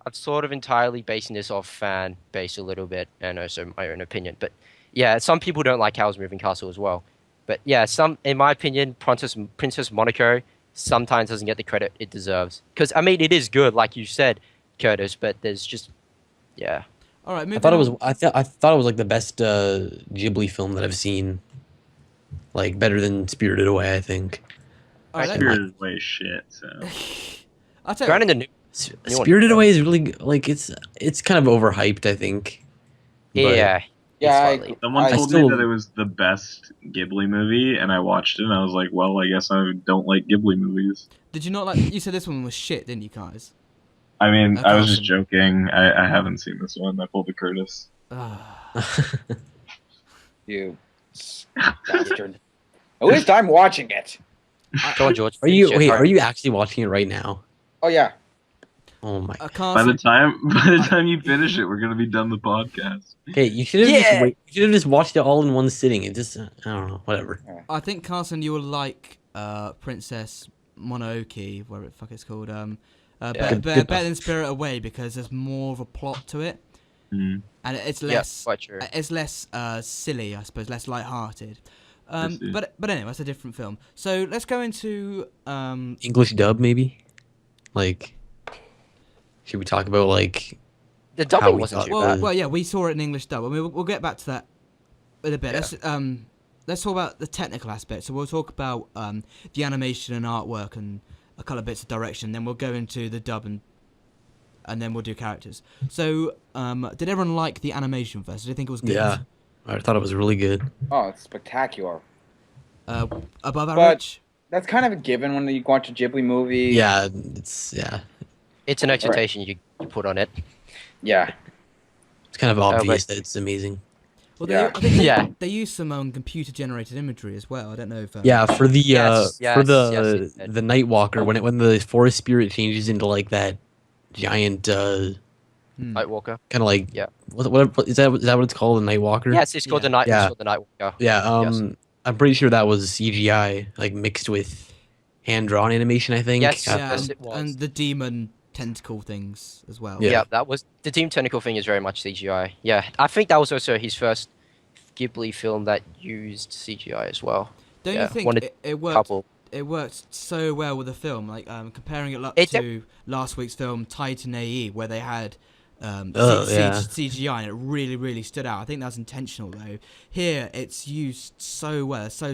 I'm sort of entirely basing this off fan base a little bit and also my own opinion. But yeah, some people don't like Howl's Moving Castle as well. But yeah, in my opinion, Princess Monaco sometimes doesn't get the credit it deserves. Because I mean, it is good, like you said, Curtis. But there's just, yeah. All right, moving I thought it was on. I thought it was like the best Ghibli film that I've seen. Like better than Spirited Away, I think. All right, Spirited Away shit. So I'll tell you Granted, the new. You want- Spirited Away is really like it's kind of overhyped, I think. But Yeah. Yeah, it's slightly. someone I told still- me that it was the best Ghibli movie, and I watched it, and I was like, well, I guess I don't like Ghibli movies. Did you not like? You said this one was shit, didn't you guys? I mean, I was just Carson. joking. I haven't seen this one. I pulled a Curtis. You bastard. At least I'm watching it. Go on, George. Are you finish wait? your Are you actually watching it right now? Oh yeah. Oh my! By Carson, the time you finish it, we're gonna be done the podcast. Okay, you should have Yeah. you should have just watched it all in one sitting. It just I don't know, whatever. I think Carson, you will like Princess Mononoke, whatever the fuck it's called. Good- Better good than Spirit Away because there's more of a plot to it, Mm. and it's Yeah, less. quite true. It's less silly, I suppose, less light-hearted. Yes, it is. But anyway, it's a different film. So let's go into English dub, maybe. Like, should we talk about like? The How dubbing we wasn't thought- too well, bad. well, yeah, we saw it in English dub. I mean, we'll get back to that in a bit. Let's talk about the technical aspect. So we'll talk about the animation and artwork and a couple of bits of direction. Then we'll go into the dub and then we'll do characters. So did everyone like the animation first? Did you think it was good? Yeah, I thought it was really good. Oh, it's spectacular. Above average. That's kind of a given when you watch a Ghibli movie. Yeah, It's an expectation you put on it. Yeah. it's kind of obvious but- that it's amazing. Well, Yeah. I think Yeah. they use some computer-generated imagery as well. I don't know if. Yeah, for the Yes, for yes, the yes, it did. the Night Walker when the forest spirit changes into like that giant Nightwalker. kind of like Yeah. what is that what it's called, the Night Walker? Yes, it's called Yeah. the night. Yeah. It's called the Nightwalker. Yeah, Yes. I'm pretty sure that was CGI, like mixed with hand drawn animation. I think. Yes, Yeah, yes, and, it was. and the demon tentacle things as well. Yeah. Yeah, that was the Team Technical thing is very much CGI. Yeah, I think that was also his first Ghibli film that used CGI as well. Don't Yeah, you think one of it worked? Couple. It worked so well with the film, like comparing it It to last week's film Titan AE, where they had Oh, yeah. CGI and it really, really stood out. I think that's intentional though. Here, it's used so well, so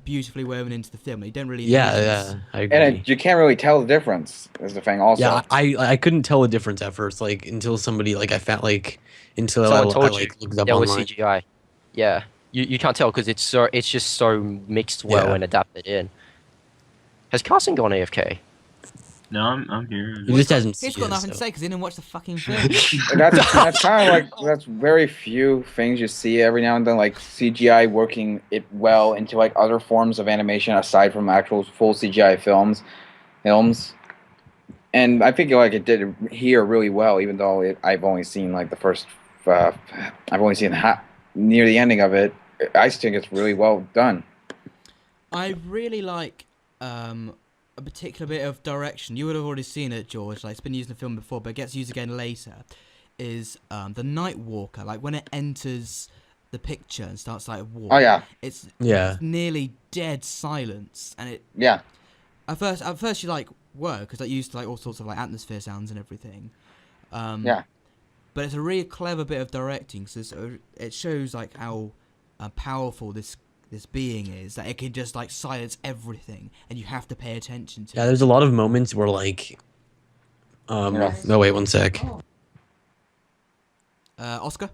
beautifully woven into the film. You don't really Yeah, notice. yeah, I agree. And you can't really tell the difference, is the thing also. Yeah, I couldn't tell the difference at first, like until somebody like I found like until I Someone told you like looked up There was online. CGI. Yeah, you can't tell because it's just so mixed well Yeah. and adapted in. Has Carson gone AFK? No, I'm here. He just hasn't He's seen got it, nothing to so. say because he didn't watch the fucking film. And that's kind of like, that's very few things you see every now and then, like CGI working it well into like other forms of animation aside from actual full CGI films. And I think like it did here really well, even though I've only seen like the first, I've only seen near the ending of it. I think it's really well done. I really like a particular bit of direction. You would have already seen it, George. Like it's been used in the film before, but it gets used again later. Is the Night Walker, like when it enters the picture and starts like war. Oh yeah, It's Yeah. it's nearly dead silence, and it yeah, at first you like were because like used to like all sorts of like atmosphere sounds and everything. yeah. But it's a really clever bit of directing, so it shows like how powerful this being is, that it can just like silence everything, and you have to pay attention to. Yeah, it. there's a lot of moments where like, Yeah. no, wait one sec. Oscar.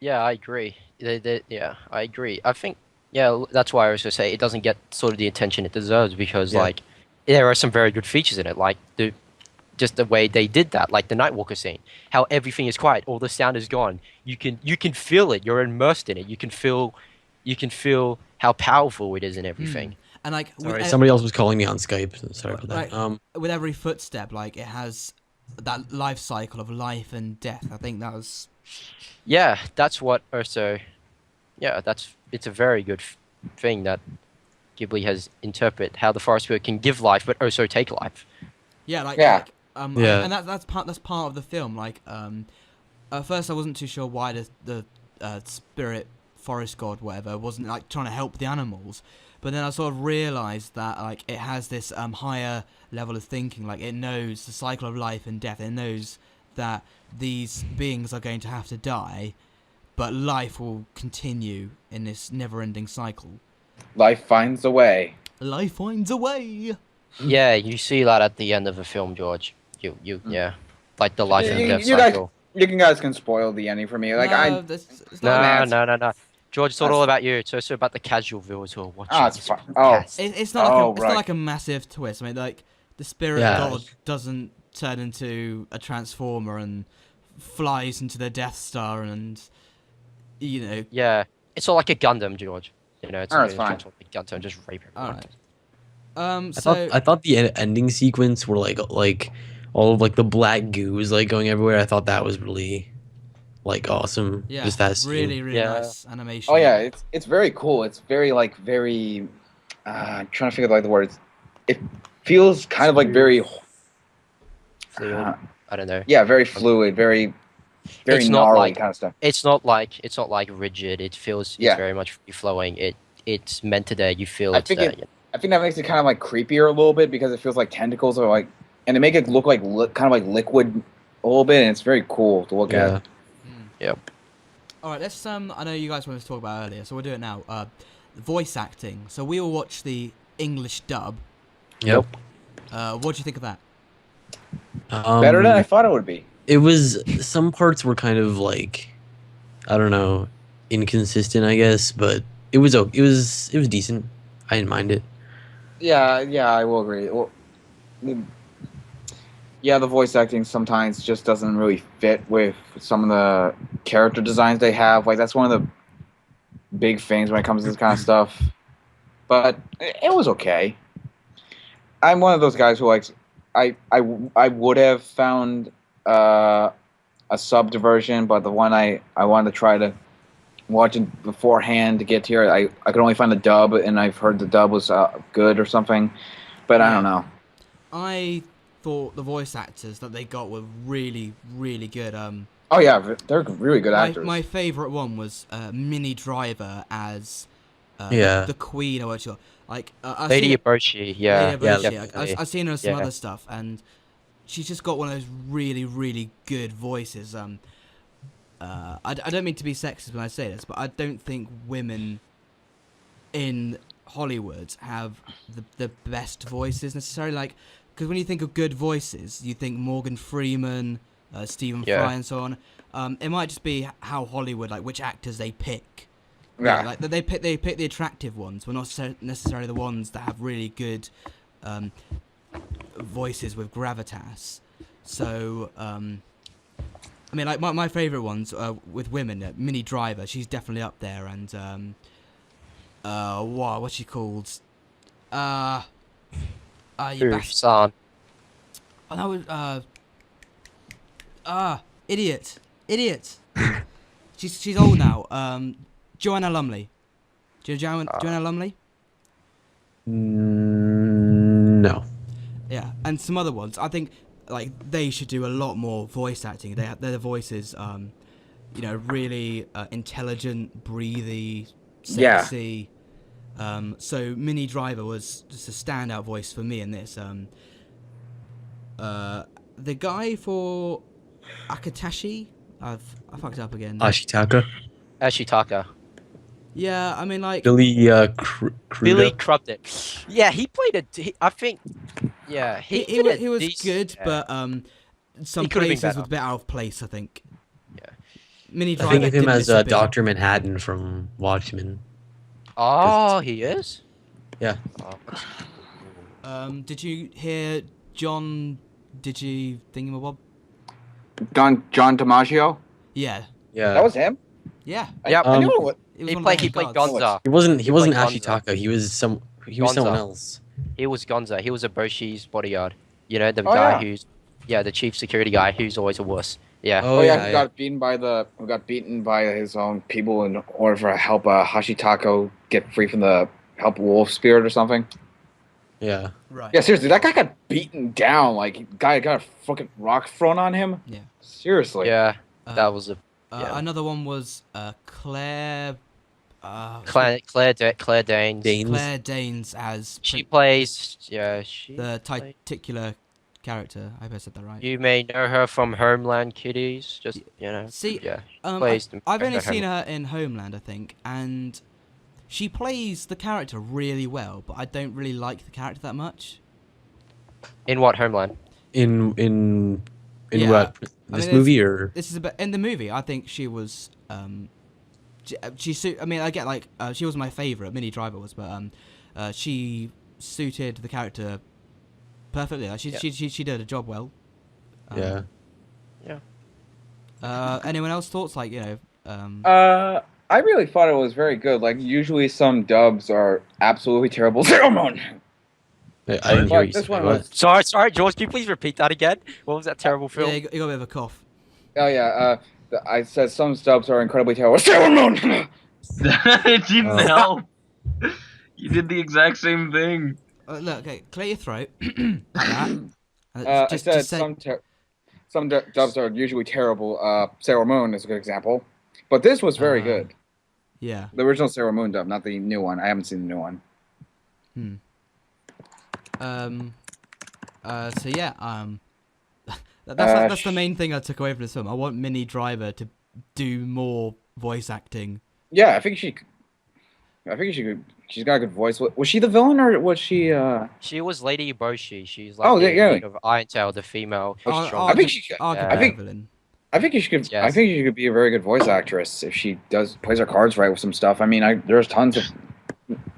Yeah, I agree. Yeah, I agree. I think, that's why I was going to say it doesn't get sort of the attention it deserves because, Yeah. like, there are some very good features in it, like just the way they did that, like the Nightwalker scene, how everything is quiet, all the sound is gone. You can feel it. You're immersed in it. You can feel how powerful it is and everything. And like Sorry, with, somebody else was calling me on Skype. Sorry about that. Right. With every footstep, like it has that life cycle of life and death. I think that was. Yeah, that's what also. Yeah, it's a very good thing that Ghibli has interpreted how the forest spirit can give life but also take life. Yeah, like Yeah. Yeah. and that's part of the film. Like at first I wasn't too sure why the spirit forest god whatever wasn't like trying to help the animals, but then I sort of realized that like it has this higher level of thinking. Like it knows the cycle of life and death. It knows that these beings are going to have to die, but life will continue in this never-ending cycle. Life finds a way. Life finds a way. Yeah, you see that at the end of the film, George. Yeah, like the life and death You guys, cycle. you guys can spoil the ending for me. Like I, It's not No. George, it's not all about you. It's also about the casual viewers who are watching. Oh, it's this fine. Oh. podcast. It's not like Oh, it's right. not like a massive twist. I mean, like the spirit Yeah. god doesn't turn into a transformer and flies into the Death Star and Yeah, it's not like a Gundam, George. You know, it's Oh, not it's fine. like a Gundam and just rape everyone. Alright. I thought the ending sequence were like all of like the black goos like going everywhere. I thought that was really like awesome. yeah, Just that scene. really Yeah. nice animation. oh yeah, it's very cool. It's very like very. I'm trying to figure out like the words. It feels kind of like very. Fluid. I don't know. Yeah, very fluid, very It's not gnarly like- kind of stuff. It's not like rigid. It feels Yeah. it's very much free flowing. It's meant to there. You feel I it's think there. it- I think that makes it kind of like creepier a little bit because it feels like tentacles are like, and they make it look like kind of like liquid a little bit, and it's very cool to look Yeah. at. All right, let's. I know you guys wanted to talk about earlier, so we'll do it now. Voice acting. So we will watch the English dub. Yep. What do you think of that? Better than I thought it would be. It was, some parts were kind of like, I don't know, inconsistent, I guess, but it was decent. I didn't mind it. Yeah, I will agree. Well, yeah, the voice acting sometimes just doesn't really fit with some of the character designs they have. Like that's one of the big things when it comes to this kind of stuff. But it was okay. I'm one of those guys who likes. I would have found a subbed version, but the one I wanted to try to watch it beforehand to get here, I could only find the dub, and I've heard the dub was good or something. But I don't know. I thought the voice actors that they got were really, really good. Oh yeah, they're really good actors. My favourite one was Minnie Driver as Yeah. the Queen or whatever. Like I've Lady seen- Eboshi, yeah, Lady Eboshi, definitely. I've seen her in some Yeah. other stuff, and she's just got one of those really, really good voices. I don't mean to be sexist when I say this, but I don't think women in Hollywood have the best voices necessarily. Like, because when you think of good voices, you think Morgan Freeman, Stephen Yeah. Fry, and so on. It might just be how Hollywood, like which actors they pick. Yeah. Like they pick the attractive ones, but not necessarily the ones that have really good voices with gravitas. So, I mean, like my favourite ones with women, Minnie Driver, she's definitely up there, and what's she called? You San. Oh no, idiot. She's old now. Joanna Lumley. Do you know Joanna Lumley? No. Yeah, and some other ones. I think like they should do a lot more voice acting. Their voices you know, really intelligent, breathy, Yeah. sexy. So Minnie Driver was just a standout voice for me in this. The guy for Akatashi, I fucked up again. Ashitaka, Ashitaka. Yeah, I mean, like, Billy Billy Crudup. Crudup. Yeah, he played I think. Yeah, he was decent- good, yeah. but some He could've been places was better. a bit out of place, I think. Yeah. Minnie I Driver think of him didn't as miss a beat. Doctor Manhattan from Watchmen. Oh, he is. Yeah. Oh, Did you hear John Digi Thingamabob? John DiMaggio. Yeah, Yeah. That was him. yeah. Yep. I knew Um, it was. It was he one of played. the He main played guards. Gonza. He wasn't He played Ashitaka. He was someone Gonza. else. He was Gonza. He was a Boshi's bodyguard. You know, the Oh, guy yeah. who's, the chief security guy who's always a wuss. Yeah. Oh yeah, who got beaten by his own people in order for help Hashitako get free from the help wolf spirit or something. Yeah. Right. Yeah, seriously, that guy got beaten down. Like, guy got a fucking rock thrown on him. Yeah. Seriously. Yeah. Uh, That was a Another one was Claire. Claire Danes. Claire Danes as She plays. Yeah. She. the played- titular character. I hope I said that right. You may know her from Homeland Kitties. Just See, Yeah. I've plays only her seen her in Homeland, I think, and she plays the character really well, but I don't really like the character that much. In what Homeland? In Yeah. what I this mean, movie or This is a bit in the movie. I think she was. I mean, I get like she was my favorite. Minnie Driver was, but she suited the character perfectly. Like, she did a job well. yeah. Anyone else thoughts? Like, you know. I really thought it was very good. Like, usually some dubs are absolutely terrible. Ceremony. I didn't hear But you this say one what. was. Sorry, George. Can you please repeat that again? What was that terrible film? Yeah, you got a bit of a cough. Oh yeah. I said some dubs are incredibly terrible. Ceremony. It didn't Oh. help. You did the exact same thing. Look, okay, clear your throat. Like that. And I just said say, some dubs are usually terrible. Sailor Moon is a good example, but this was very good. yeah. The original Sailor Moon dub, not the new one. I haven't seen the new one. So yeah. That's the main thing I took away from this film. I want Minnie Driver to do more voice acting. Yeah, I think she could. She's got a good voice. Was she the villain or was she? She was Lady Boshi. She's like Oh, the yeah. lead of Iron Tail, the female. I think she. Arguably I think- a villain. I think she could. I Yes. think she could be a very good voice actress if she plays her cards right with some stuff. I mean, there's tons of.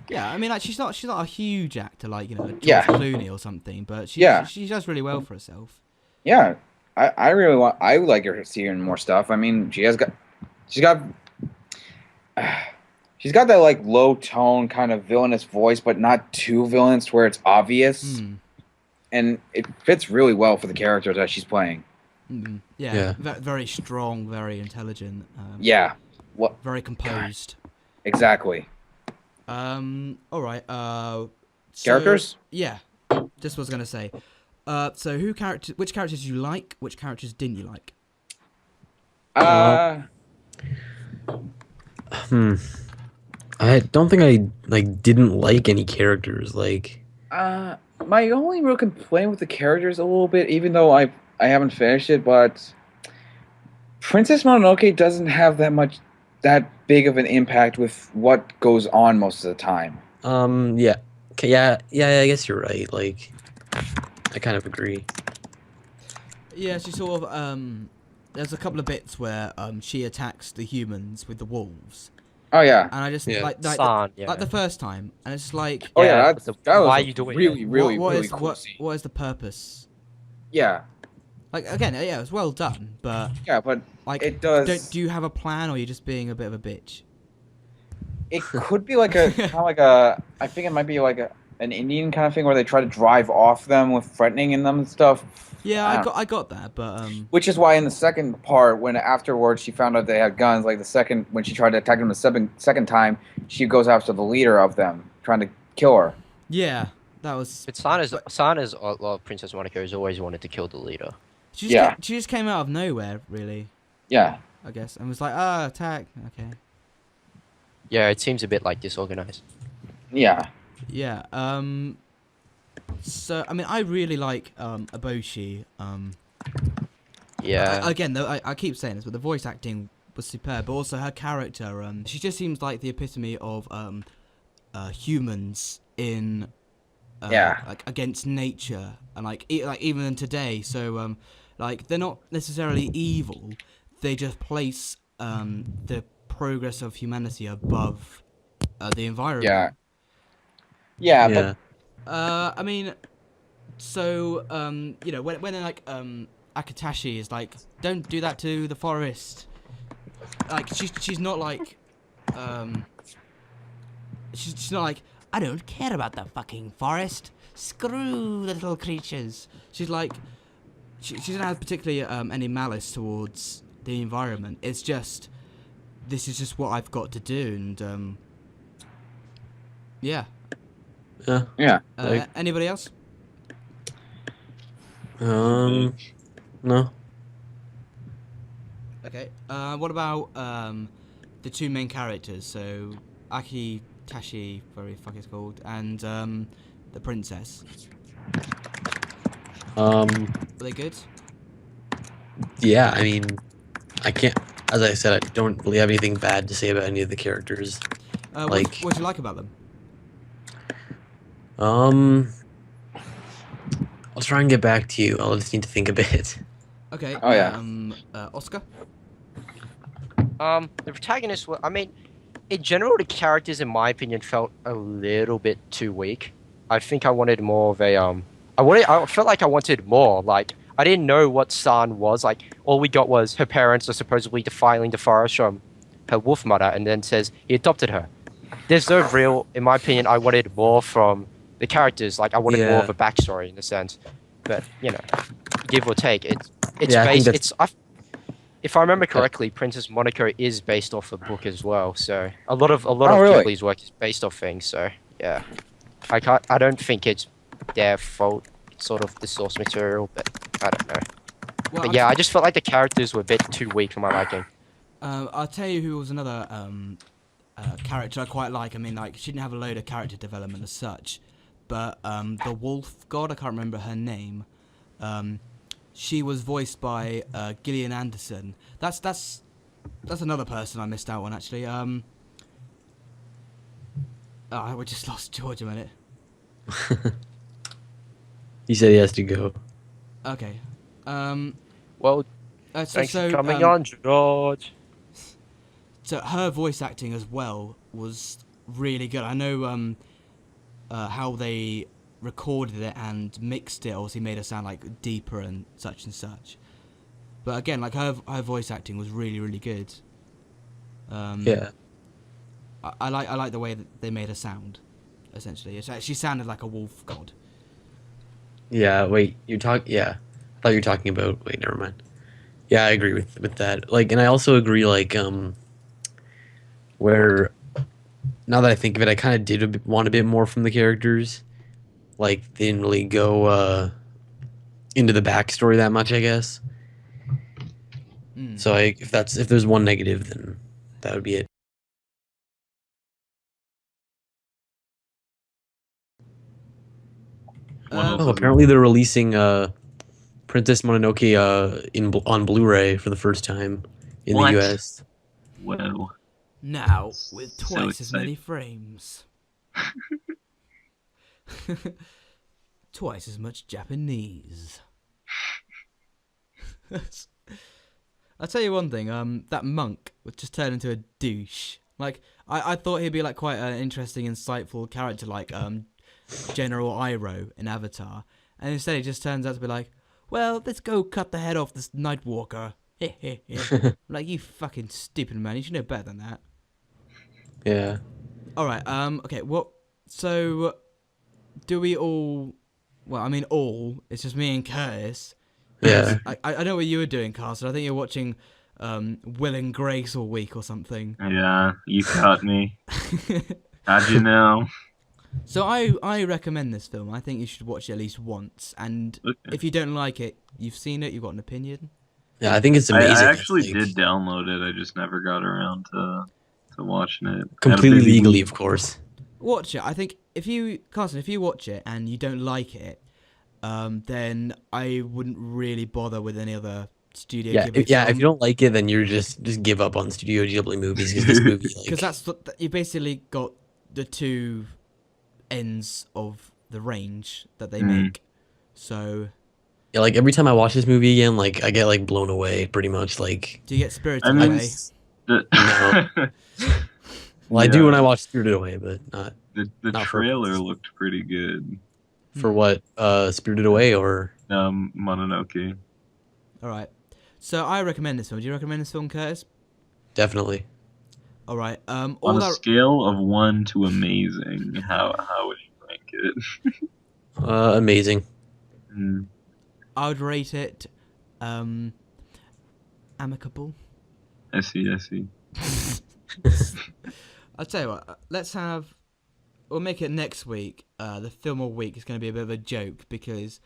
Yeah, I mean, like she's not a huge actor like, you know, George Yeah. Clooney or something, but she does really well for herself. Yeah, I would like her to see her in more stuff. I mean, she's got that like low tone kind of villainous voice, but not too villainous where it's obvious, Hmm. and it fits really well for the character that she's playing. Yeah, Yeah. very strong, very intelligent. Yeah, Very composed. exactly. All right. So, Characters? Yeah, just what I was gonna say. So which characters you like? Which characters didn't you like? I don't think I didn't like any characters. Like My only real complaint with the characters a little bit, even though I haven't finished it, but Princess Mononoke doesn't have that big of an impact with what goes on most of the time. yeah. Okay, yeah, I guess you're right. Like I kind of agree. Yeah, she sort of there's a couple of bits where she attacks the humans with the wolves, Oh yeah. and I just Yeah. like San, yeah. like the first time, and it's like Oh Yeah, yeah. but the- That was why a are you doing really, it? really, what really is cool scene. what is the purpose? Yeah. Like again, yeah, it was well done, but Yeah, but like, it does. do you have a plan, or are you just being a bit of a bitch? It could be like a kind of like a. I think it might be like an Indian kind of thing where they try to drive off them with threatening in them and stuff. Yeah, Ah. I got that, but Which is why in the second part, when afterwards she found out they had guns, like when she tried to attack them the second time, she goes after the leader of them, trying to kill her. yeah, that was. But Sana's Princess Monaco has always wanted to kill the leader. She just Yeah. she just came out of nowhere, really. Yeah. I guess, and was like, attack. Okay. Yeah, it seems a bit like disorganized. Yeah. Yeah. So I mean, I really like Eboshi. Yeah. Again, though, I keep saying this, but the voice acting was superb. But also her character, she just seems like the epitome of humans in Yeah. like against nature, and like even in today. So like they're not necessarily evil. They just place the progress of humanity above the environment. Yeah. Yeah, Yeah. I mean, so you know, when they're like Akatashi is like, don't do that to the forest. Like she's not like she's not like, I don't care about the fucking forest. Screw the little creatures. She's like, she doesn't have particularly any malice towards the environment. It's just, this is just what I've got to do, and yeah. Yeah. Yeah. Anybody else? No. Okay. What about the two main characters? So Aki Tashi, whatever the fuck it's called, and the princess. Were they good? Yeah. I mean, I can't. As I said, I don't really have anything bad to say about any of the characters. Like, what do you like about them? I'll try and get back to you. I'll just need to think a bit. Okay. Oh, yeah. Oscar. The protagonists were. I mean, in general, the characters, in my opinion, felt a little bit too weak. I think I wanted more of a I felt like I wanted more. Like, I didn't know what San was. Like, all we got was her parents are supposedly defiling the forest from her wolf mother, and then says he adopted her. There's no real, in my opinion, I wanted more from the characters. Like, I wanted more Yeah. of a backstory in a sense. But you know, give or take, it's Yeah, I think based. If I remember correctly, Princess Monaco is based off a book as well. So a lot of really? Ghibli's work is based off things. So yeah, I don't think it's their fault. It's sort of the source material, but I don't know. Well, But yeah, I just felt like the characters were a bit too weak for my liking. I'll tell you who was another character I quite like. I mean, like, she didn't have a load of character development as such, but the wolf god, I can't remember her name. She was voiced by Gillian Anderson. That's another person I missed out on, actually. We just lost George a minute. He said he has to go. Okay. Well, thanks for coming on, George. So her voice acting as well was really good. I know how they recorded it and mixed it obviously made her sound like deeper and such. But again, like her voice acting was really, really good. Yeah. I like the way that they made her sound. Essentially, she sounded like a wolf god. Yeah. Wait. Yeah. I thought you were talking about. Wait. Never mind. Yeah, I agree with that. Like, and I also agree. Like, where now that I think of it, I kind of did want a bit more from the characters. Like, they didn't really go into the backstory that much, I guess. So if there's one negative, then that would be it. Apparently they're releasing Princess Mononoke on Blu-ray for the first time in What? the US. Whoa. Now with So twice as many excited. frames. Twice as much Japanese. I'll tell you one thing, that monk would just turn into a douche. Like, I thought he'd be like quite an interesting, insightful character like General Iroh in Avatar. And instead he just turns out to be like, well, let's go cut the head off this Nightwalker. Like, you fucking stupid man, you should know better than that. Yeah. Alright, okay, so, do we all, well, I mean all, it's just me and Curtis. Yeah. I know what you were doing, Carson. I think you're watching Will and Grace all week or something. Yeah, you caught me. How'd you know? So I recommend this film. I think you should watch it at least once. And Okay. if you don't like it, you've seen it, you've got an opinion. Yeah, I think it's I amazing. actually It's, like, did download it. I just never got around to watching it. I had a completely busy legally, week. of course. Watch it. I think if you, Carson, if you watch it and you don't like it, then I wouldn't really bother with any other Studio Yeah, Ghibli if film. you don't like it, then you're just give up on Studio Ghibli movies because this movie, like, Because you basically got the two ends of the range that they make. So, yeah, like every time I watch this movie again, like I get like blown away, pretty much. Like, do you get spirited I mean, away? well, I do when I watch Spirited Away, but not the not for- trailer looked pretty good. for what Spirited Away or Mononoke. All right. So I recommend this film. Do you recommend this film, Curtis? definitely. All right. On All a that. scale of 1 to amazing, how would you rank it? Amazing. Mm. I would rate it amicable. I see. I'll tell you what. We'll make it next week. The film of week is going to be a bit of a joke because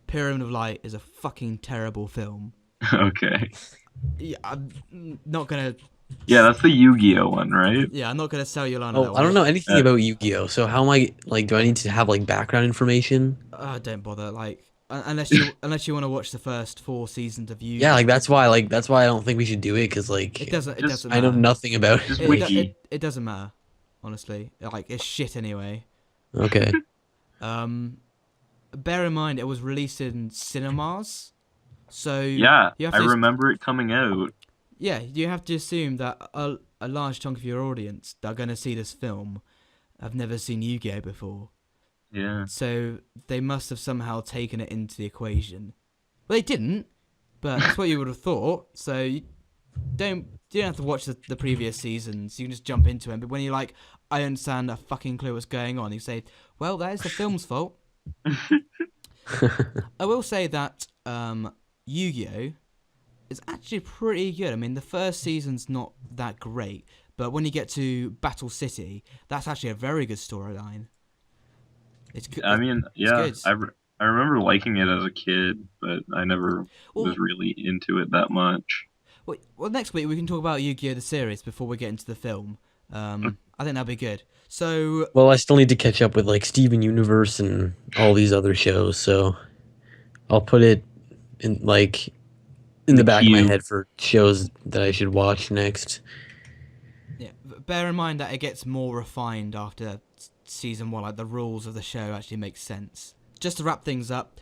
Pyramid of Light is a fucking terrible film. Okay. Yeah, I'm not gonna. Yeah, that's the Yu-Gi-Oh one, right? Yeah, I'm not gonna sell you on that Oh, one. I don't know anything about Yu-Gi-Oh. So how am I like? Do I need to have like background information? Don't bother. Like, unless you want to watch the first 4 seasons of Yu. Yeah, like that's why I don't think we should do it because like It doesn't Just- matter. I know nothing about it. Just It, wiki. it doesn't matter, honestly. Like, it's shit anyway. Okay. Bear in mind it was released in cinemas, so Yeah, you have I to, remember it coming out. Yeah, you have to assume that a large chunk of your audience that are going to see this film have never seen Yu-Gi-Oh before, Yeah. so they must have somehow taken it into the equation. Well, they didn't, but that's what you would have thought. So you don't have to watch the previous seasons. You can just jump into it. But when you're like, I understand a fucking clue what's going on, you say, well, that is the film's fault. I will say that Yu-Gi-Oh is actually pretty good. I mean, the first season's not that great, but when you get to Battle City, that's actually a very good storyline. It's good. I mean, yeah, good. I remember liking it as a kid, but I never was really into it that much. Well, next week we can talk about Yu-Gi-Oh! The series before we get into the film. I think that'd be good. So, Well, I still need to catch up with like Steven Universe and all these other shows, so I'll put it in the back of my queue. head for shows that I should watch next. yeah, bear in mind that it gets more refined after season 1. Like, the rules of the show actually make sense. Just to wrap things up,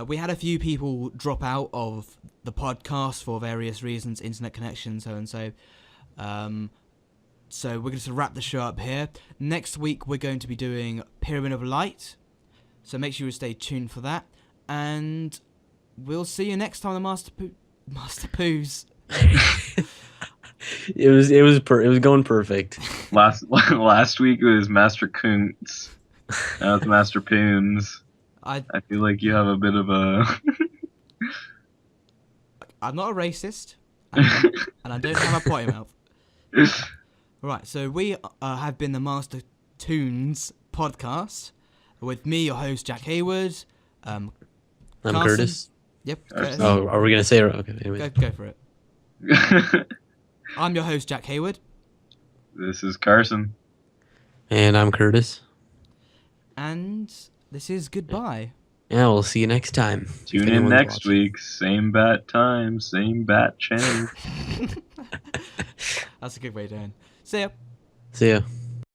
we had a few people drop out of the podcast for various reasons, internet connection, so and so. So we're going to wrap the show up here. Next week we're going to be doing Pyramid of Light, so make sure you stay tuned for that. And we'll see you next time on the Master Poos. It was going perfect. Last week it was Master Kuntz. Now it's Master Poons. I feel like you have a bit of a. I'm not a racist, and I don't have a potty mouth. Right, so we have been the Mastertoons podcast with me, your host, Jack Hayward. I'm Carson. Curtis. Yep. Carson. Curtis. Oh, are we gonna say it? Okay. Anyway. Go for it. I'm your host, Jack Hayward. This is Carson. And I'm Curtis. And this is goodbye. Yeah, we'll see you next time. Tune If in anyone's next watching. week. Same bat time, same bat channel. That's a good way of doing. See ya. See ya.